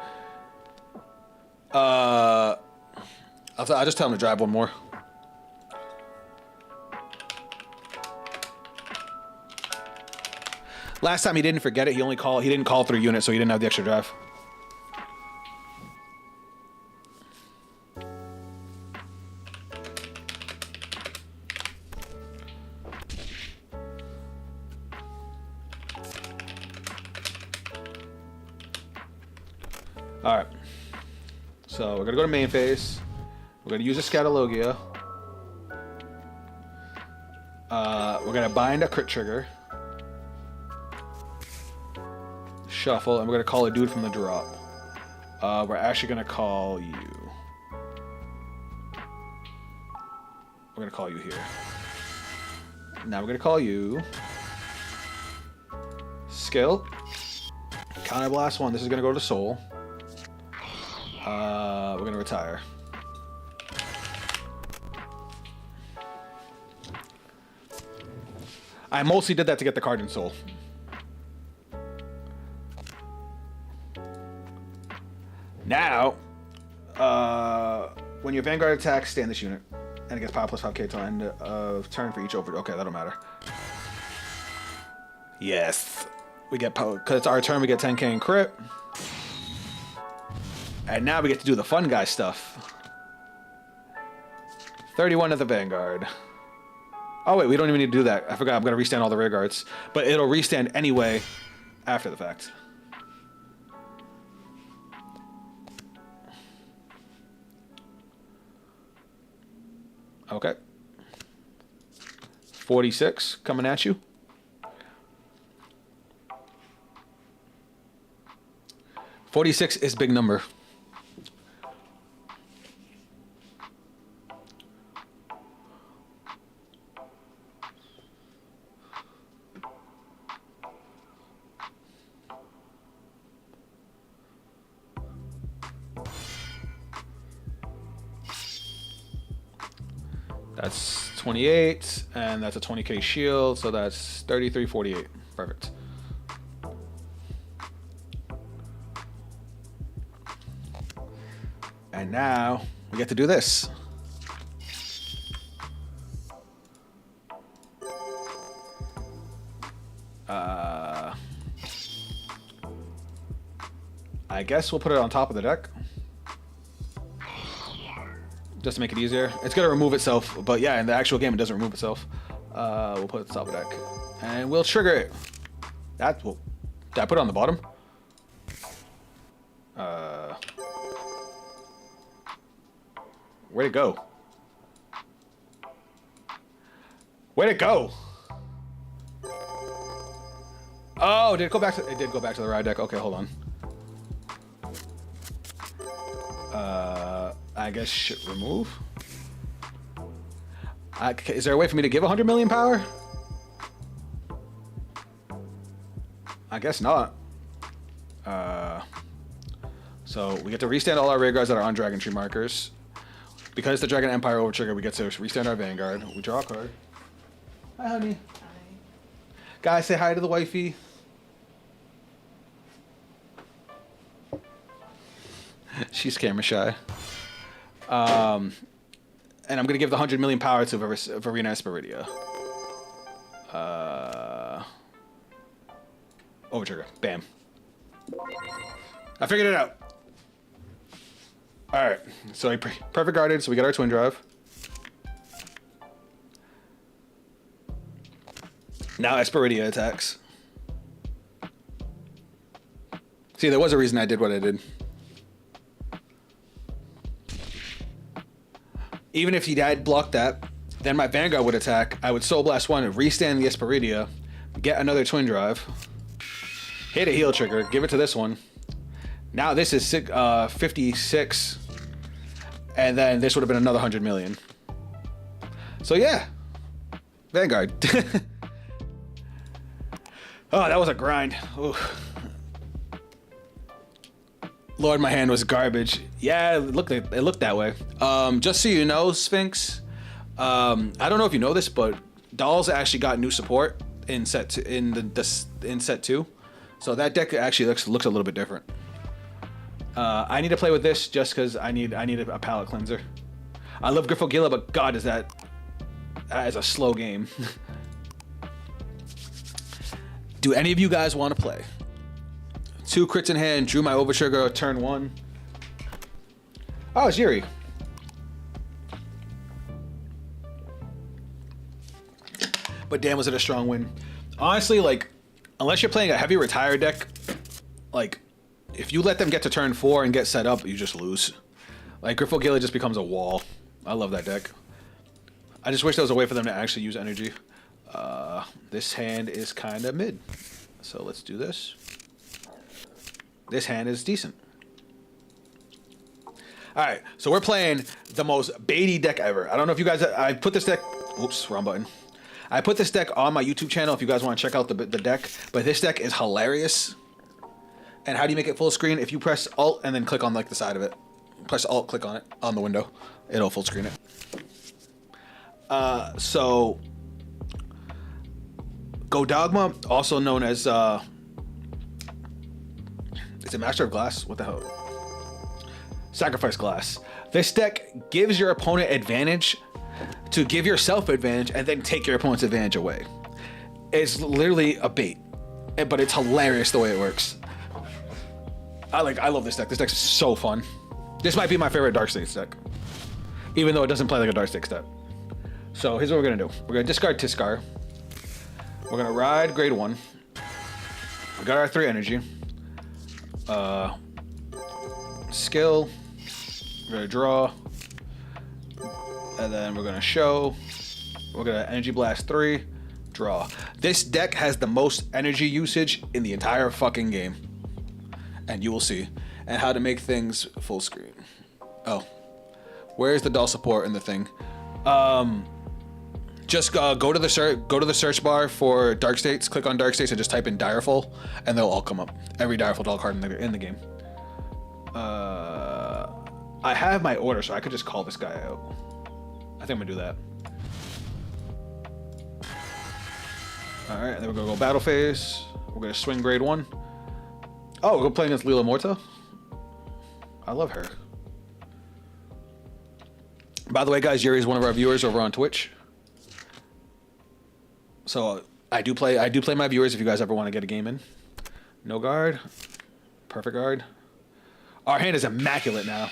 I'll just tell him to drive one more. Last time he didn't forget it. He didn't call 3 units, so he didn't have the extra drive. All right. So we're gonna go to main phase. We're gonna use a Scatologia. We're gonna bind a crit trigger. Shuffle, and we're gonna call a dude from the drop. We're actually gonna call you. We're gonna call you here. Now we're gonna call you. Skill. Counterblast 1. This is gonna go to Soul. We're gonna retire. I mostly did that to get the card in Soul. Now, when your Vanguard attacks, stay in this unit. And it gets power plus 5k till end of turn for each over. Okay, that'll matter. Yes. We get power. Because it's our turn, we get 10k in crit. And now we get to do the fun guy stuff. 31 at the Vanguard. Oh wait, we don't even need to do that. I forgot, I'm going to restand all the rear guards. But it'll restand anyway after the fact. Okay. 46 coming at you. .46 is big number. That's 28, and that's a 20k shield, so that's 33.48. Perfect. And now we get to do this. I guess we'll put it on top of the deck. Just to make it easier. It's going to remove itself, but yeah, in the actual game it doesn't remove itself. We'll put it at the top of the deck. And we'll trigger it. Did I put it on the bottom? Where'd it go? Where'd it go? Oh, did it go back to? It did go back to the ride deck. Okay, hold on. I guess remove. Is there a way for me to give 100 million power? I guess not. So we get to restand all our rear guards that are on Dragon Tree markers. Because the Dragon Empire over trigger, we get to restand our Vanguard. We draw a card. Hi, honey. Hi. Guys, say hi to the wifey. She's camera shy. And I'm gonna give the 100 million power to Verena Esperidia. Over trigger. Bam. I figured it out. All right. So perfect guarded. So we got our twin drive. Now Esperidia attacks. See, there was a reason I did what I did. Even if he had blocked that, then my Vanguard would attack. I would Soul Blast 1, restand the Esperidia, get another twin drive, hit a heal trigger, give it to this one. Now this is 56, and then this would have been another 100 million. So yeah, Vanguard. Oh, that was a grind. Ooh. Lord, my hand was garbage. Yeah, it looked that way. Just so you know, Sphinx, I don't know if you know this, but Dolls actually got new support in set two, so that deck actually looks a little bit different. I need to play with this just because I need a palate cleanser. I love Griffogilla, but God, is that is a slow game. Do any of you guys want to play? 2 crits in hand, drew my overtrigger turn 1. Oh, it's Yuri. But damn, was it a strong win. Honestly, like, unless you're playing a heavy retire deck, like, if you let them get to turn 4 and get set up, you just lose. Like, Griffogilla just becomes a wall. I love that deck. I just wish there was a way for them to actually use energy. This hand is kind of mid. So let's do this. This hand is decent. Alright, so we're playing the most baity deck ever. I don't know if you guys... I put this deck... Oops, wrong button. I put this deck on my YouTube channel if you guys want to check out the deck. But this deck is hilarious. And how do you make it full screen? If you press Alt and then click on like the side of it. Press Alt, click on it, on the window. It'll full screen it. So... Godogma, also known as... Is it Master of Glass? What the hell? Sacrifice Glass. This deck gives your opponent advantage to give yourself advantage and then take your opponent's advantage away. It's literally a bait, but it's hilarious the way it works. I love this deck. This deck's so fun. This might be my favorite Dark States deck, even though it doesn't play like a Dark States deck. So here's what we're gonna do. We're gonna discard Tiskar. We're gonna ride grade 1. We got our 3 energy. Skill. We're gonna draw. And then we're gonna show. We're gonna energy blast 3. Draw. This deck has the most energy usage in the entire fucking game. And you will see. And how to make things full screen. Oh. Where's the doll support in the thing? Just go to the search bar for Dark States, click on Dark States and just type in Direful, and they'll all come up. Every Direful doll card in the game. I have my order, so I could just call this guy out. I think I'm gonna do that. All right, then we're gonna go battle phase. We're gonna swing grade 1. Oh, we're playing against Lila Morta. I love her. By the way, guys, Yuri is one of our viewers over on Twitch. So I do play my viewers if you guys ever want to get a game in. No guard. Perfect guard. Our hand is immaculate now.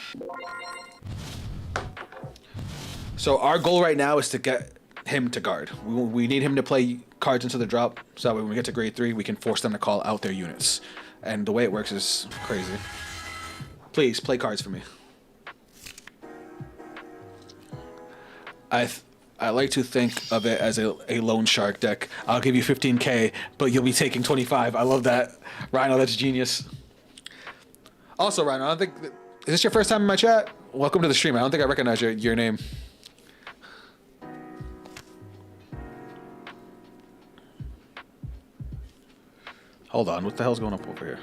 So our goal right now is to get him to guard. We need him to play cards into the drop so that when we get to grade 3, we can force them to call out their units. And the way it works is crazy. Please, play cards for me. I like to think of it as a loan shark deck. I'll give you 15K, but you'll be taking 25. I love that. Rhino, that's genius. Also, Rhino, I don't think... Is this your first time in my chat? Welcome to the stream. I don't think I recognize your name. Hold on. What the hell's going up over here?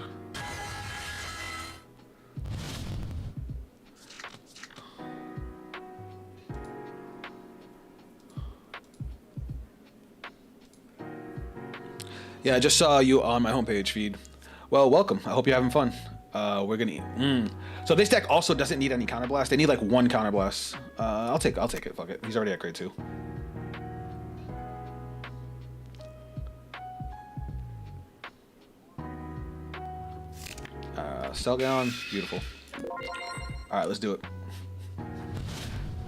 Yeah, I just saw you on my homepage feed. Well, welcome. I hope you're having fun. We're gonna. So this deck also doesn't need any counterblast. They need like one counterblast. I'll take it. Fuck it. He's already at grade 2. Selgon, beautiful. All right, let's do it.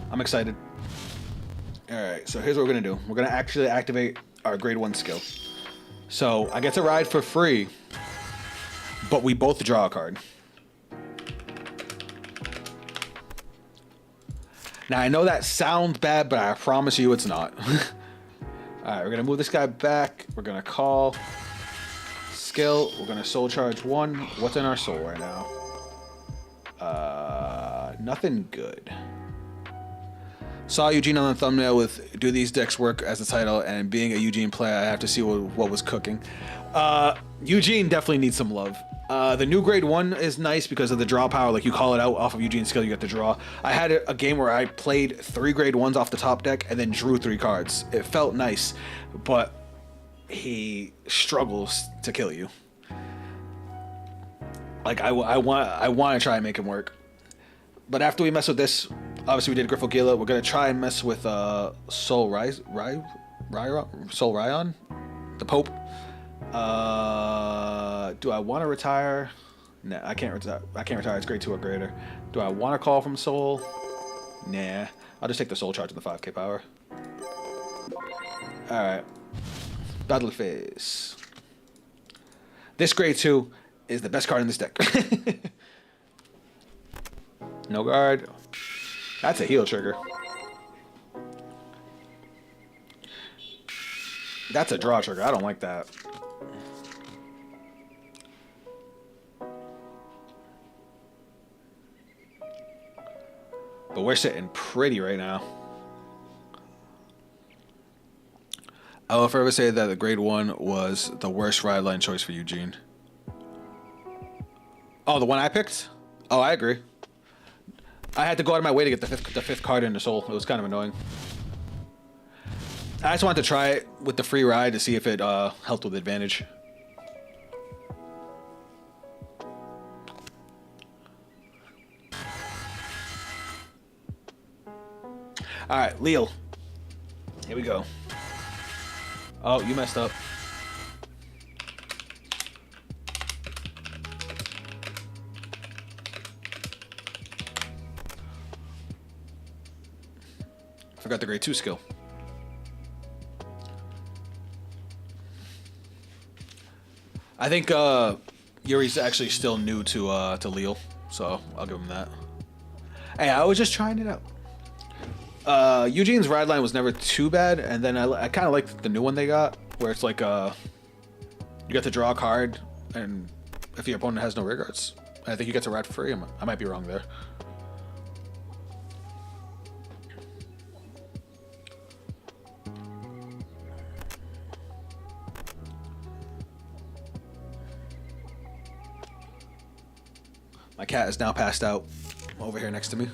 I'm excited. All right, so here's what we're gonna do. We're gonna actually activate our grade 1 skill. So I get to ride for free, but we both draw a card. Now I know that sounds bad, but I promise you it's not. All right, we're gonna move this guy back. We're gonna call. Skill, we're gonna soul charge 1. What's in our soul right now? Nothing good. Saw Eugene on the thumbnail with "Do these decks work?" as the title, and being a Eugene player, I have to see what was cooking. Eugene definitely needs some love. The new grade 1 is nice because of the draw power. Like you call it out off of Eugene's skill, you get to draw. I had a game where I played 3 grade 1s off the top deck and then drew 3 cards. It felt nice, but he struggles to kill you. Like I want to try and make him work. But after we mess with this, obviously we did Griffo Gila. We're gonna try and mess with Soul Ryon, the Pope. Do I want to retire? Nah, I can't retire. It's grade 2 or greater. Do I want to call from Soul? Nah. I'll just take the Soul charge in the 5k power. All right. Battle phase. This grade 2 is the best card in this deck. No guard. That's a heal trigger. That's a draw trigger. I don't like that. But we're sitting pretty right now. I will forever say that the grade 1 was the worst ride line choice for Eugene. Oh, the one I picked? Oh, I agree. I had to go out of my way to get the fifth card in the soul. It was kind of annoying. I just wanted to try it with the free ride to see if it helped with advantage. All right, Leo. Here we go. Oh, you messed up. Forgot the grade 2 skill. I think Yuri's actually still new to Leo, so I'll give him that. Hey, I was just trying it out. Eugene's ride line was never too bad, and then I kind of liked the new one they got, where it's like you get to draw a card, and if your opponent has no rear guards, I think you get to ride for free. I might be wrong there. My cat is now passed out over here next to me.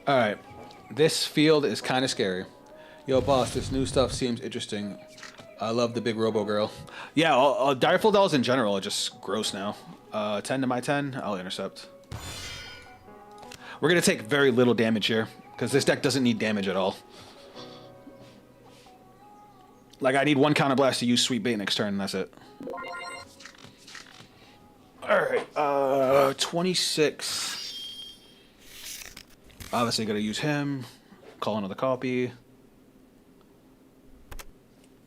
All right, this field is kind of scary. Yo, boss, this new stuff seems interesting. I love the big Robo Girl. Yeah, Direful Dolls in general are just gross now. 10 to my 10, I'll intercept. We're going to take very little damage here, because this deck doesn't need damage at all. Like, I need one counterblast to use Sweet Bait next turn, and that's it. Alright, 26. Obviously gotta use him. Call another copy.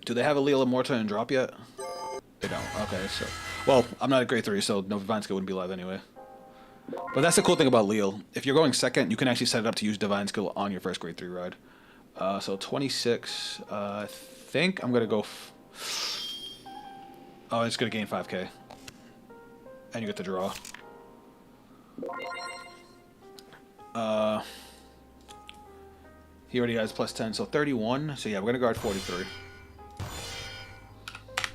Do they have a Leela Morta and drop yet? They don't. Okay, so... Well, I'm not at grade 3, so no Divine Skill wouldn't be live anyway. But that's the cool thing about Leal. If you're going second, you can actually set it up to use Divine Skill on your first grade 3 ride. So 26. I think I'm gonna go... Oh, it's gonna gain 5k. And you get the draw. He already has plus 10, so 31. So yeah, we're gonna guard 43.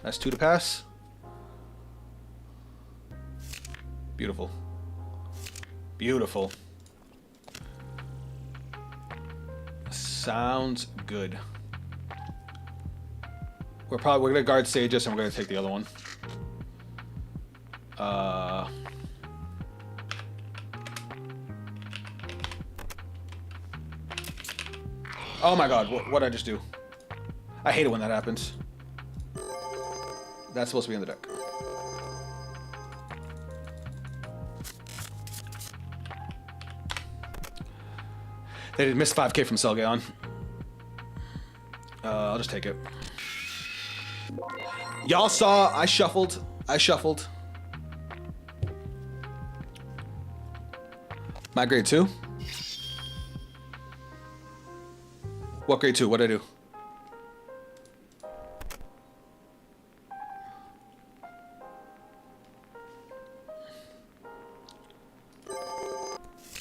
That's 2 to pass. Beautiful. Beautiful. Sounds good. We're gonna guard Sages and we're gonna take the other one. Oh my god, what did I just do? I hate it when that happens. That's supposed to be in the deck. They did miss 5k from Selgaon. I'll just take it. Y'all saw I shuffled. My grade 2? What grade 2? What'd I do?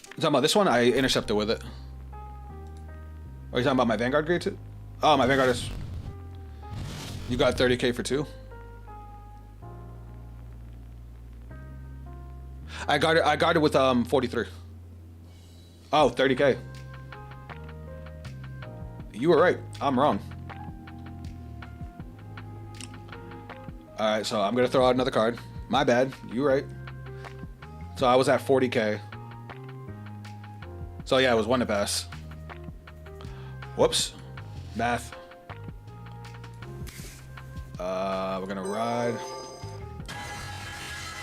You talking about this one? I intercepted with it. Are you talking about my Vanguard grade 2? Oh, my Vanguard is... You got 30k for 2? I got it with 43. Oh, 30k. You were right. I'm wrong. Alright, so I'm gonna throw out another card. My bad. You were right. So I was at 40k. So yeah, it was 1 to pass. Whoops. Math. We're gonna ride.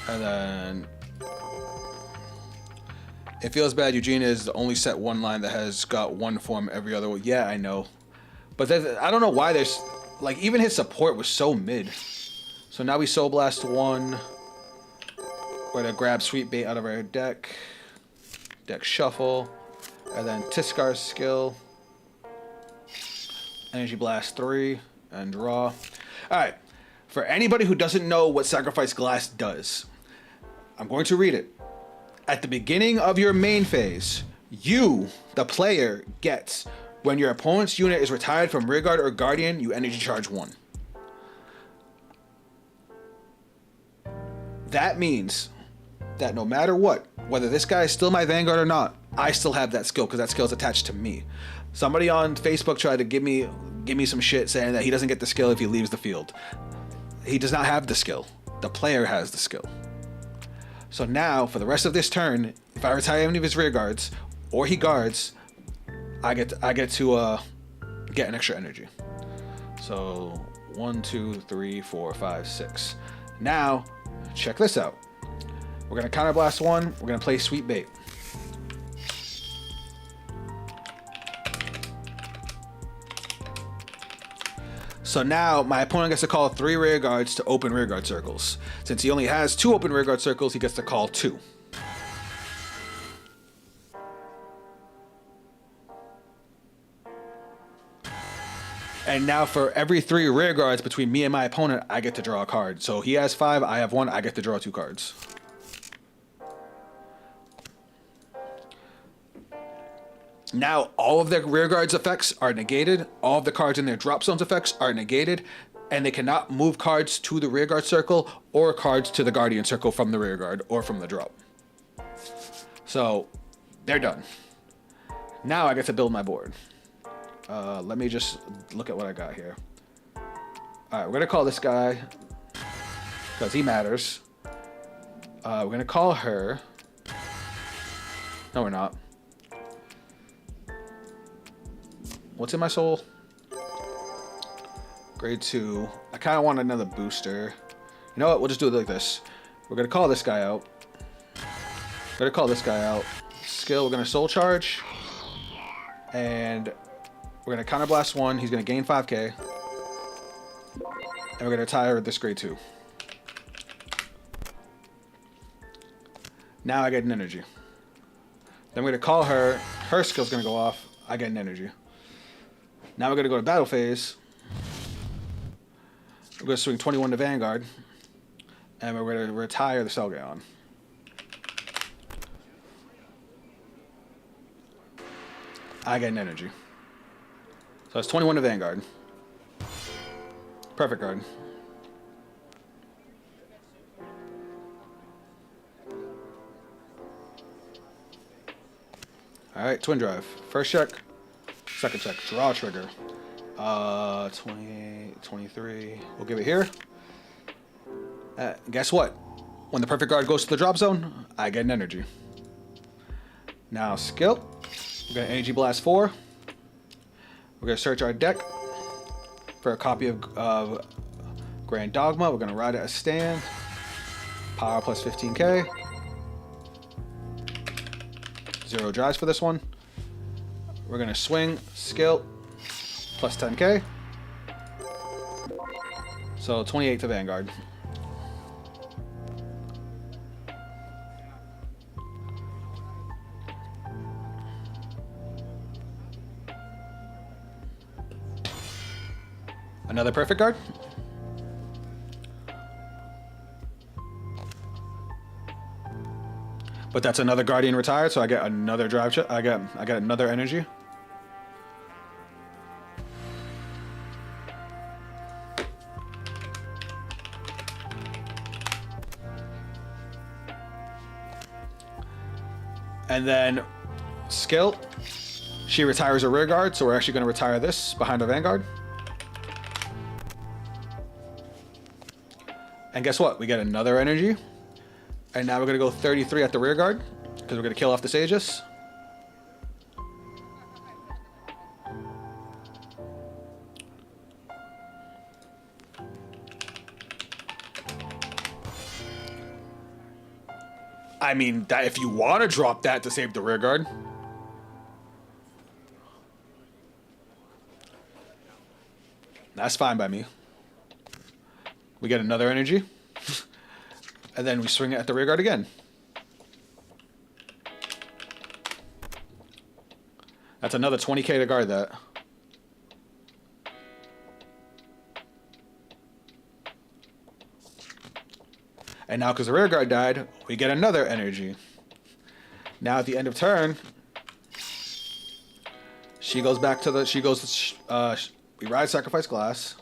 And then... It feels bad. Eugene is the only set 1 line that has got 1 form every other way. Yeah, I know. But I don't know why there's... Like, even his support was so mid. So now we Soul Blast 1. We're gonna grab Sweet Bait out of our deck. Deck Shuffle. And then Tiskar's skill. Energy Blast 3. And draw. Alright. For anybody who doesn't know what Sacrifice Glass does, I'm going to read it. At the beginning of your main phase, you, the player, gets, when your opponent's unit is retired from Rearguard or Guardian, you energy charge 1. That means that no matter what, whether this guy is still my Vanguard or not, I still have that skill because that skill is attached to me. Somebody on Facebook tried to give me some shit saying that he doesn't get the skill if he leaves the field. He does not have the skill. The player has the skill. So now, for the rest of this turn, if I retire any of his rear guards, or he guards, I get to get an extra energy. So 1, 2, 3, 4, 5, 6. Now, check this out. We're gonna counterblast 1. We're gonna play Sweet Bait. So now my opponent gets to call 3 rear guards to open rear guard circles. Since he only has 2 open rear guard circles, he gets to call 2. And now for every 3 rear guards between me and my opponent, I get to draw a card. So he has 5, I have 1, I get to draw 2 cards. Now, all of their rear guards effects are negated. All of the cards in their drop zones effects are negated. And they cannot move cards to the rear guard circle or cards to the guardian circle from the rear guard or from the drop. So, they're done. Now I get to build my board. Let me just look at what I got here. Alright, we're going to call this guy because he matters. We're going to call her. No, we're not. What's in my soul? Grade 2. I kind of want another booster. You know what? We'll just do it like this. We're gonna call this guy out. Skill, we're gonna soul charge. And we're gonna counterblast 1. He's gonna gain 5k. And we're gonna retire this grade 2. Now I get an energy. Then we're gonna call her. Her skill's gonna go off. I get an energy. Now we're gonna go to battle phase. We're gonna swing 21 to Vanguard. And we're gonna retire the Selgaon. I get an energy. So it's 21 to Vanguard. Perfect card. Alright, Twin Drive. First check. Second check. Draw trigger. 28, 23. We'll give it here. Guess what? When the perfect guard goes to the drop zone, I get an energy. Now skill. We're going to Energy Blast 4. We're going to search our deck for a copy of Grand Dogma. We're going to ride it as stand. Power plus 15k. 0 drives for this one. We're going to swing skill plus 10k. So 28 to Vanguard. Another perfect card. But that's another Guardian retired, so I get another drive. I get another energy. And then skill. She retires a rear guard, so we're actually going to retire this behind our Vanguard. And guess what? We get another energy. And now we're going to go 33 at the rear guard, because we're going to kill off the Sages. I mean, that if you want to drop that to save the rear guard. That's fine by me. We get another energy. And then we swing it at the rear guard again. That's another 20k to guard that. And now, because the rear guard died, we get another energy. Now at the end of turn, she goes back to the, we ride Sacrifice Glass.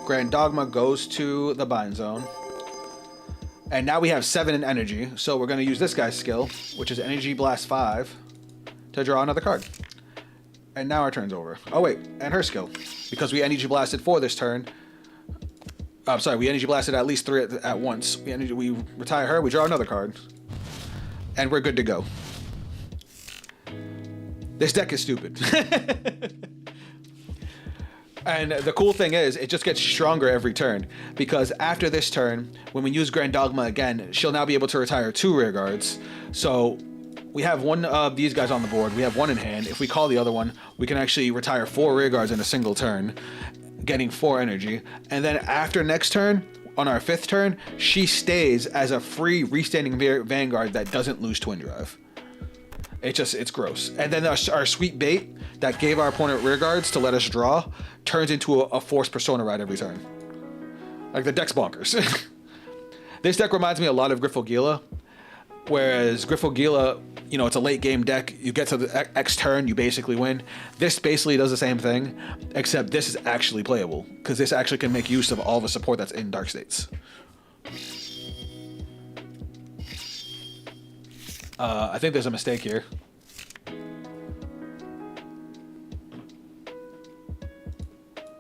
Grand Dogma goes to the bind zone. And now we have 7 in energy, so we're going to use this guy's skill, which is Energy Blast 5, to draw another card. And now our turn's over. Oh wait, and her skill. Because we Energy Blasted 4 this turn. I'm sorry, we Energy Blasted at least 3 at once. We retire her, we draw another card. And we're good to go. This deck is stupid. And the cool thing is, it just gets stronger every turn. Because after this turn, when we use Grand Dogma again, she'll now be able to retire 2 rear guards. So we have one of these guys on the board. We have 1 in hand. If we call the other one, we can actually retire 4 rear guards in a single turn, getting 4 energy. And then after next turn, on our 5th turn, she stays as a free restanding Vanguard that doesn't lose Twin Drive. It's gross. And then our sweet bait that gave our opponent rear guards to let us draw turns into a forced Persona ride every turn. Like, the deck's bonkers. This deck reminds me a lot of Griffogila, whereas Griffogila, you know, it's a late game deck. You get to the X turn, you basically win. This basically does the same thing, except this is actually playable, because this actually can make use of all the support that's in Dark States. I think there's a mistake here.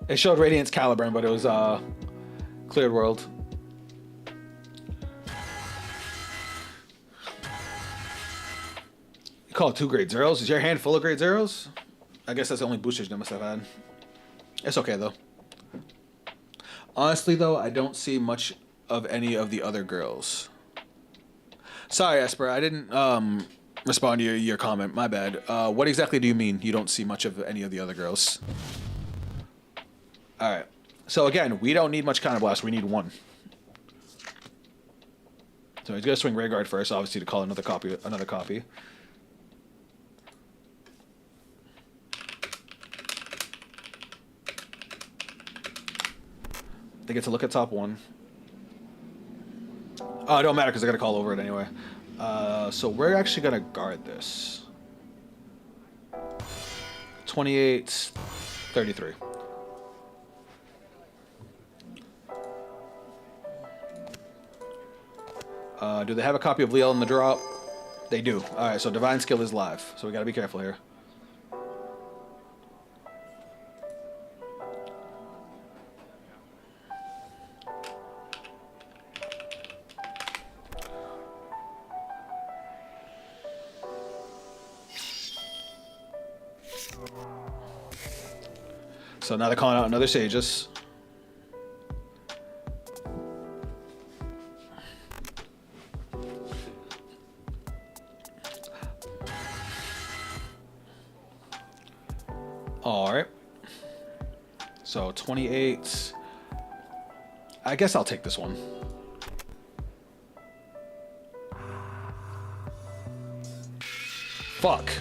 It showed Radiance Caliburn, but it was Cleared World. You call it 2 grade zeros? Is your hand full of grade zeros? I guess that's the only boosters you must have had. It's okay though. Honestly though, I don't see much of any of the other girls. Sorry, Esper, I didn't respond to your comment. My bad. What exactly do you mean you don't see much of any of the other girls? All right. So again, we don't need much counterblast. We need one. So he's gonna swing Vanguard first, obviously, to call another copy. They get to look at top one. Oh, it don't matter because I got to call over it anyway. So we're actually going to guard this. 28, 33. Do they have a copy of Leo in the drop? They do. All right, so Divine Skill is live. So we got to be careful here. So now they're calling out another Sages. All right. So 28. I guess I'll take this one. Fuck.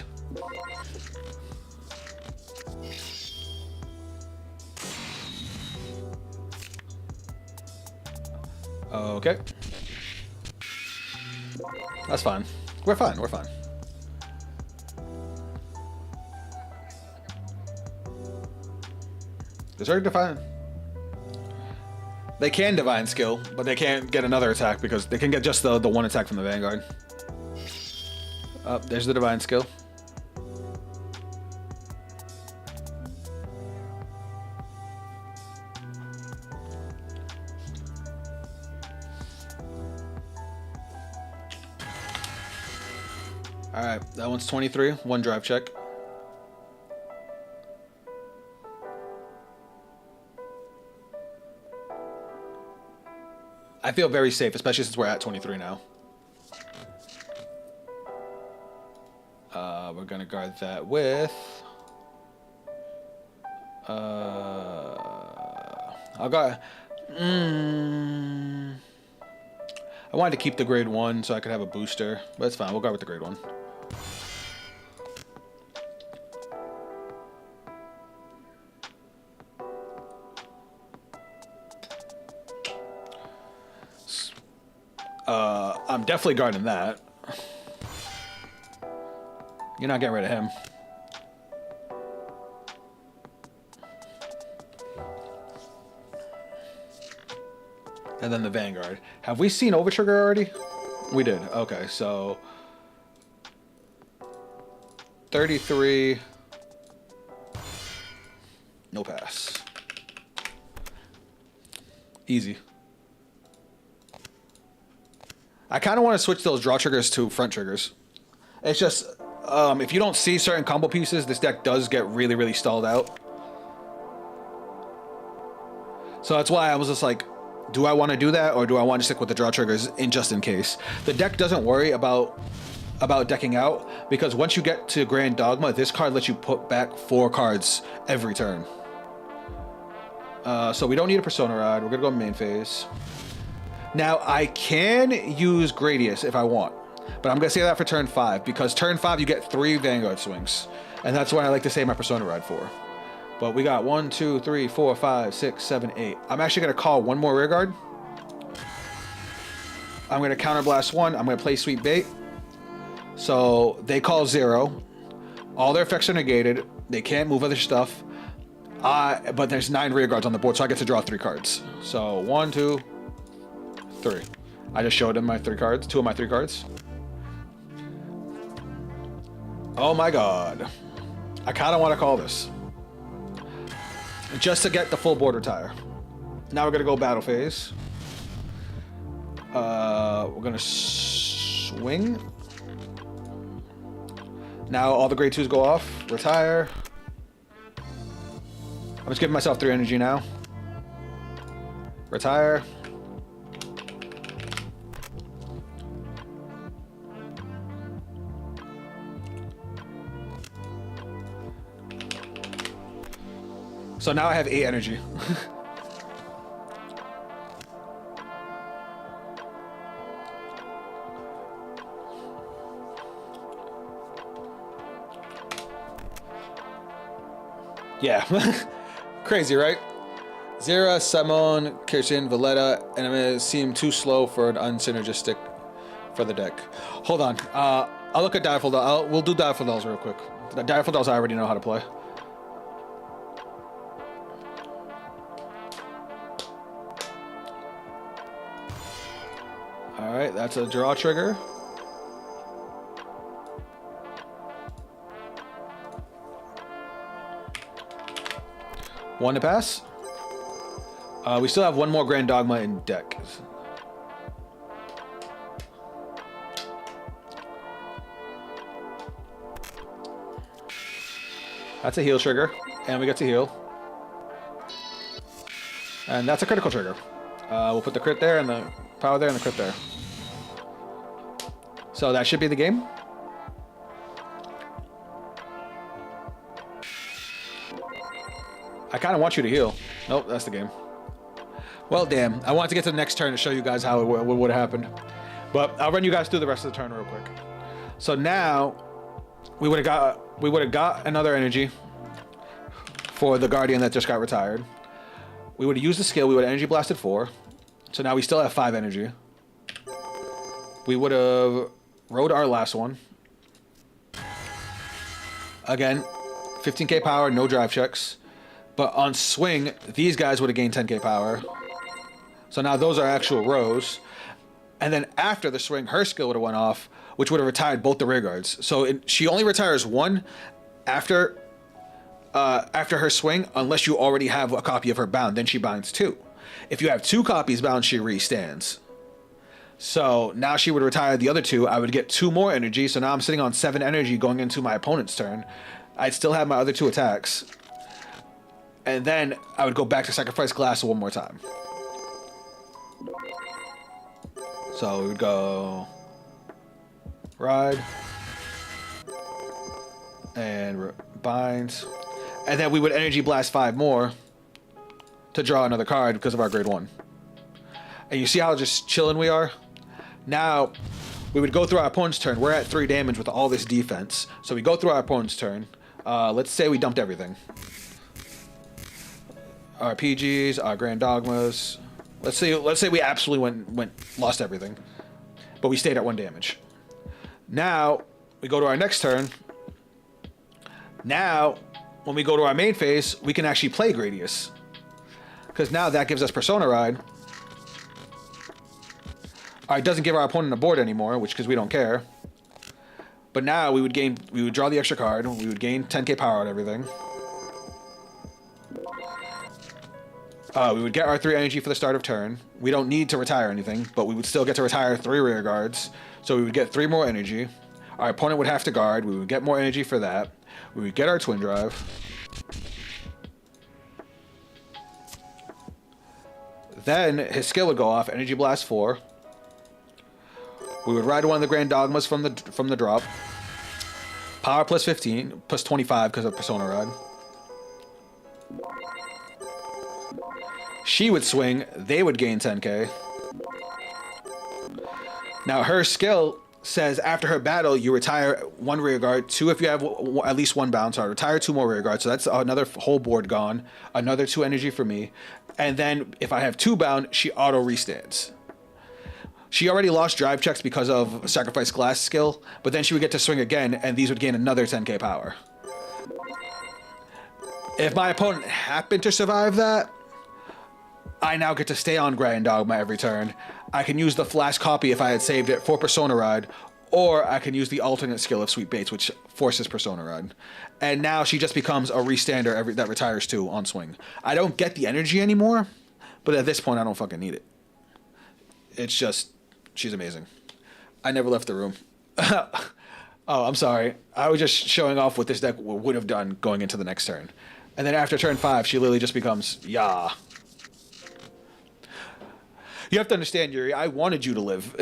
Okay. That's fine. We're fine. We're fine. Is there a divine? They can divine skill, but they can't get another attack because they can get just the one attack from the Vanguard. There's the divine skill. Alright, that one's 23. One drive check. I feel very safe, especially since we're at 23 now. We're gonna guard that with... I'll go... I wanted to keep the grade 1 so I could have a booster, but it's fine. We'll guard with the grade 1. I'm definitely guarding that. You're not getting rid of him. And then the Vanguard. Have we seen Overtrigger already? We did. Okay, so 33. No pass. Easy. I kind of want to switch those draw triggers to front triggers. It's just, if you don't see certain combo pieces, this deck does get really, really stalled out. So that's why I was just like, do I want to do that, or do I want to stick with the draw triggers just in case? The deck doesn't worry about decking out, because once you get to Grand Dogma, this card lets you put back 4 cards every turn. So we don't need a Persona Rod. We're going to go main phase. Now, I can use Gradius if I want, but I'm going to save that for turn 5, because turn 5 you get 3 Vanguard swings, and that's what I like to save my Persona Rod for. But we got 1, 2, 3, 4, 5, 6, 7, 8. I'm actually going to call one more rear guard. I'm going to counterblast 1. I'm going to play Sweet Bait. So they call 0. All their effects are negated. They can't move other stuff. But there's 9 rear guards on the board, so I get to draw 3 cards. So 1, 2, 3. I just showed him my 3 cards, 2 of my 3 cards. Oh my god. I kind of want to call this. Just to get the full border tire. Now we're going to go battle phase. We're going to swing. Now all the grade 2s go off. Retire. I'm just giving myself 3 energy now. Retire. So now I have 8 energy. Yeah. Crazy, right? Zera, Simon, Kirsten, Valletta, and I'm gonna seem too slow for an unsynergistic for the deck. Hold on. I'll look at Direful Dolls. We'll do Direful Dolls real quick. The Direful Dolls I already know how to play. Alright, that's a draw trigger. One to pass. We still have one more Grand Dogma in deck. That's a heal trigger, and we get to heal. And that's a critical trigger. We'll put the crit there, and the power there, and the crit there. So that should be the game. I kind of want you to heal. Nope, that's the game. Well, damn. I wanted to get to the next turn to show you guys how it would have happened. But I'll run you guys through the rest of the turn real quick. So now we would have got another energy for the Guardian that just got retired. We would have used the skill. We would have energy blasted 4. So now we still have 5 energy. We would have rode our last one. Again, 15k power, no drive checks. But on swing, these guys would have gained 10k power. So now those are actual rows. And then after the swing, her skill would have went off, which would have retired both the rear guards. So she only retires one after her swing, unless you already have a copy of her bound. Then she binds 2. If you have 2 copies bound, she restands. So now she would retire the other 2. I would get 2 more energy. So now I'm sitting on 7 energy going into my opponent's turn. I'd still have my other 2 attacks. And then I would go back to Sacrifice Glass one more time. So we would go Ride and Bind. And then we would Energy Blast 5 more to draw another card because of our grade 1. And you see how just chilling we are? Now, we would go through our opponent's turn. We're at 3 damage with all this defense. So we go through our opponent's turn. Let's say we dumped everything. Our PGs, our Grand Dogmas. Let's say we absolutely lost everything. But we stayed at 1 damage. Now, we go to our next turn. Now, when we go to our main phase, we can actually play Gradius. Because now that gives us Persona Ride. It doesn't give our opponent a board anymore, because we don't care. But now we would draw the extra card. We would gain 10k power out of everything. We would get our 3 energy for the start of turn. We don't need to retire anything, but we would still get to retire 3 rear guards. So we would get 3 more energy. Our opponent would have to guard. We would get more energy for that. We would get our Twin Drive. Then his skill would go off, Energy Blast 4. We would ride one of the Grand Dogmas from the drop. Power plus 15, plus 25 because of Persona Ride. She would swing, they would gain 10k. Now her skill says after her battle, you retire 1 rear guard, 2 if you have at least 1 bound, so I retire 2 more rear guards, so that's another whole board gone, another 2 energy for me, and then if I have 2 bound, she auto restands. She already lost drive checks because of Sacrifice Glass skill, but then she would get to swing again, and these would gain another 10k power. If my opponent happened to survive that, I now get to stay on Grand Dogma every turn. I can use the last copy if I had saved it for Persona Ride, or I can use the alternate skill of Sweet Baits, which forces Persona Ride. And now she just becomes a restander that retires 2 on swing. I don't get the energy anymore, but at this point I don't fucking need it. It's just, she's amazing. I never left the room. Oh, I'm sorry. I was just showing off what this deck would have done going into the next turn. And then after turn 5, she literally just becomes, yeah. You have to understand, Yuri, I wanted you to live.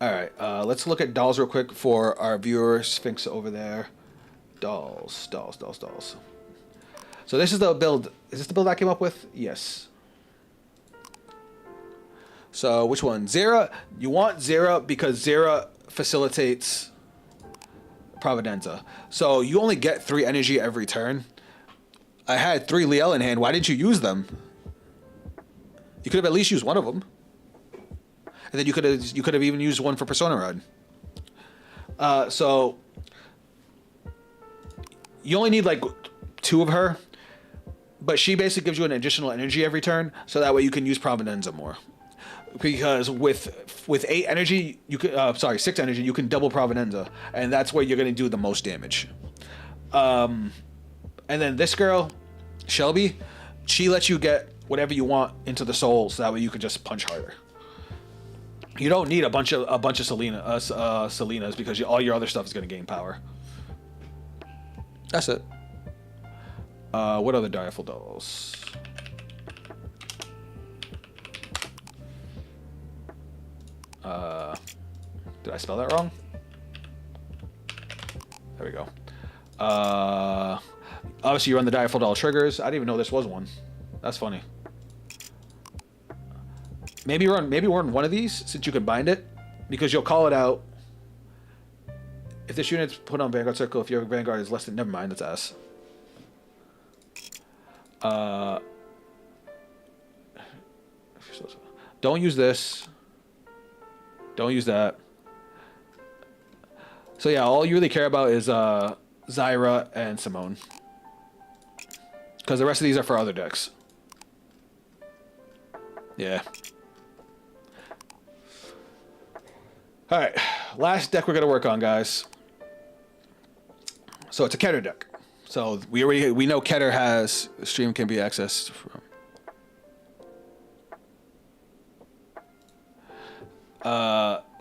Alright, let's look at dolls real quick for our viewer Sphinx over there. Dolls. So this is the build. Is this the build I came up with? Yes. So which one? Zera. You want Zera because Zera facilitates Providenza. So you only get 3 energy every turn. I had 3 Liel in hand. Why didn't you use them? You could have at least used one of them. And then you could have even used one for Persona Rod. So you only need like 2 of her, but she basically gives you an additional energy every turn, so that way you can use Providenza more. Because with 8 energy, you could 6 energy, you can double Providenza, and that's where you're gonna do the most damage. And then this girl, Shelby, she lets you get whatever you want into the soul, so that way you can just punch harder. You don't need a bunch of Selenas because all your other stuff is gonna gain power. That's it. What other direful dolls? Did I spell that wrong? There we go. Obviously you run the direful doll triggers. I didn't even know this was one. That's funny. Maybe run one of these since you can bind it, because you'll call it out. If this unit's put on Vanguard Circle, if your Vanguard is less than... Never mind, that's S. Don't use this. Don't use that. So yeah, all you really care about is Zyra and Simone. Because the rest of these are for other decks. Yeah. Alright, last deck we're going to work on, guys. So it's a Keter deck. So we know Keter has... Stream can be accessed from...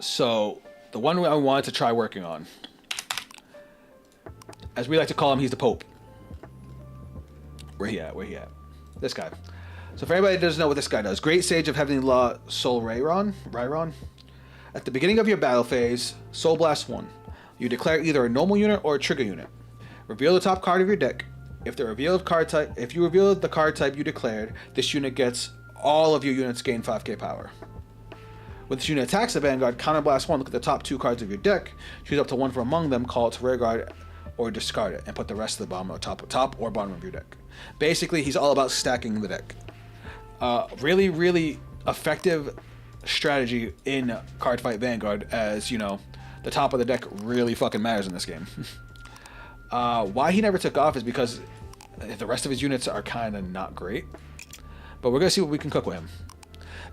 So the one I wanted to try working on, as we like to call him, he's the Pope. Where he at? This guy. So for anybody that doesn't know what this guy does, Great Sage of Heavenly Law, Soul Rayron. At the beginning of your battle phase, Soul Blast 1. You declare either a normal unit or a trigger unit. Reveal the top card of your deck. If you reveal the card type you declared, this unit gets all of your units gain 5k power. When this unit attacks the Vanguard, counterblast 1, look at the top 2 cards of your deck, choose up to 1 from among them, call it to rear guard, or discard it, and put the rest of the bottom or top or bottom of your deck. Basically, he's all about stacking the deck. Really, really effective strategy in Cardfight Vanguard, as you know, the top of the deck really fucking matters in this game. Why he never took off is because the rest of his units are kind of not great, but we're gonna see what we can cook with him.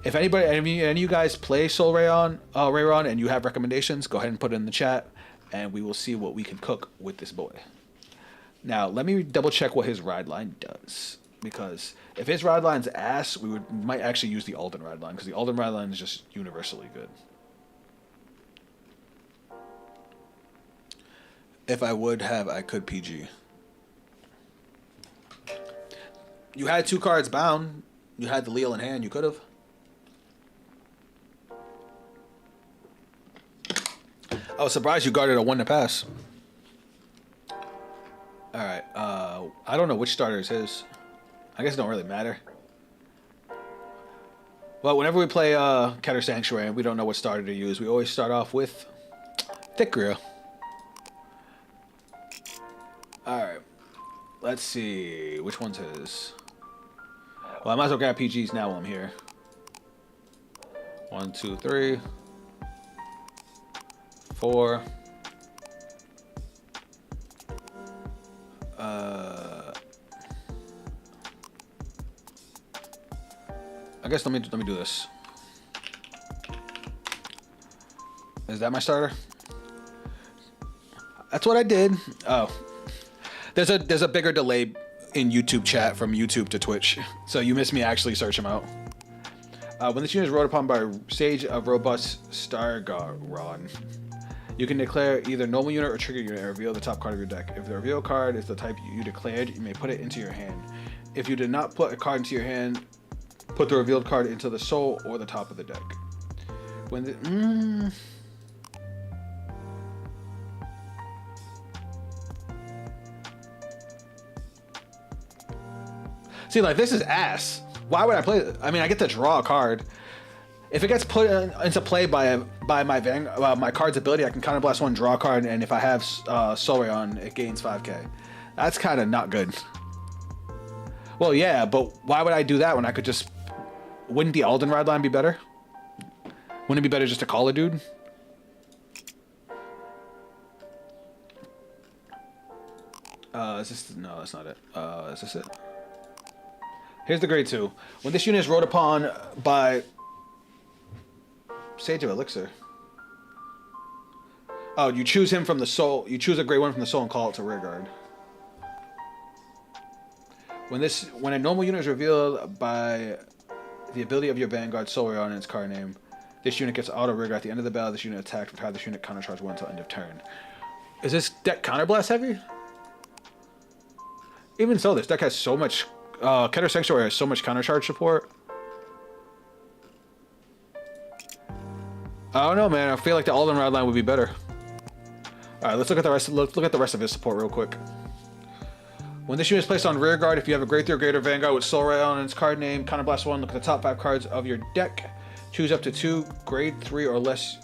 If any of you guys play Soul Rayron and you have recommendations, go ahead and put it in the chat, and we will see what we can cook with this boy. Now, let me double check what his ride line does, because if his ride line's ass, we might actually use the Alden ride line, because the Alden ride line is just universally good. If I could PG. You had 2 cards bound. You had the Leal in hand. You could have. I was surprised you guarded a 1 to pass. Alright, I don't know which starter is his. I guess it don't really matter. Well, whenever we play Keter Sanctuary and we don't know what starter to use, we always start off with Thickgrill. Alright, let's see. Which one's his? Well, I might as well grab PGs now while I'm here. 1, 2, 3. 4. I guess let me do this. Is that my starter? That's what I did. Oh, there's a bigger delay in YouTube chat from YouTube to Twitch, so you missed me actually search him out. When this unit is rolled upon by Sage of Robust Stargaron, you can declare either normal unit or trigger unit and reveal the top card of your deck. If the reveal card is the type you declared, you may put it into your hand. If you did not put a card into your hand, put the revealed card into the soul or the top of the deck. When the See, like, this is ass. Why would I play it? I mean, I get to draw a card. If it gets put into play by my card's ability, I can counterblast one, draw a card, and if I have Solreon, it gains 5k. That's kind of not good. Well, yeah, but why would I do that when I could just... Wouldn't the Aldenrod line be better? Wouldn't it be better just to call a dude? Is this... No, that's not it. Is this it? Here's the grade 2. When this unit is rode upon by... Sage of Elixir. Oh, you choose him from the soul. You choose a grade 1 from the soul and call it to rearguard. When a normal unit is revealed by the ability of your Vanguard Solreon and its card name, this unit gets auto rearguard at the end of the battle. This unit attacked with how this unit countercharge 1 until end of turn. Is this deck counterblast heavy? Even so, this deck has so much. Keter Sanctuary has so much countercharge support. I don't know, man. I feel like the Aldenrod line would be better. All right, let's look at the rest. Look at the rest of his support real quick. When this unit is placed on rearguard, if you have a grade 3 or greater Vanguard with Solreon and its card name, counterblast 1. Look at the top 5 cards of your deck. Choose up to 2 grade 3 or less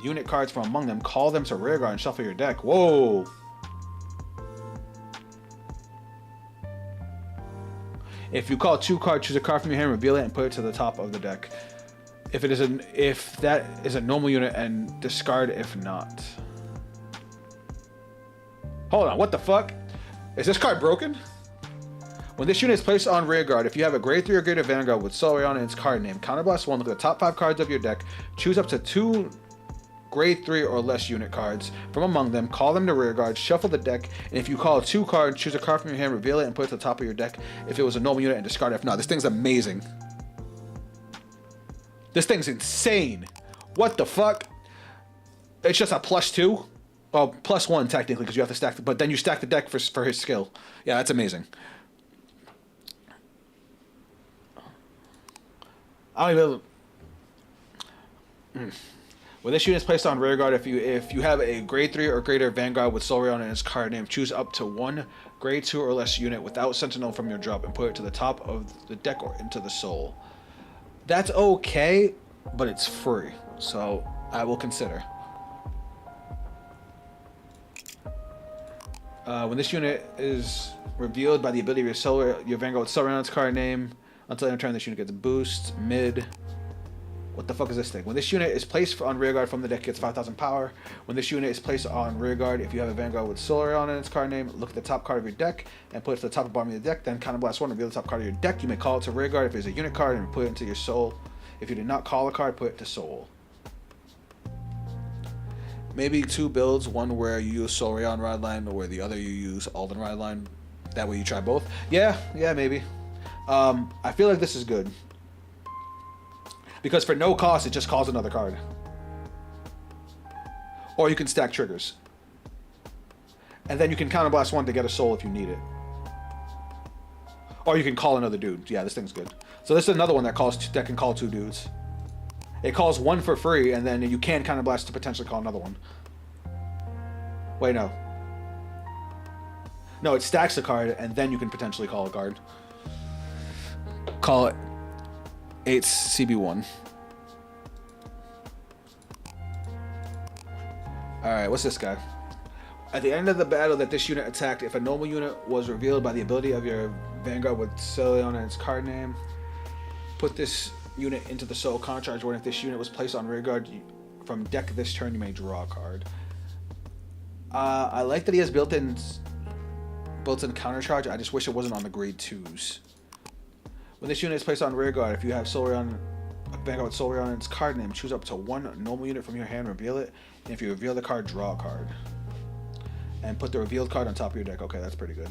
unit cards from among them. Call them to rearguard and shuffle your deck. Whoa. If you call 2 cards, choose a card from your hand, reveal it, and put it to the top of the deck. If that is a normal unit, and discard if not. Hold on, what the fuck? Is this card broken? When this unit is placed on rearguard, if you have a grade 3 or greater Vanguard with Solreon and its card name, counterblast 1. Look at the top 5 cards of your deck. Choose up to 2 grade 3 or less unit cards from among them. Call them to rearguard. Shuffle the deck. And if you call 2 cards, choose a card from your hand, reveal it, and put it to the top of your deck. If it was a normal unit, and discard it if not. This thing's amazing. This thing's insane. What the fuck? It's just a +2. Well, +1 technically, because you have to stack, but then you stack the deck for his skill. Yeah, that's amazing. I don't even. When this unit is placed on rearguard, if you have a grade 3 or greater Vanguard with Solreon and its card name, choose up to 1 grade 2 or less unit without Sentinel from your drop and put it to the top of the deck or into the soul. That's okay, but it's free, so I will consider. When this unit is revealed by the ability of your Vanguard with Solreon and its card name, until end of turn, this unit gets boost, mid. What the fuck is this thing? When this unit is placed on rearguard from the deck, it gets 5,000 power. When this unit is placed on rearguard, if you have a Vanguard with Solreon in its card name, look at the top card of your deck and put it to the top and bottom of your deck. Then counterblast 1, reveal the top card of your deck. You may call it to rearguard if it's a unit card and put it into your soul. If you did not call a card, put it to soul. Maybe 2 builds, one where you use Solreon Rod line, or where the other you use Aldenrod line. That way you try both. Yeah, maybe. I feel like this is good. Because for no cost, it just calls another card. Or you can stack triggers. And then you can counterblast 1 to get a soul if you need it. Or you can call another dude. Yeah, this thing's good. So this is another one that can call 2 dudes. It calls 1 for free, and then you can counterblast to potentially call another one. Wait, no. No, it stacks a card, and then you can potentially call a card. Call it 8 CB1. Alright, what's this guy? At the end of the battle that this unit attacked, if a normal unit was revealed by the ability of your Vanguard with Solreon and its card name, put this unit into the soul countercharge 1. If this unit was placed on rearguard from deck this turn, you may draw a card. I like that he has built-in countercharge. I just wish it wasn't on the grade 2s. When this unit is placed on rearguard, if you have Solreon, Vanguard with Solreon and its card name, choose up to 1 normal unit from your hand, reveal it, and if you reveal the card, draw a card. And put the revealed card on top of your deck. Okay, that's pretty good.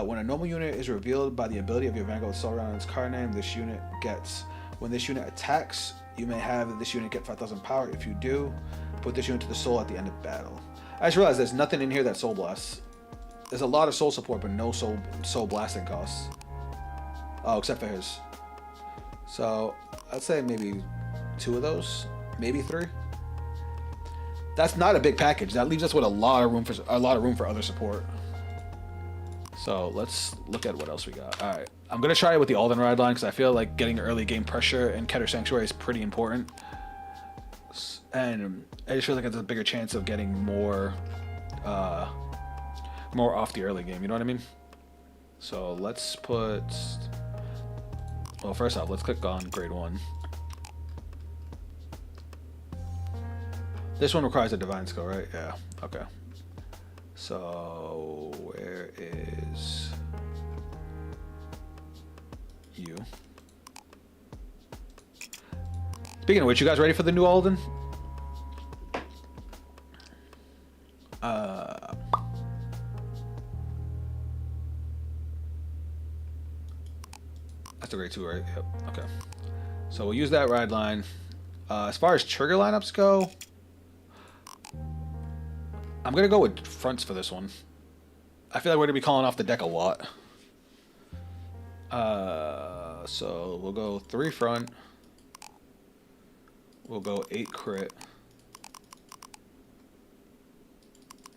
When a normal unit is revealed by the ability of your Vanguard with Solreon and its card name, this unit gets... When this unit attacks, you may have this unit get 5,000 power. If you do, put this unit to the soul at the end of battle. I just realized there's nothing in here that soul blasts. There's a lot of soul support, but no soul blasting costs. Oh, except for his. So I'd say maybe 2 of those, maybe 3. That's not a big package. That leaves us with a lot of room for other support. So let's look at what else we got. All right, I'm gonna try it with the Alden Ride line because I feel like getting early game pressure in Keter Sanctuary is pretty important, and I just feel like it's a bigger chance of getting more off the early game. You know what I mean? So let's put. Well, first off, let's click on grade 1. This one requires a divine skill, right? Yeah. Okay. So where is you? Speaking of which, you guys ready for the new Alden? That's the grade 2, right? Yep. Okay. So we'll use that ride line. As far as trigger lineups go, I'm gonna go with fronts for this one. I feel like we're gonna be calling off the deck a lot. So we'll go 3 front. We'll go 8 crit,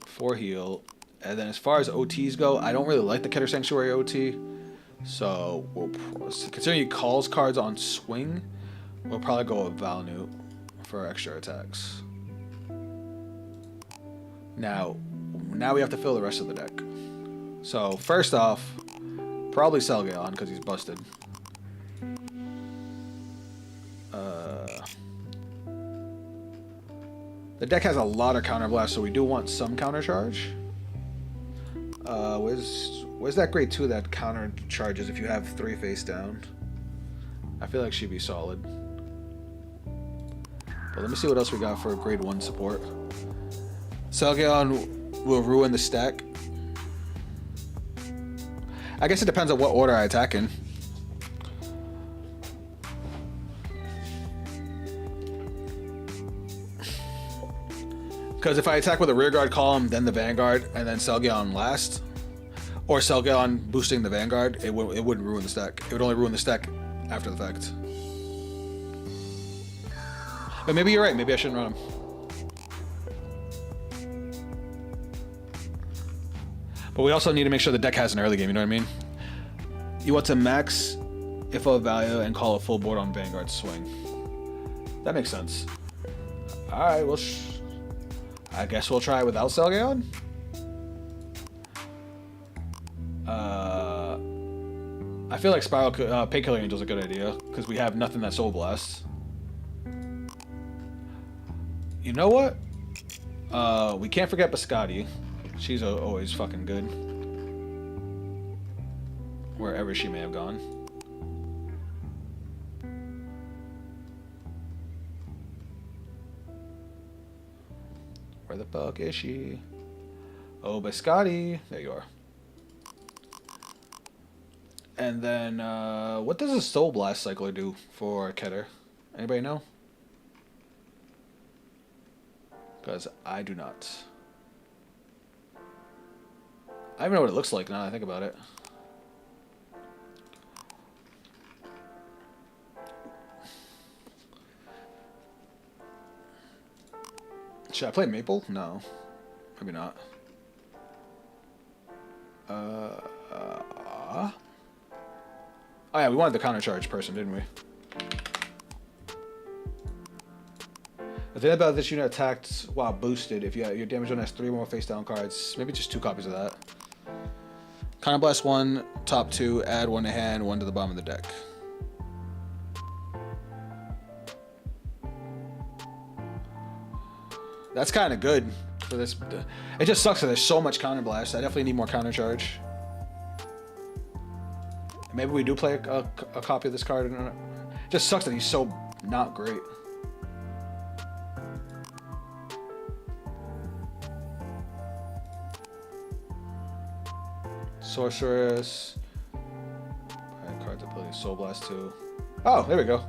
4 heal, and then as far as OTs go, I don't really like the Keter Sanctuary OT. So we'll, considering he calls cards on swing, we'll probably go with Valnute for extra attacks. Now we have to fill the rest of the deck. So first off, probably Selgaon because he's busted. The deck has a lot of counterblast, so we do want some counter charge. Where's that grade 2 that counter charges if you have 3 face down? I feel like she'd be solid. But let me see what else we got for grade 1 support. Selgaon will ruin the stack. I guess it depends on what order I attack in. Because if I attack with a rearguard column, then the Vanguard, and then Selgaon last, or Selgaon boosting the Vanguard, it wouldn't ruin the stack. It would only ruin the stack after the fact. But maybe you're right. Maybe I shouldn't run him. But we also need to make sure the deck has an early game, you know what I mean? You want to max IFO value and call a full board on Vanguard swing. That makes sense. Alright, well, I guess we'll try it without Selgaon. I feel like Spiral Painkiller Angel is a good idea, because we have nothing that Soul Blasts. You know what? We can't forget Biscotti. She's always fucking good. Wherever she may have gone. Where the fuck is she? Oh, Biscotti. There you are. And then, what does a Soul Blast Cycler do for Keter? Anybody know? Because I do not. I don't even know what it looks like now that I think about it. Should I play Maple? No. Maybe not. Oh yeah, we wanted the counter charge person, didn't we? The thing about this unit attacked while boosted, if your damage zone has 3 more face down cards, maybe just 2 copies of that. Counter Blast 1, top 2, add 1 to hand, 1 to the bottom of the deck. That's kind of good for this. It just sucks that there's so much counter blast. I definitely need more counter charge. Maybe we do play a copy of this card. It just sucks that he's so not great. Sorceress. Cards ability, Soul Blast 2. Oh, there we go.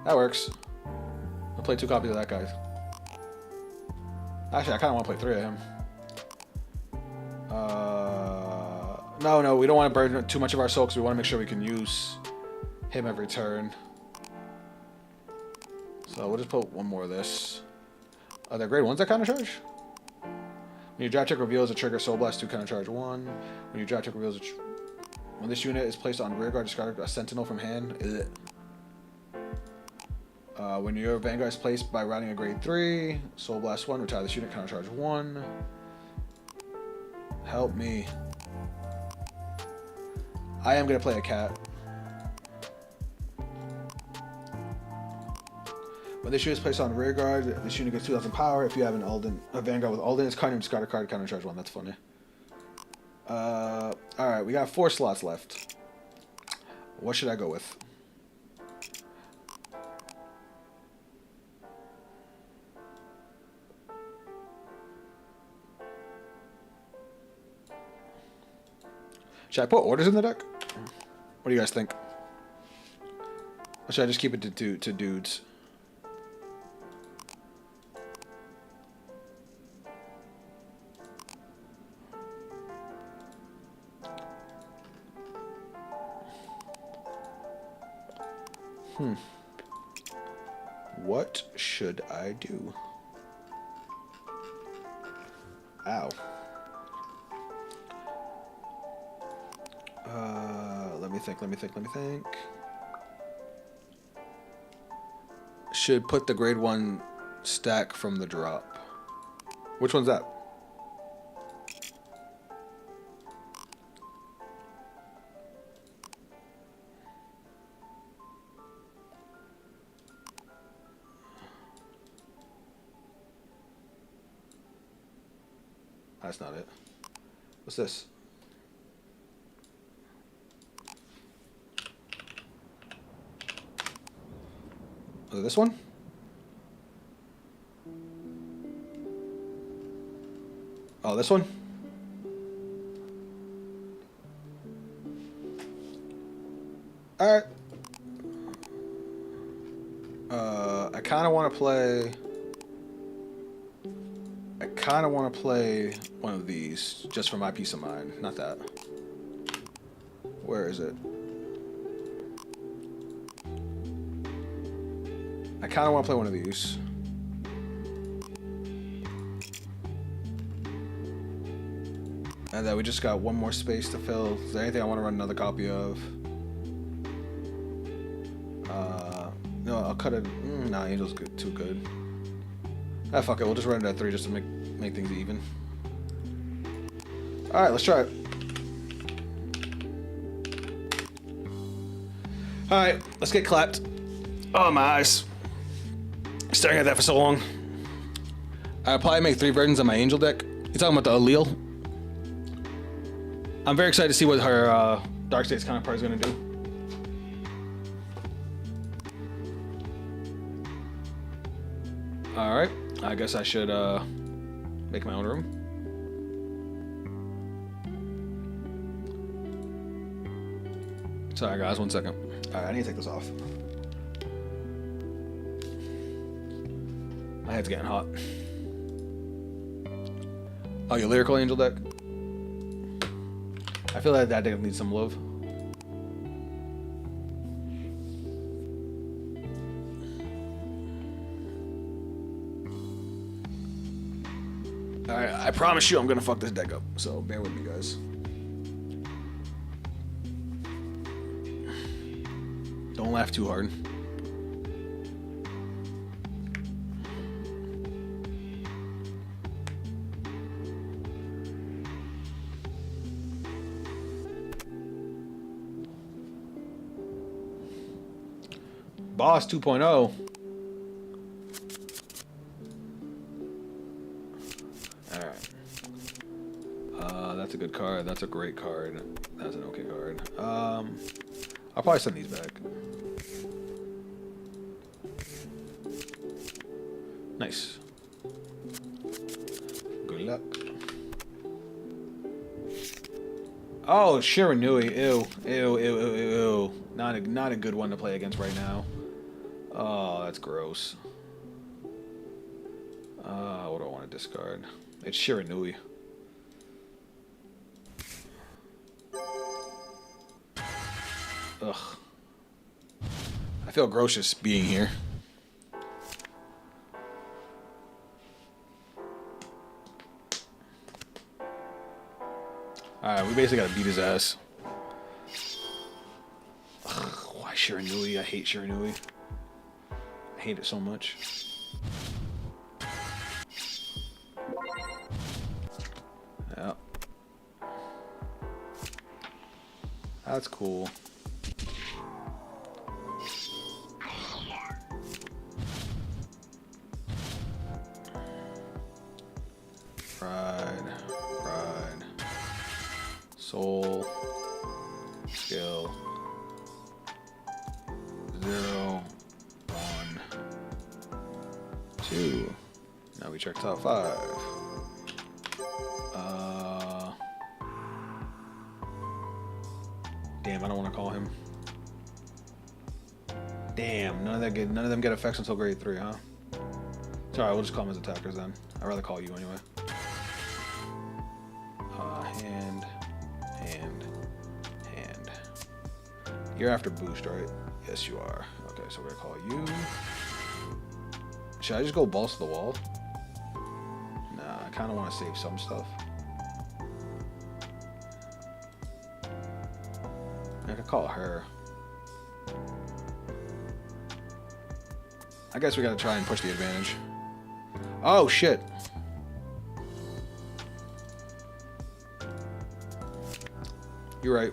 That works. I'll play 2 copies of that guy. Actually, I kind of want to play 3 of him. No, we don't want to burn too much of our soul because we want to make sure we can use him every turn. So we'll just put 1 more of this. Are there grade 1s that counter charge? When your draft check reveals a trigger, Soul Blast 2 counter charge 1. When your draft check reveals when this unit is placed on rear guard, discard a Sentinel from hand. When your Vanguard is placed by routing a grade 3, Soul Blast 1, retire this unit, counter charge 1. Help me. I am going to play a cat. When this unit is placed on rear guard, this unit gets 2,000 power. If you have a Vanguard with Alden, it's card name, discard a card, counter charge 1. That's funny. Alright, we got 4 slots left. What should I go with? Should I put orders in the deck? What do you guys think? Or should I just keep it to dudes? What should I do? Ow. Let me think. Should put the grade 1 stack from the drop. Which one's that? That's not it. What's this? Was it this one? Oh, this one? Alright. I kind of want to play... one of these, just for my peace of mind. Not that. Where is it? I kind of want to play one of these. And then we just got one more space to fill. Is there anything I want to run another copy of? No, I'll cut it. Nah, Angel's good, too good. Ah, fuck it. We'll just run it at 3 just to make things even. Alright, let's try it. Alright, let's get clapped. Oh, my eyes. Staring at that for so long. I'll probably make 3 versions of my Angel deck. You talking about the allele? I'm very excited to see what her Dark States counterpart is going to do. Alright, I guess I should make my own room. Sorry guys, 1 second. Alright, I need to take this off. My head's getting hot. Oh, your Lyrical Angel deck? I feel like that deck needs some love. Alright, I promise you I'm gonna fuck this deck up, so bear with me, guys. Don't laugh too hard. Boss 2.0. Alright. That's a good card. That's a great card. That's an okay card. I'll probably send these back. Nice. Good luck. Oh, Shiranui. Ew. Ew, ew, ew, ew. Not a good one to play against right now. Oh, that's gross. What do I want to discard? It's Shiranui. Ugh. I feel gross just being here. Alright, we basically gotta beat his ass. Ugh, why Shiranui? I hate Shiranui. I hate it so much. Yeah. That's cool. Pride. Soul. Skill. 0, 1, 2. Now we check top 5. Damn, I don't want to call him. Damn, none of them get effects until grade 3, huh? It's alright, we'll just call them as attackers then. I'd rather call you anyway. Hand. You're after boost, right? Yes, you are. Okay, so we're gonna call you. Should I just go balls to the wall? Nah, I kind of want to save some stuff. I could call her. I guess we gotta try and push the advantage. Oh, shit. You're right.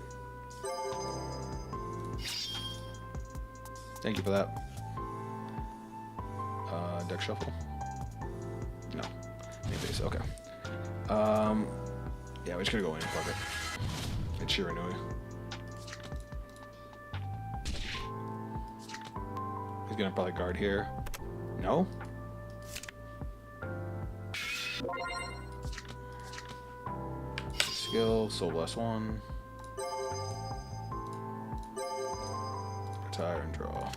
Thank you for that. Deck shuffle? No. Main base, okay. Yeah, we're just gonna go in, fuck it. It's Shiranui. He's gonna probably guard here. No? Skill, Soul Blast 1. Retire and draw.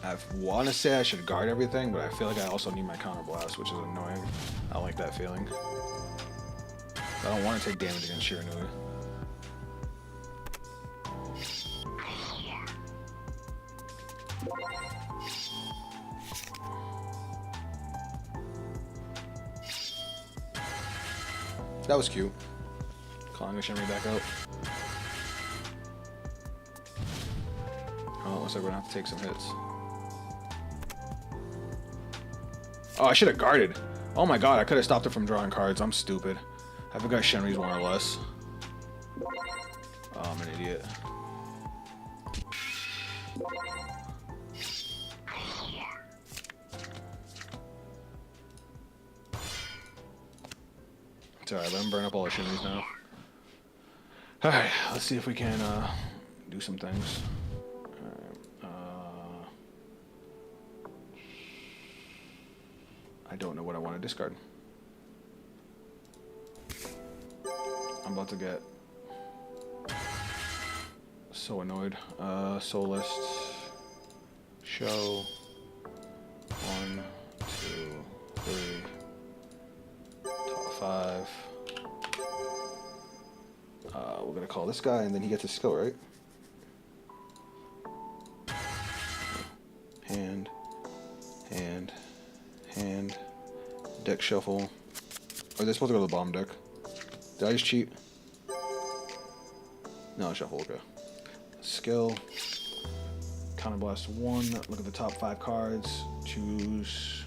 I want to say I should guard everything, but I feel like I also need my counter blast, which is annoying. I don't like that feeling. I don't want to take damage against Shiranui. That was cute. Calling the Shimmery back out. Oh, looks like we're gonna have to take some hits. Oh, I should have guarded. Oh my god, I could have stopped it from drawing cards. I'm stupid. I forgot Shenry's more or less. Oh, I'm an idiot. It's alright, let him burn up all the Shenry's now. Alright, let's see if we can do some things. I don't know what I want to discard. I'm about to get so annoyed. Soul list. Show. 1, 2, 3. Top 5. We're gonna call this guy, and then he gets his skill, right? Hand. Deck shuffle. Are they supposed to go to the bottom deck? Did I just cheat? No, shuffle, okay. Skill. Counter blast 1. Look at the top 5 cards. Choose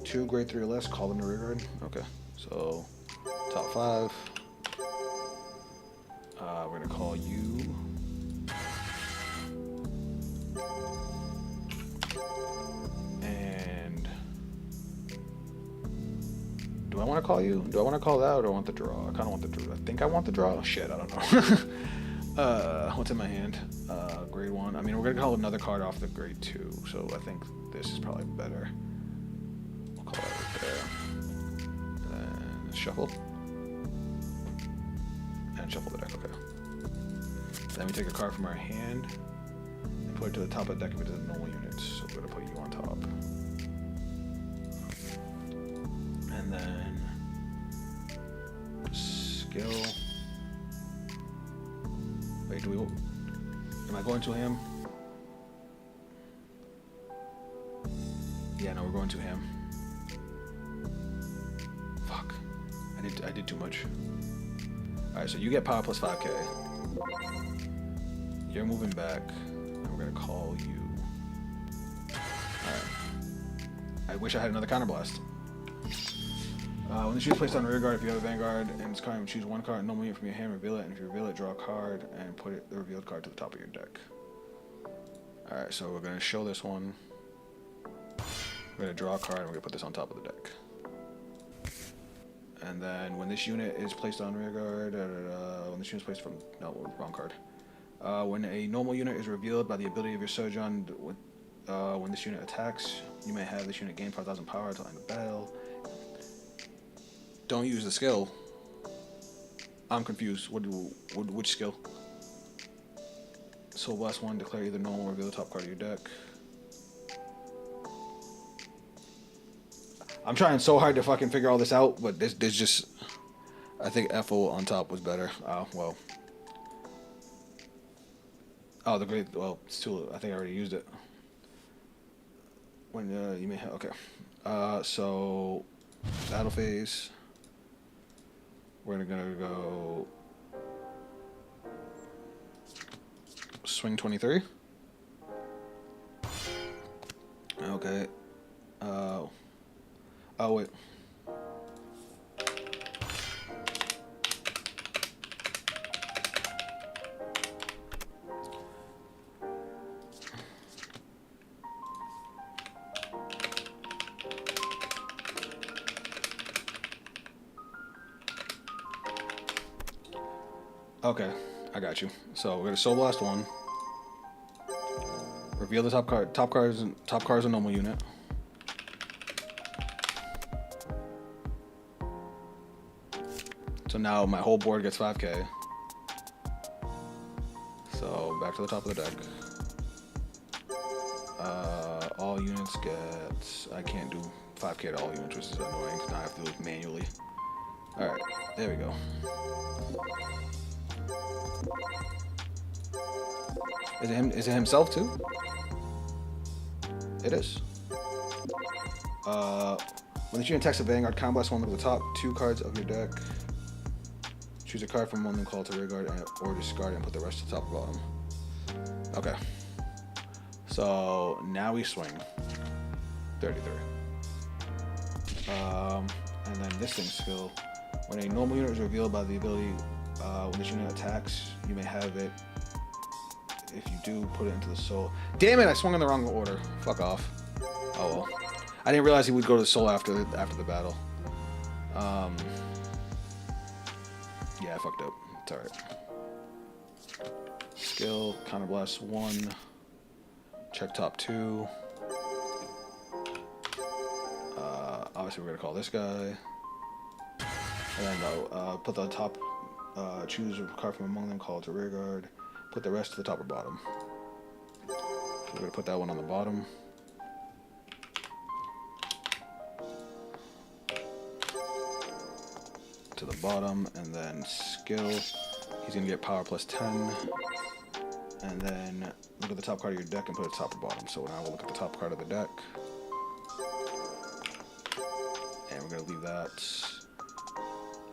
2 grade 3 or less. Call them to rear guard. Okay. So, top 5. We're gonna call you. And do I want to call you? Do I want to call that, or do I want the draw? I kind of want the draw. I think I want the draw. Shit, I don't know. What's in my hand? Grade 1. I mean, we're gonna call another card off the grade 2, so I think this is probably better. We'll call that right there. And then shuffle. And shuffle the deck, okay. Then we take a card from our hand and put it to the top of the deck if it is a normal unit. So we're gonna put you on top. And then skill. Wait, am I going to him? Yeah, no, we're going to him. Fuck. I did too much. Alright, so you get power plus 5k. You're moving back. And we're gonna call you. Alright. I wish I had another counterblast. When the shoe is placed on rear guard, if you have a Vanguard and it's card, choose one card, normal unit from your hand, reveal it, and if you reveal it, draw a card and put the revealed card to the top of your deck. Alright, so we're gonna show this one. We're gonna draw a card and we're gonna put this on top of the deck. And then when this unit is placed on rear guard, when this unit is placed from wrong card. When a normal unit is revealed by the ability of your Sojourn, when this unit attacks, you may have this unit gain 5,000 power until end of battle. Don't use the skill. I'm confused. Which skill? So last one, declare either normal or reveal the top card of your deck. I'm trying so hard to fucking figure all this out, but there's just, I think FO on top was better. Oh, well. Oh, the great, well, it's too, I think I already used it. When you may have, okay. So, battle phase. We're gonna go swing 23. Okay. Oh wait. Okay, I got you. So we're gonna Soul Blast 1. Reveal the top card. Top card is a normal unit. So now my whole board gets 5k. So back to the top of the deck. All units get. I can't do 5k to all units, which is annoying because now I have to do it manually. All right, there we go. Is it him? Is it himself too? It is. When the unit attacks a Vanguard, counterblast one, look at the top 2 cards of your deck. Choose a card from one, then call to rear guard, or discard it and put the rest to the top or bottom. Okay. So now we swing 33. And then this thing skill. When a normal unit is revealed by the ability, when this unit attacks, you may have it. If you do, put it into the soul. Damn it! I swung in the wrong order. Fuck off. Oh well. I didn't realize he would go to the soul after the battle. Yeah, I fucked up. It's alright. Skill, counterblast 1. Check top 2. Obviously, we're gonna call this guy. And then put the top. Choose a card from among them. Call it to rear guard. Put the rest to the top or bottom. So we're gonna put that one on the bottom. To the bottom, and then skill. He's gonna get power plus 10. And then look at the top card of your deck and put it top or bottom. So now we'll look at the top card of the deck. And we're gonna leave that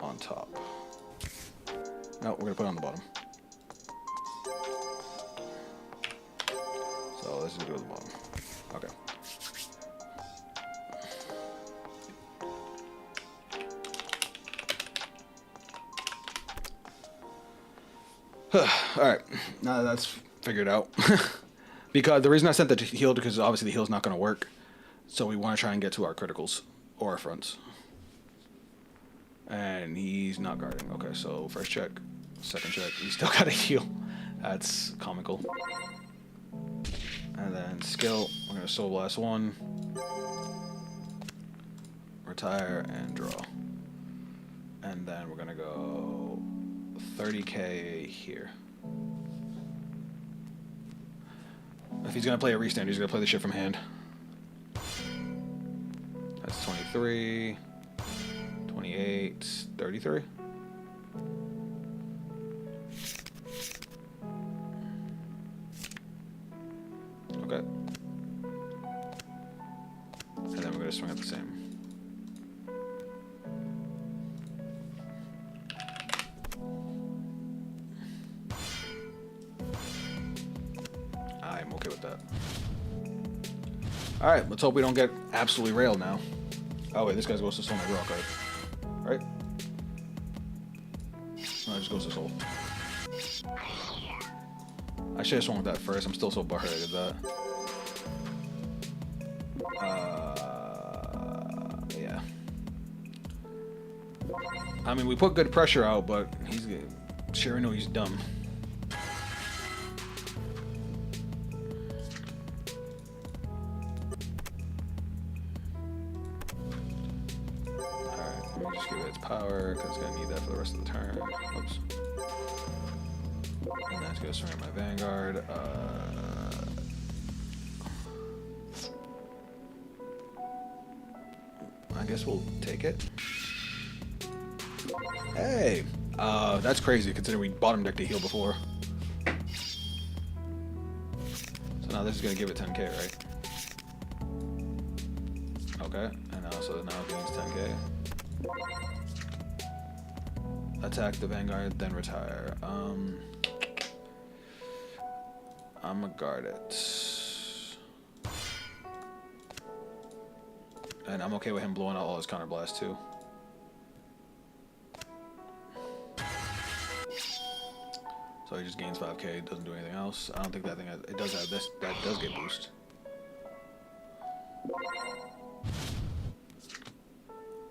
on top. No, we're gonna put it on the bottom. So this is gonna go to the bottom. Okay. Alright, now that's figured out. Because the reason I sent the heal, because obviously the heal's not going to work. So we want to try and get to our criticals or our fronts. And he's not guarding. Okay, so first check, second check, he's still got a heal. That's comical. And then skill, we're going to Soul Blast 1. Retire and draw. And then we're going to go 30k here. If he's going to play a restand, he's going to play the shit from hand. That's 23, 28, 33. Okay. a swing at the same. I'm okay with that. Alright, let's hope we don't get absolutely railed now. Oh wait, this guy's Ghost of Soul, my draw card. Right? No, it just Ghost of Soul. I should have swung with that first. I'm still so butthurt I did that. Yeah. I mean, we put good pressure out, but he's sure I know he's dumb. Alright, let me just give it its power, because it's going to need that for the rest of the turn. Oops. And that's going to swing at my Vanguard. I guess we'll take it. Hey! That's crazy considering we bottom decked a heal before. So now this is going to give it 10k, right? Okay, and so now it gains 10k. Attack the Vanguard, then retire. I'm gonna guard it. And I'm okay with him blowing out all his counter blasts too. So he just gains 5k, doesn't do anything else. I don't think that thing has, it does have this, that does get boost.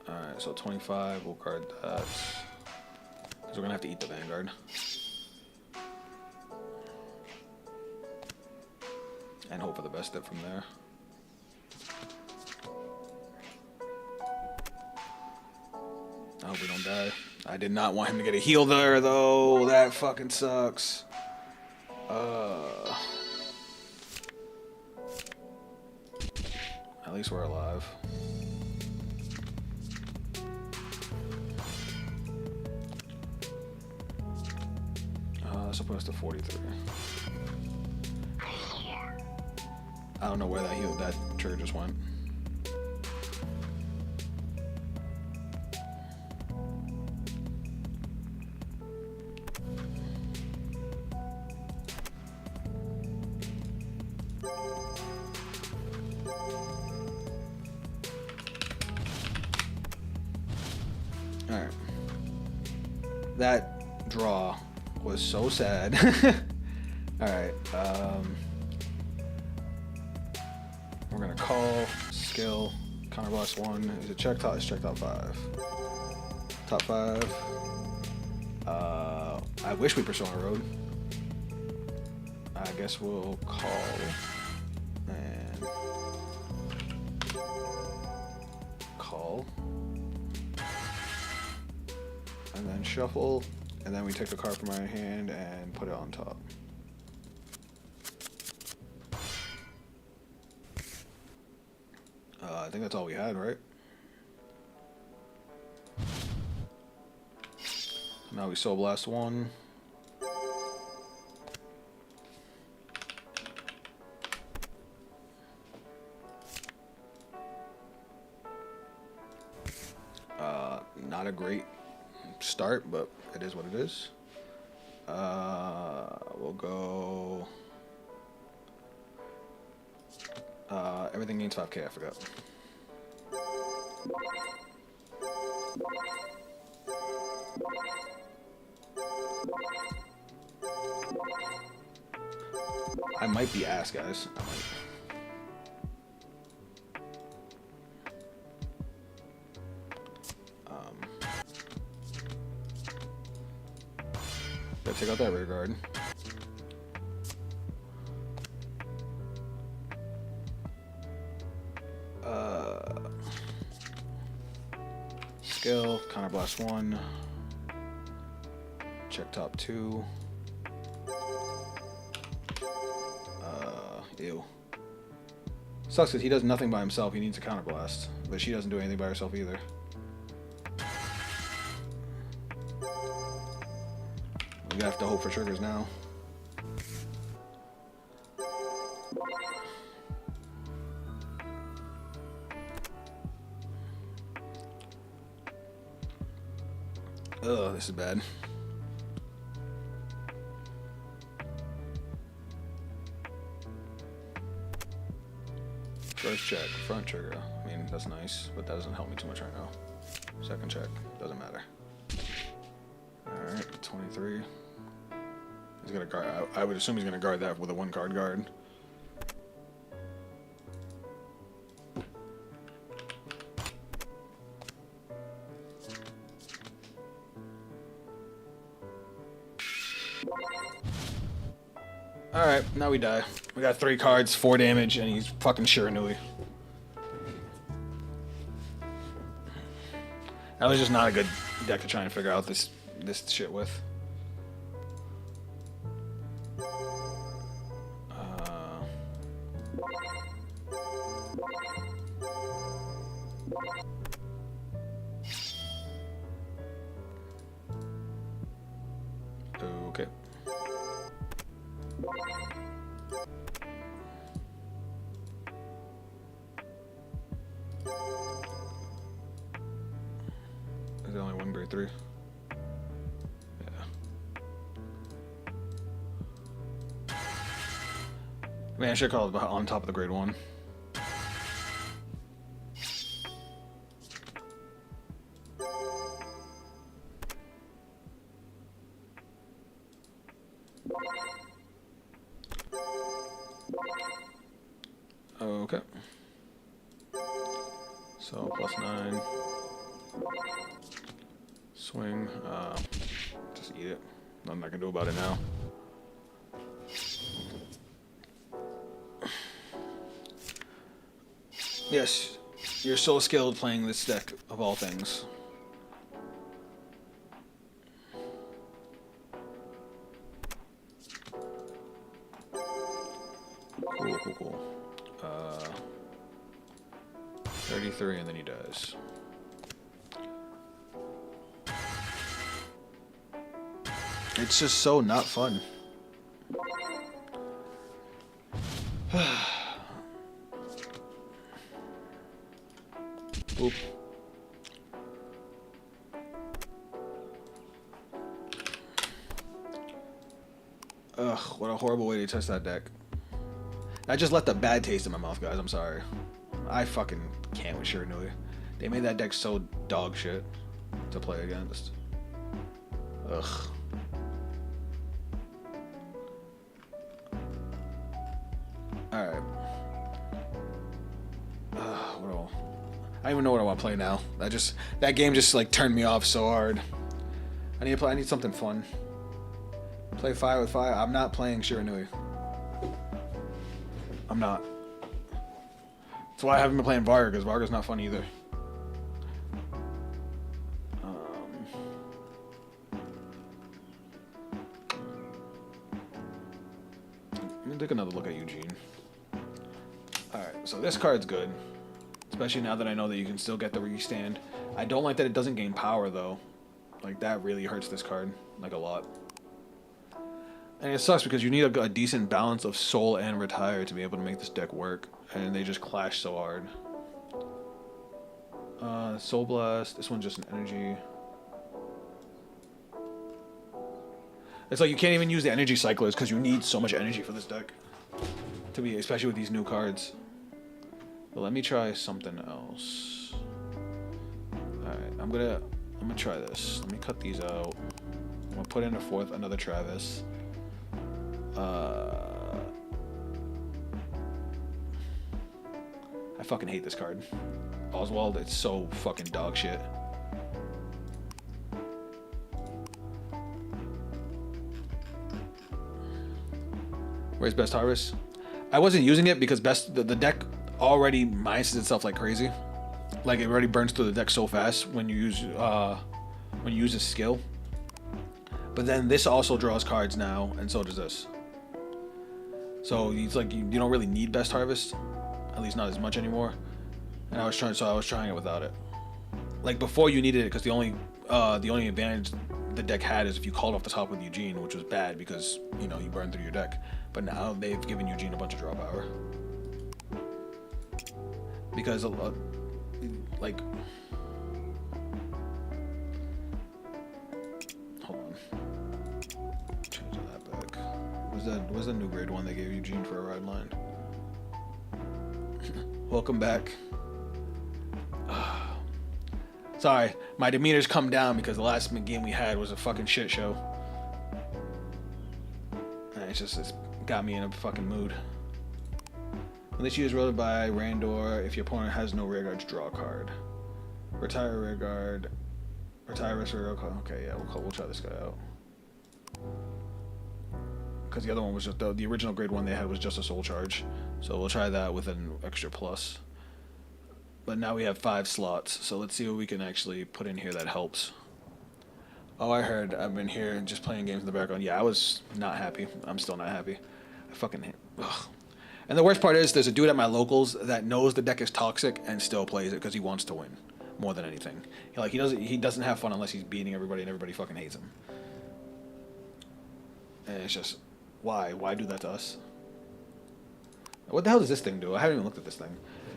Alright, so 25, we'll guard that. Because we're gonna have to eat the Vanguard. And hope for the best step from there. I hope we don't die. I did not want him to get a heal there, though. That fucking sucks. At least we're alive. Supposed to 43. I don't know where that trigger just went. All right. That draw was so sad. Alright, we're gonna call, skill, counterblast 1. Is it check top? It's check top 5. Top 5. I wish we Persona Road. I guess we'll call and call. And then shuffle. And then we take the card from our hand and put it on top. I think that's all we had, right? Now we Soul Blast 1. Not a great start, but it is what it is. We'll go. Everything gains 5k, I forgot. I might be ass, guys. I might. Gotta take out that rear guard. Skill, counterblast 1. Check top 2. Ew. Sucks because he does nothing by himself. He needs a counterblast, but she doesn't do anything by herself either. We have to hope for triggers now. Ugh, this is bad. First check, front trigger. I mean, that's nice, but that doesn't help me too much right now. Second check, doesn't matter. Alright, 23. He's gonna guard. I would assume he's gonna guard that with a 1-card guard. Alright, now we die. We got 3 cards, 4 damage, and he's fucking Shiranui. That was just not a good deck to try and figure out this shit with. Okay. Is there only 1 grade 3? Yeah. Man, I should call it on top of the grade 1. Okay. So +9. Swing. Just eat it. Nothing I can do about it now. Yes, you're so skilled playing this deck of all things. Cool. 33 and then he dies. It's just so not fun. Oop. Ugh, what a horrible way to test that deck. I just left a bad taste in my mouth, guys. I'm sorry. I fucking can't with Shiranui. They made that deck so dog shit to play against. Ugh. Alright. I don't even know what I want to play now. That game just like turned me off so hard. I need something fun. Play fire with fire. I'm not playing Shiranui. I'm not. That's why I haven't been playing Varga, because Varga's not fun either. Let me take another look at Eugene. Alright, so this card's good. Especially now that I know that you can still get the restand. I don't like that it doesn't gain power, though. Like, that really hurts this card. Like, a lot. And it sucks because you need a decent balance of soul and retire to be able to make this deck work. And they just clash so hard. Soul Blast. This one's just an energy. It's like you can't even use the energy cyclers because you need so much energy for this deck. To be, especially with these new cards. But let me try something else. Alright, I'm gonna try this. Let me cut these out. I'm gonna put in another Travis. I fucking hate this card. Oswald, it's so fucking dog shit. Where's Best Harvest? I wasn't using it because the deck already minuses itself like crazy. Like, it already burns through the deck so fast when you use this skill. But then this also draws cards now, and so does this. So it's like you don't really need Best Harvest, at least not as much anymore. And I was trying it without it. Like, before you needed it because the only advantage the deck had is if you called off the top with Eugene, which was bad because you burn through your deck. But now they've given Eugene a bunch of draw power. Because like where's the new grade one they gave Eugene for a ride line? Welcome back. Sorry, my demeanor's come down because the last game we had was a fucking shit show. And it's got me in a fucking mood. When this is rolled by Randor, if your opponent has no rear guards, draw a card. Retire rear guard. Retire rest rear guard. Okay, yeah, we'll try this guy out. Because the other one was just the original grade one they had was just a soul charge, so we'll try that with an extra plus. But now we have 5 slots, so let's see what we can actually put in here that helps. Oh, I heard. I've been here just playing games in the background. Yeah, I was not happy. I'm still not happy. I fucking hate. Ugh. And the worst part is, there's a dude at my locals that knows the deck is toxic and still plays it because he wants to win more than anything. He doesn't have fun unless he's beating everybody and everybody fucking hates him. And it's just, why? Why do that to us? What the hell does this thing do? I haven't even looked at this thing.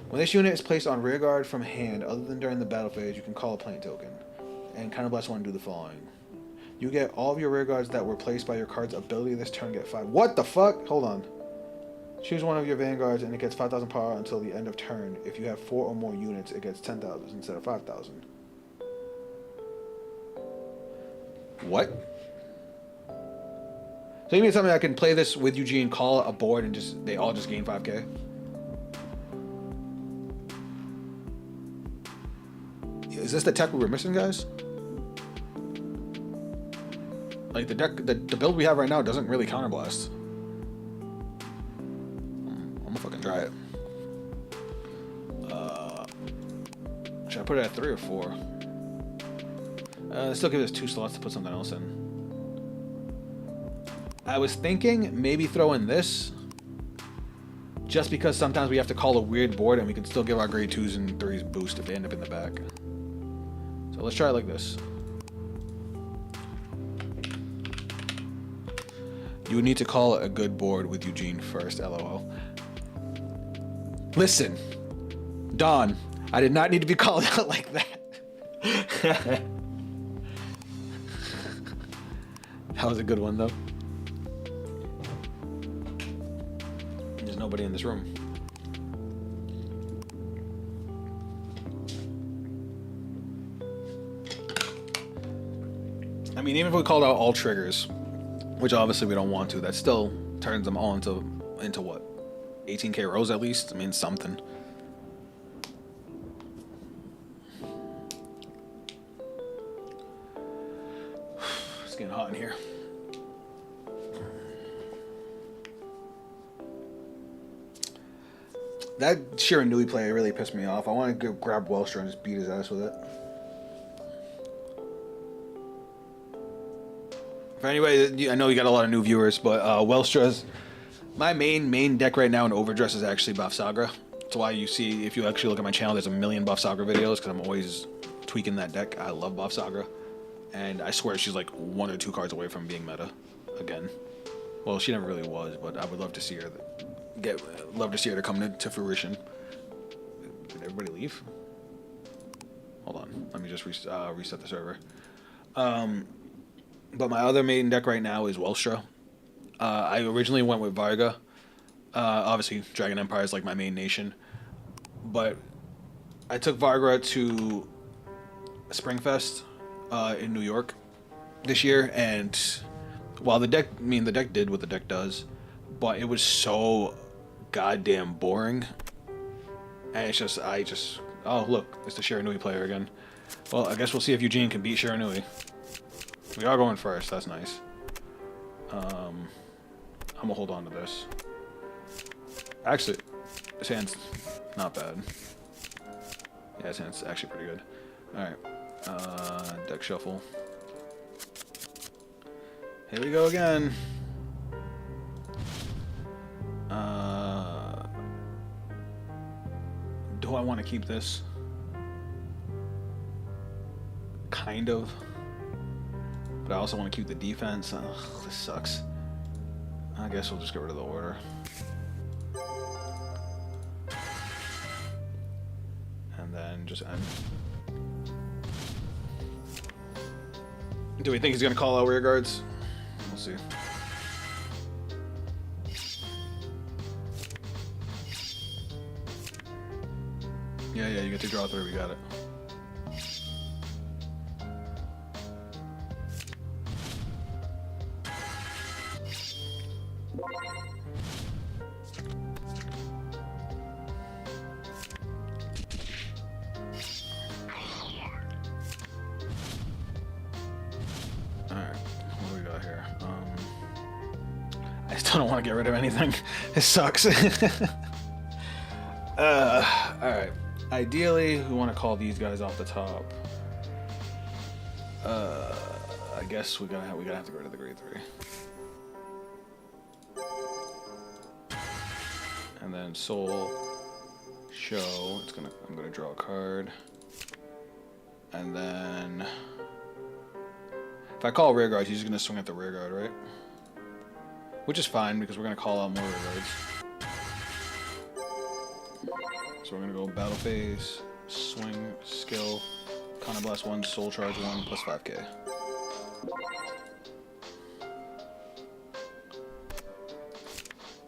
When this unit is placed on rear guard from hand, other than during the battle phase, you can call a plant token. And counterblast one and do the following. You get all of your rear guards that were placed by your card's ability this turn get 5. What the fuck? Hold on. Choose one of your vanguards and it gets 5,000 power until the end of turn. If you have 4 or more units, it gets 10,000 instead of 5,000. What? So you mean something I can play this with Eugene, call a board, and they all just gain 5k? Is this the tech we were missing, guys? Like the deck, the build we have right now doesn't really counterblast. I'm gonna fucking try it. Should I put it at 3 or 4? Still give us 2 slots to put something else in. I was thinking maybe throw in this, just because sometimes we have to call a weird board and we can still give our grade 2s and 3s boost if they end up in the back. So let's try it like this. You would need to call a good board with Eugene first, lol. Listen, Don, I did not need to be called out like that. That was a good one, though. There's nobody in this room. I mean, even if we called out all triggers, which obviously we don't want to, that still turns them all into what? 18k rows at least? I mean, something. It's getting hot in here. That Shiranui play really pissed me off. I want to go grab Welstra and just beat his ass with it. For anybody, I know you got a lot of new viewers, but Welstra's my main deck right now in Overdress is actually Buff Sagra. That's why you see, if you actually look at my channel, there's a million Buff Sagra videos because I'm always tweaking that deck. I love Buff Sagra, and I swear she's like 1 or 2 cards away from being meta again. Well, she never really was, but I would love to see her to come to fruition. Did everybody leave? Hold on, let me just reset the server. But my other main deck right now is Welstra. I originally went with Varga. Obviously, Dragon Empire is like my main nation. But I took Varga to Springfest in New York this year, and while the deck did what the deck does, but it was so goddamn boring. And it's just, oh look, it's the Shiranui player again. Well, I guess we'll see if Eugene can beat Shiranui. We are going first, that's nice. I'm gonna hold on to this. Actually, this hand's not bad. Yeah, this hand's actually pretty good. Alright, deck shuffle. Here we go again. Do I want to keep this? Kind of. But I also want to keep the defense. Ugh, this sucks. I guess we'll just get rid of the order. And then just end. Do we think he's going to call out rear guards? We'll see. Yeah, you get to draw 3. We got it. Alright, what do we got here? I still don't want to get rid of anything. It sucks. Alright. Ideally, we want to call these guys off the top. I guess we gotta have to get rid of the grade 3. And then soul show. I'm gonna draw a card. And then if I call rear guards, he's just gonna swing at the rear guard, right? Which is fine because we're gonna call out more rear guards. So we're gonna go battle phase, swing, skill, counter blast 1, soul charge 1, plus 5k.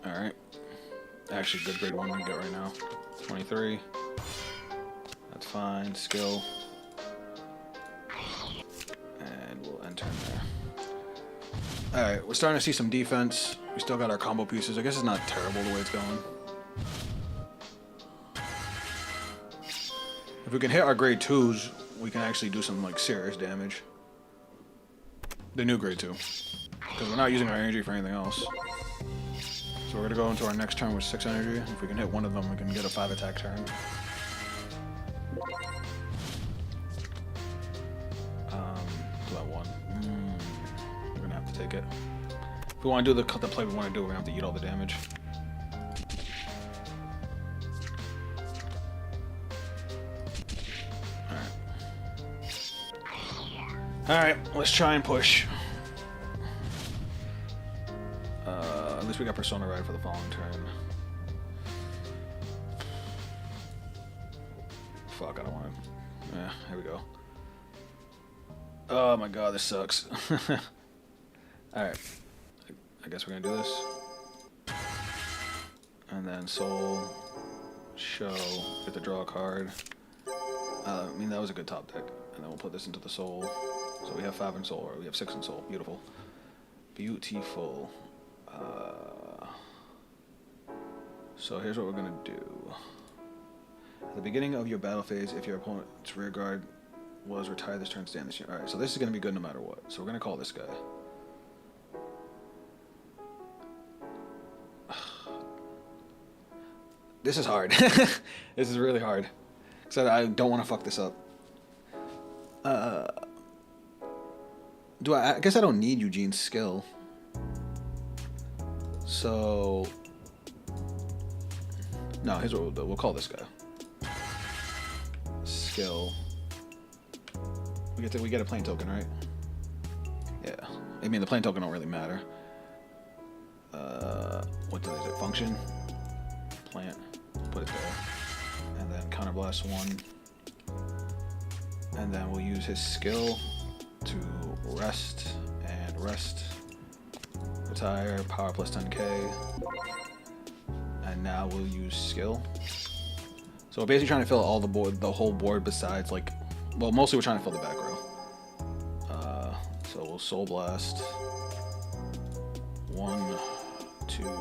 Alright. Actually, good grade 1 we can get right now. 23. That's fine. Skill. And we'll enter in there. Alright, we're starting to see some defense. We still got our combo pieces. I guess it's not terrible the way it's going. If we can hit our grade 2s, we can actually do some like serious damage. The new grade 2. Because we're not using our energy for anything else. So we're going to go into our next turn with 6 energy. If we can hit one of them, we can get a 5 attack turn. Do that one. We're going to have to take it. If we want to do the play we want to do, we're going to have to eat all the damage. Alright, let's try and push. At least we got Persona Ride for the following turn. Fuck, I don't want to. Yeah, here we go. Oh my god, this sucks. Alright. I guess we're gonna do this. And then soul, show, get to draw a card. I mean, that was a good top deck. And then we'll put this into the soul. So we have 5 in soul, or we have 6 in soul. Beautiful. Beautiful. So here's what we're gonna do. At the beginning of your battle phase, if your opponent's rear guard was retired this turn, stand this turn. Alright, so this is gonna be good no matter what. So we're gonna call this guy. This is hard. This is really hard. Because I don't want to fuck this up. I guess I don't need Eugene's skill. So no, here's what we'll do. We'll call this guy. Skill. We get a plane token, right? Yeah. I mean the plane token don't really matter. What does it function? Plant. Put it there. And then counterblast 1. And then we'll use his skill to rest and rest. Retire, power plus 10k. And now we'll use skill. So we're basically trying to fill all the whole board besides like, well, mostly we're trying to fill the back row. So we'll soul blast. 1, 2, 3,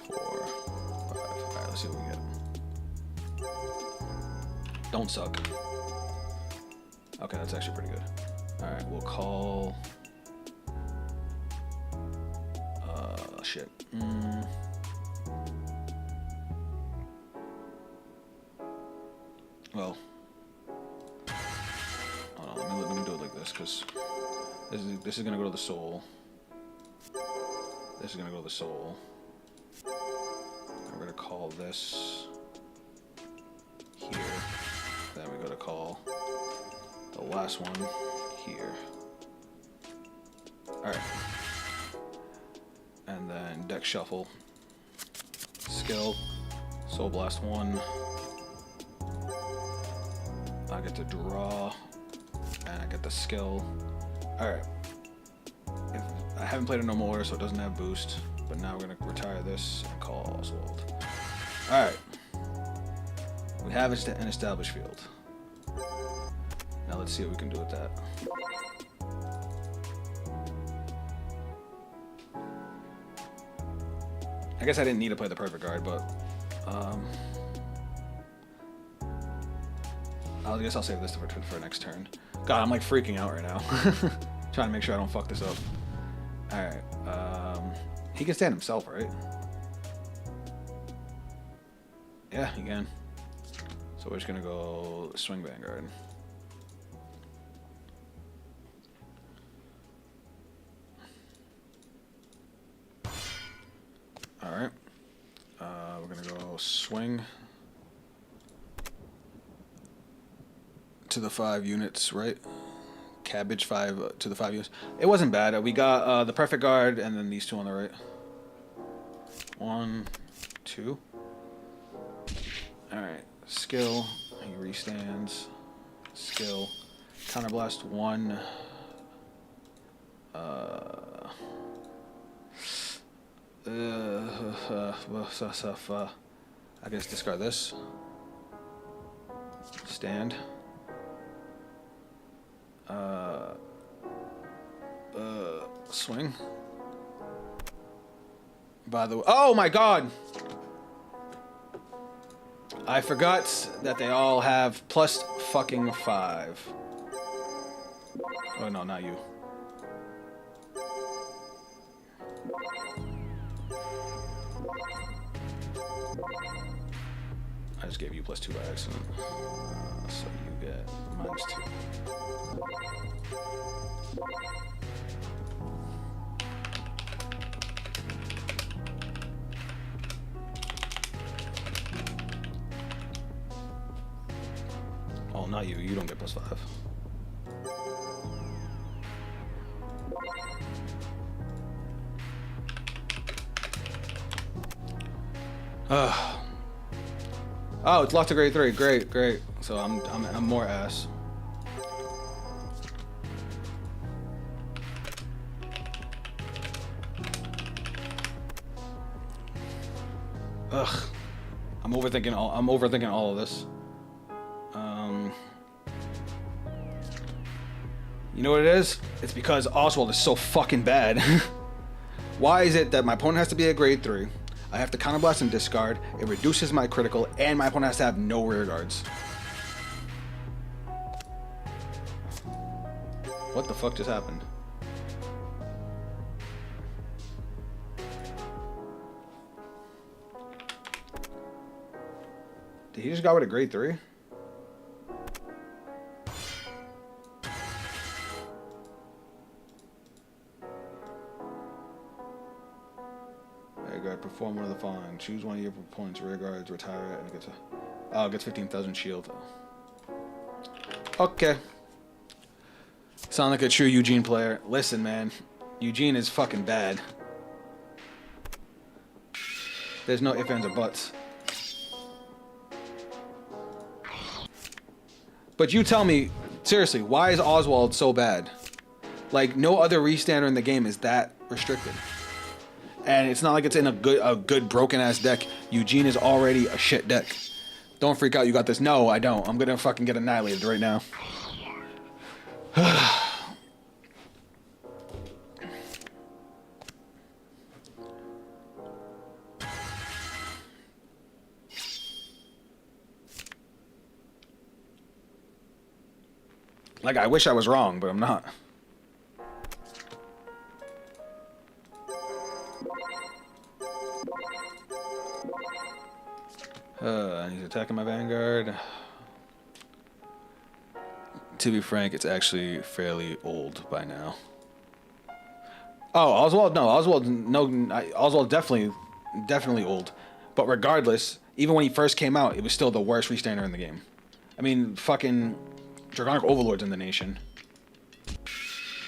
4, 5. Alright, let's see what we get. Don't suck. Okay, that's actually pretty good. Alright, we'll call... shit. Well... hold on, let me do it like this, because... This is gonna go to the soul. This is gonna go to the soul. We're gonna call this... here. Then we go to call... the last one here. Alright. And then deck shuffle. Skill. Soul Blast 1. I get to draw. And I get the skill. Alright. I haven't played a normal order, so it doesn't have boost. But now we're going to retire this and call Oswald. Alright. We have an established field. Now let's see what we can do with that. I guess I didn't need to play the perfect guard, but I guess I'll save this for next turn. God, I'm like freaking out right now. Trying to make sure I don't fuck this up. Alright, he can stand himself, right? Yeah, he can. So we're just gonna go swing Vanguard. Alright. We're gonna go swing to the 5 units, right? Cabbage 5 to the 5 units. It wasn't bad. We got the perfect guard and then these two on the right. 1, 2. Alright. Skill. He restands. Skill. Counterblast 1. I guess discard this. Stand. Swing. By the way, oh my god! I forgot that they all have plus fucking 5. Oh no, not you. I just gave you plus 2 by accident. So you get minus 2. Oh, not you. You don't get plus 5. Oh, it's locked to grade 3. Great, great. So I'm more ass. Ugh. I'm overthinking all of this. You know what it is? It's because Oswald is so fucking bad. Why is it that my opponent has to be a grade 3? I have to counterblast and discard. It reduces my critical, and my opponent has to have no rear guards. What the fuck just happened? Did he just got rid of grade 3? Perform one of the following. Choose one of your opponent's rear guards, retire it, and it gets it gets 15,000 shield. Okay. Sound like a true Eugene player. Listen, man. Eugene is fucking bad. There's no ifs, ands, or buts. But you tell me, seriously, why is Oswald so bad? Like, no other restander in the game is that restricted. And it's not like it's in a good broken ass deck. Eugene is already a shit deck. Don't freak out, you got this. No, I don't. I'm gonna fucking get annihilated right now. Like, I wish I was wrong, but I'm not. He's attacking my Vanguard. To be frank, it's actually fairly old by now. Oh, Oswald? No, Oswald. No, Oswald definitely old. But regardless, even when he first came out, it was still the worst restander in the game. I mean, fucking Draconic Overlords in the nation.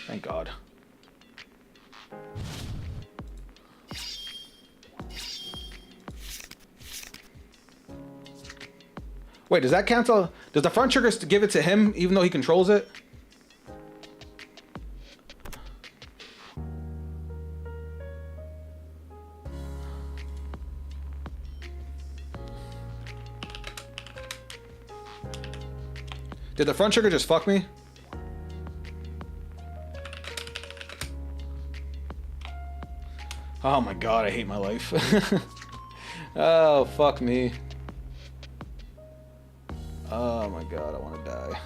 Thank God. Wait, does that cancel? Does the front trigger give it to him even though he controls it? Did the front trigger just fuck me? Oh my god, I hate my life. Oh, fuck me. Oh my god, I want to die.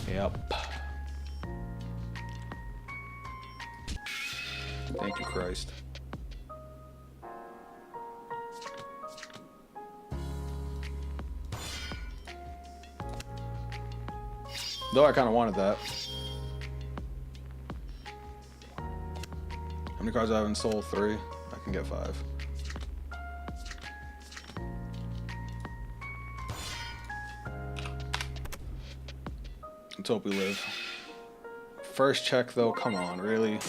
Yep. Thank you, Christ. Though I kind of wanted that. How many cards do I have in Soul? 3. I can get 5. Let's hope we live. First check though, come on, really?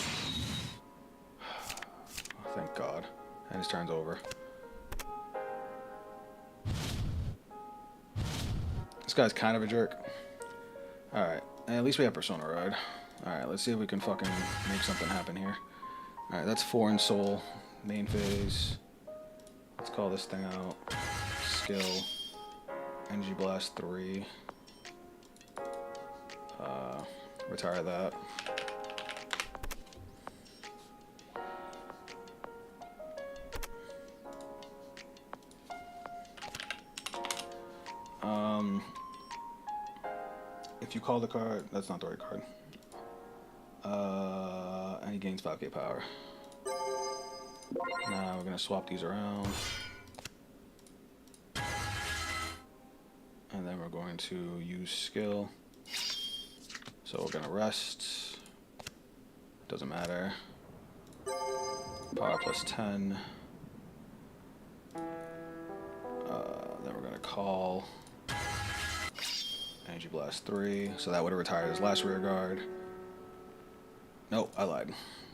Oh, thank God. And his turn's over. This guy's kind of a jerk. Alright, at least we have Persona Ride. Alright, let's see if we can fucking make something happen here. Alright, that's 4 in Soul. Main phase. Let's call this thing out. Skill. Energy Blast 3. Retire that. If you call the card, that's not the right card. And he gains 5k power. Now we're gonna swap these around. And then we're going to use skill. So we're gonna rest. Doesn't matter. Power plus 10. Then we're gonna call. Energy Blast 3. So that would have retired his last rear guard. Nope, I lied.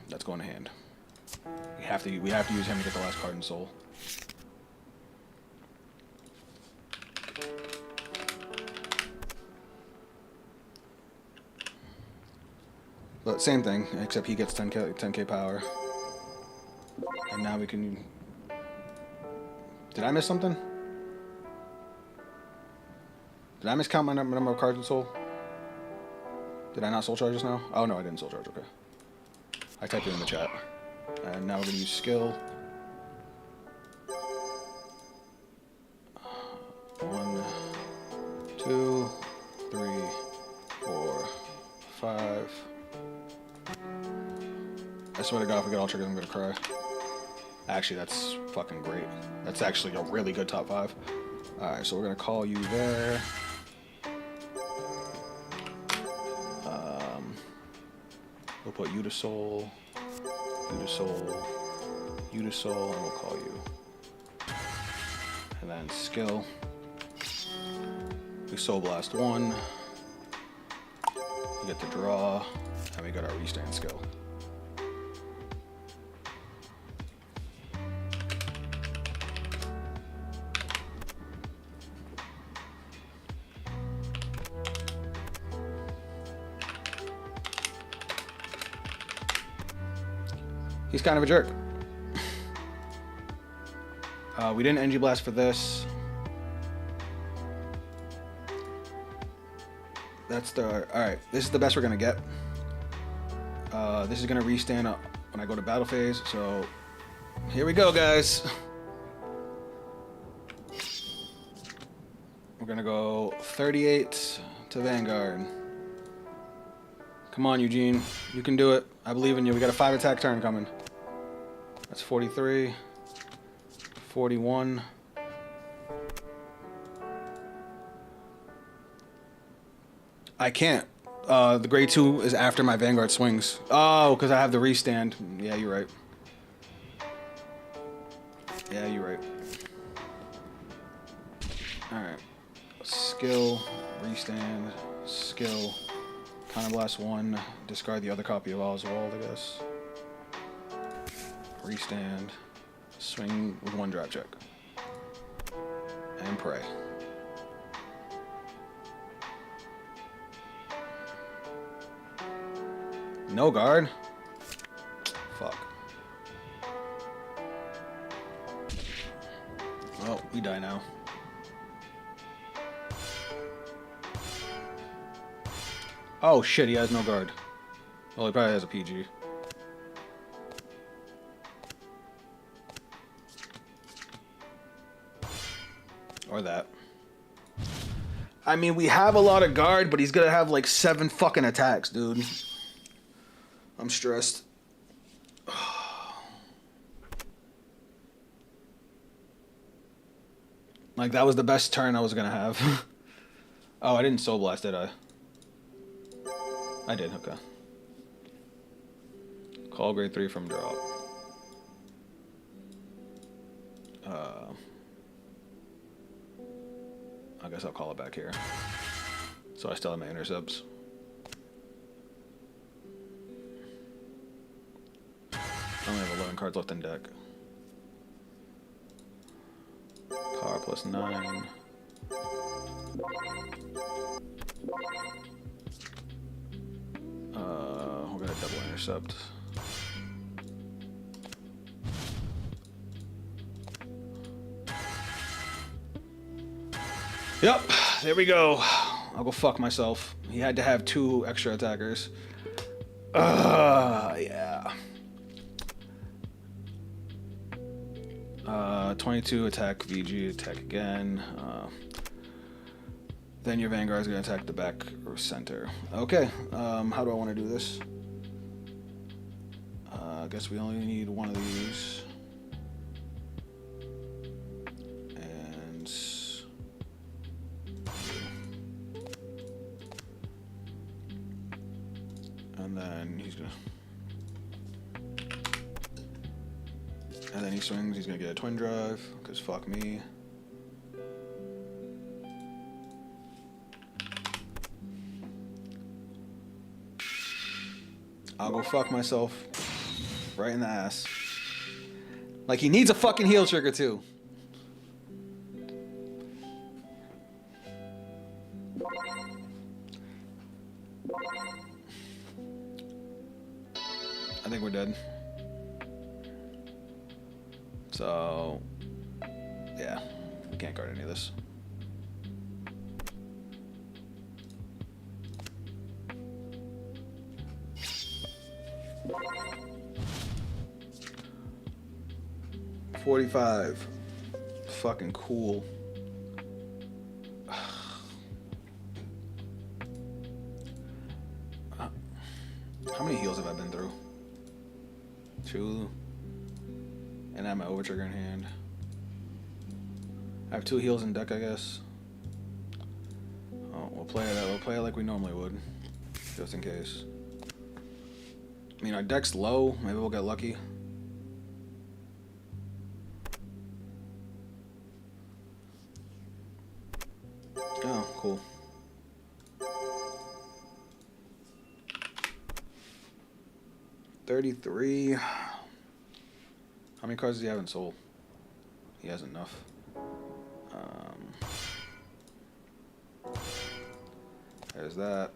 That's going to hand. We have to use him to get the last card in Soul. But same thing, except he gets 10k power. And now we can... Did I miss something? Did I miscount my number of cards in Soul? Did I not Soul Charge just now? Oh no, I didn't Soul Charge, okay. I typed it in the chat. And now we're gonna use skill. 1, 2, 3, 4, 5. I swear to God, if we get all triggers, I'm gonna cry. Actually, that's fucking great. That's actually a really good top 5. Alright, so we're gonna call you there. We'll put you to Soul, you to Soul, you to Soul, and we'll call you. And then skill. We Soul Blast 1. We get the draw, and we got our restand skill. He's kind of a jerk. We didn't Energy Blast for this. That's the... Alright, this is the best we're going to get. This is going to restand up when I go to battle phase, so... Here we go, guys. We're going to go 38 to Vanguard. Come on, Eugene. You can do it. I believe in you. We got a 5 attack turn coming. That's 43. 41. I can't. The grade 2 is after my Vanguard swings. Oh, because I have the restand. Yeah, you're right. Yeah, you're right. Alright. Skill, restand, skill. Counterblast 1, discard the other copy of Oswald, I guess. Restand, swing with 1 drop check. And pray. No guard? Fuck. Oh, we die now. Oh shit, he has no guard. Well, he probably has a PG. Or that. I mean, we have a lot of guard, but he's gonna have like 7 fucking attacks, dude. I'm stressed. Like, that was the best turn I was gonna have. Oh, I didn't Soul Blast, did I? I did, okay. Call grade 3 from drop. I guess I'll call it back here. So I still have my intercepts. I only have 11 cards left in deck. Power plus 9. We're gonna double intercept. Yep, there we go. I'll go fuck myself. He had to have 2 extra attackers. Yeah. 22 attack VG, attack again. Then your Vanguard is going to attack the back or center. Okay, how do I want to do this? I guess we only need one of these. And... And then he's going to... And then he swings, he's going to get a twin drive, because fuck me. I'll go fuck myself right in the ass. Like, he needs a fucking heal trigger too. I think we're dead. So, yeah, we can't guard any of this. $45. Fucking cool. How many heals have I been through? 2. And I have my overtrigger in hand. I have 2 heals in deck, I guess. Oh, we'll play it like we normally would, just in case. I mean, our deck's low. Maybe we'll get lucky. Oh, cool. $33. How many cards does he have in Soul? He has enough. There's that.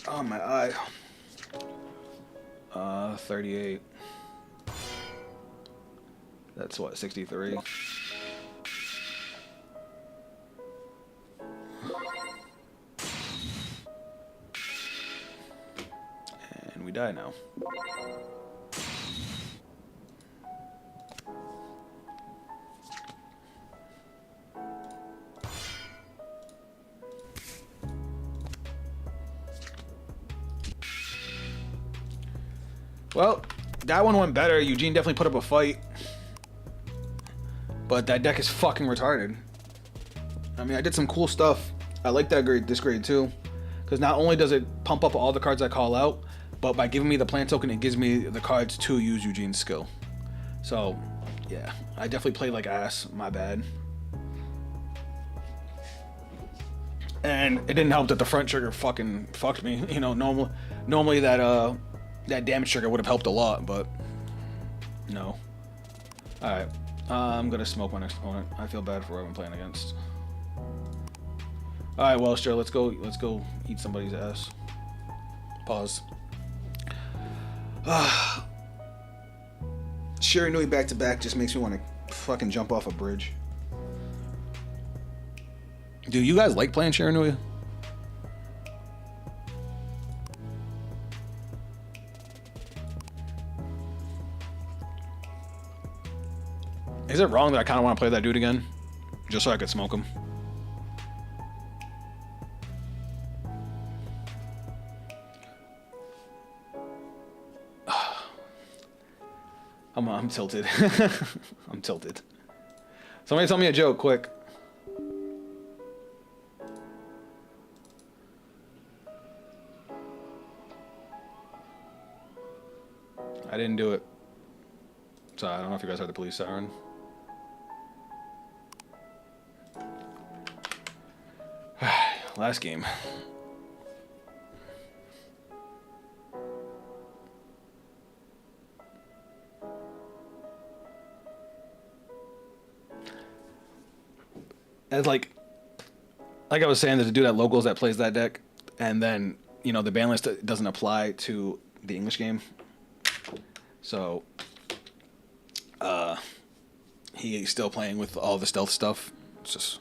Oh, my eye. 38. That's what, 63? And we die now. Well, that one went better. Eugene definitely put up a fight. But that deck is fucking retarded. I mean, I did some cool stuff. I like that grade, this grade too. Because not only does it pump up all the cards I call out, but by giving me the plant token, it gives me the cards to use Eugene's skill. So, yeah. I definitely played like ass. My bad. And it didn't help that the front trigger fucking fucked me. You know, normally that that damage trigger would have helped a lot, but no. Alright. I'm gonna smoke my next opponent. I feel bad for who I'm playing against. All right, well, sure. Let's go eat somebody's ass. Pause. Shiranui back to back just makes me want to fucking jump off a bridge. Do you guys like playing Shiranui? Is it wrong that I kind of want to play that dude again? Just so I could smoke him? I'm tilted. I'm tilted. Somebody tell me a joke, quick. I didn't do it. So I don't know if you guys heard the police siren. Last game. As like I was saying, there's a dude at Locals that plays that deck, and then, you know, the ban list doesn't apply to the English game. So, he's still playing with all the stealth stuff. It's just,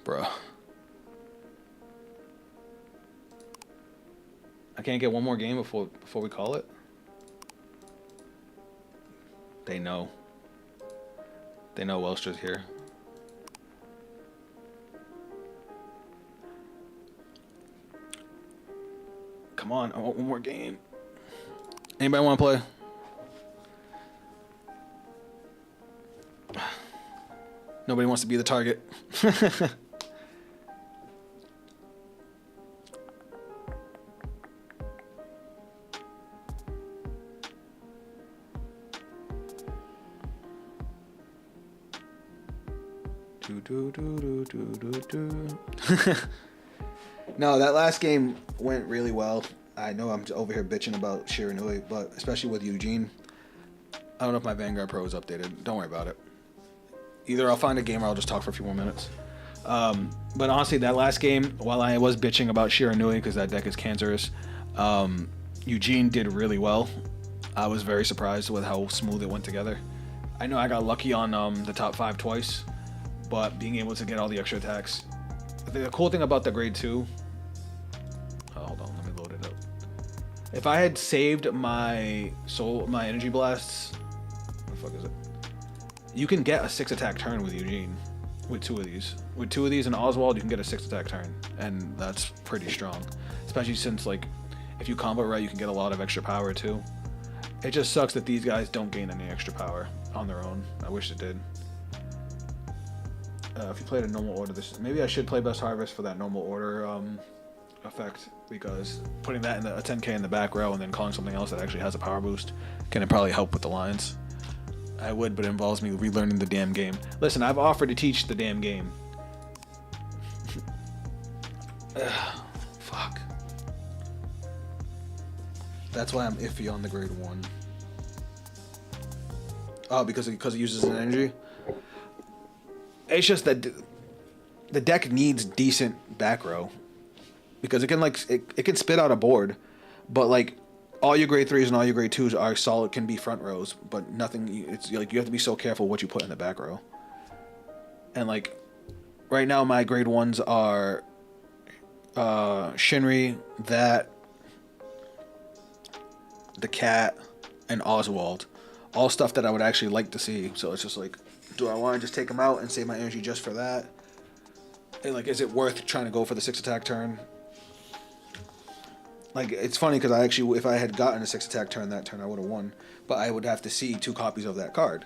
bruh. I can't get one more game before we call it. They know. They know Welsh's here. Come on, I want one more game. Anybody want to play? Nobody wants to be the target. No, that last game went really well. I know I'm over here bitching about Shiranui, but especially with Eugene. I don't know if my Vanguard Pro is updated. Don't worry about it. Either I'll find a game or I'll just talk for a few more minutes. But honestly, that last game, while I was bitching about Shiranui because that deck is cancerous, Eugene did really well. I was very surprised with how smooth it went together. I know I got lucky on the top 5 twice, but being able to get all the extra attacks. The cool thing about the grade 2... hold on, let me load it up. If I had saved my energy blasts... What the fuck is it? You can get a 6 attack turn with Eugene. With 2 of these. With 2 of these in Oswald, you can get a 6 attack turn. And that's pretty strong. Especially since, like, if you combo right, you can get a lot of extra power too. It just sucks that these guys don't gain any extra power on their own. I wish it did. If you played a normal order, maybe I should play Best Harvest for that normal order effect, because putting that in a 10k in the back row and then calling something else that actually has a power boost can probably help with the lines. I would, but it involves me relearning the damn game. Listen, I've offered to teach the damn game. Fuck. That's why I'm iffy on the grade 1. Oh, because it uses an energy? It's just that the deck needs decent back row, because it can it can spit out a board, but like all your grade 3s and all your grade 2s are solid, can be front rows, but nothing. It's like you have to be so careful what you put in the back row. And like right now, my grade 1s are Shinri, that, the cat, and Oswald, all stuff that I would actually like to see. So it's just like, do I want to just take them out and save my energy just for that? And like, is it worth trying to go for the 6 attack turn? Like, it's funny because I actually, if I had gotten a 6 attack turn that turn, I would have won. But I would have to see 2 copies of that card.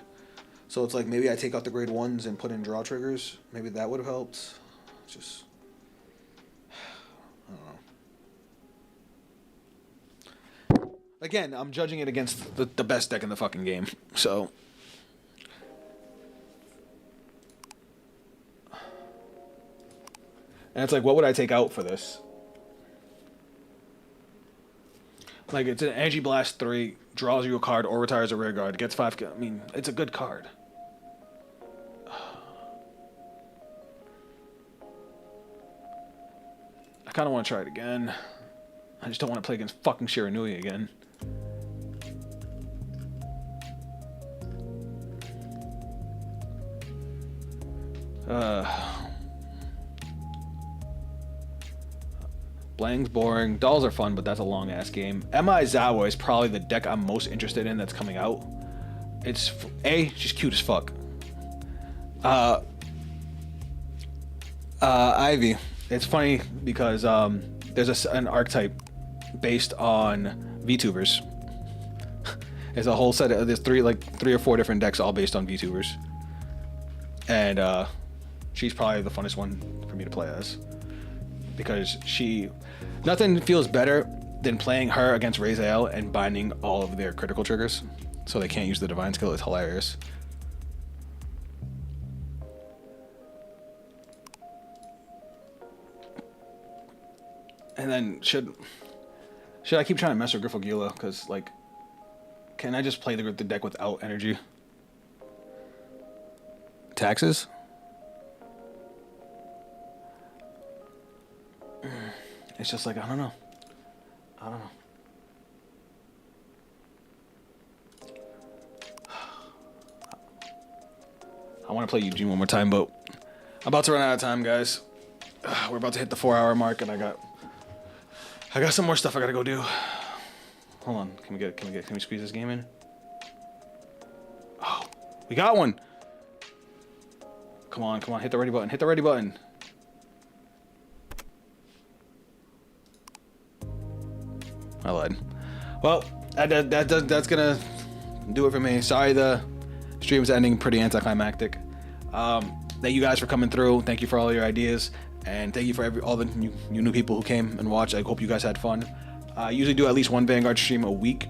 So it's like, maybe I take out the grade 1s and put in draw triggers. Maybe that would have helped. It's just, I don't know. Again, I'm judging it against the best deck in the fucking game. So... And it's like, what would I take out for this? Like, it's an Energy Blast 3, draws you a card or retires a rear guard, gets 5... I mean, it's a good card. kind of want to try it again. I just don't want to play against fucking Shiranui again. Blang's boring. Dolls are fun, but that's a long ass game. Mi Zawa is probably the deck I'm most interested in that's coming out. It's she's cute as fuck. Ivy. It's funny because there's an archetype based on VTubers. There's a whole set of there's three or four different decks all based on VTubers, and she's probably the funnest one for me to play as because nothing feels better than playing her against Raziel and binding all of their critical triggers so they can't use the divine skill. It's hilarious. And then should I keep trying to mess with Griffogila? Because like, can I just play the deck without energy? Taxes? It's just like I don't know. I want to play Eugene one more time, but I'm about to run out of time, guys. We're about to hit the 4-hour mark, and I got some more stuff I gotta go do. Hold on, can we squeeze this game in? Oh, we got one. Come on, hit the ready button. I lied. Well, that's gonna do it for me. Sorry the stream's ending pretty anticlimactic. Thank you guys for coming through. Thank you for all your ideas. And thank you for all the new people who came and watched. I hope you guys had fun. I usually do at least one Vanguard stream a week.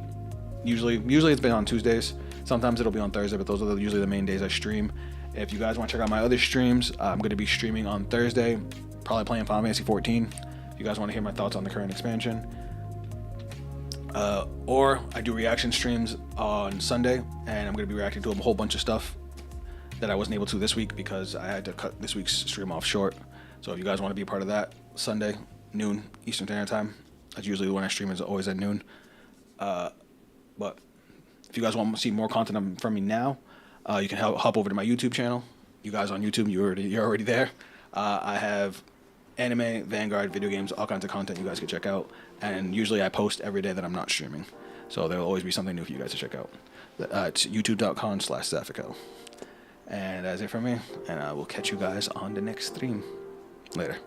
Usually it's been on Tuesdays. Sometimes it'll be on Thursday, but those are usually the main days I stream. If you guys want to check out my other streams, I'm going to be streaming on Thursday, probably playing Final Fantasy 14. If you guys want to hear my thoughts on the current expansion. Or I do reaction streams on Sunday, and I'm going to be reacting to a whole bunch of stuff that I wasn't able to this week because I had to cut this week's stream off short. So if you guys want to be a part of that, Sunday, noon, Eastern Standard Time. That's usually when I stream, is always at noon. But if you guys want to see more content from me now, you can hop over to my YouTube channel. You guys on YouTube, you're already there. I have anime, Vanguard, video games, all kinds of content you guys can check out. And usually I post every day that I'm not streaming. So there'll always be something new for you guys to check out. It's youtube.com/Zafico. And that's it from me. And I will catch you guys on the next stream. Later.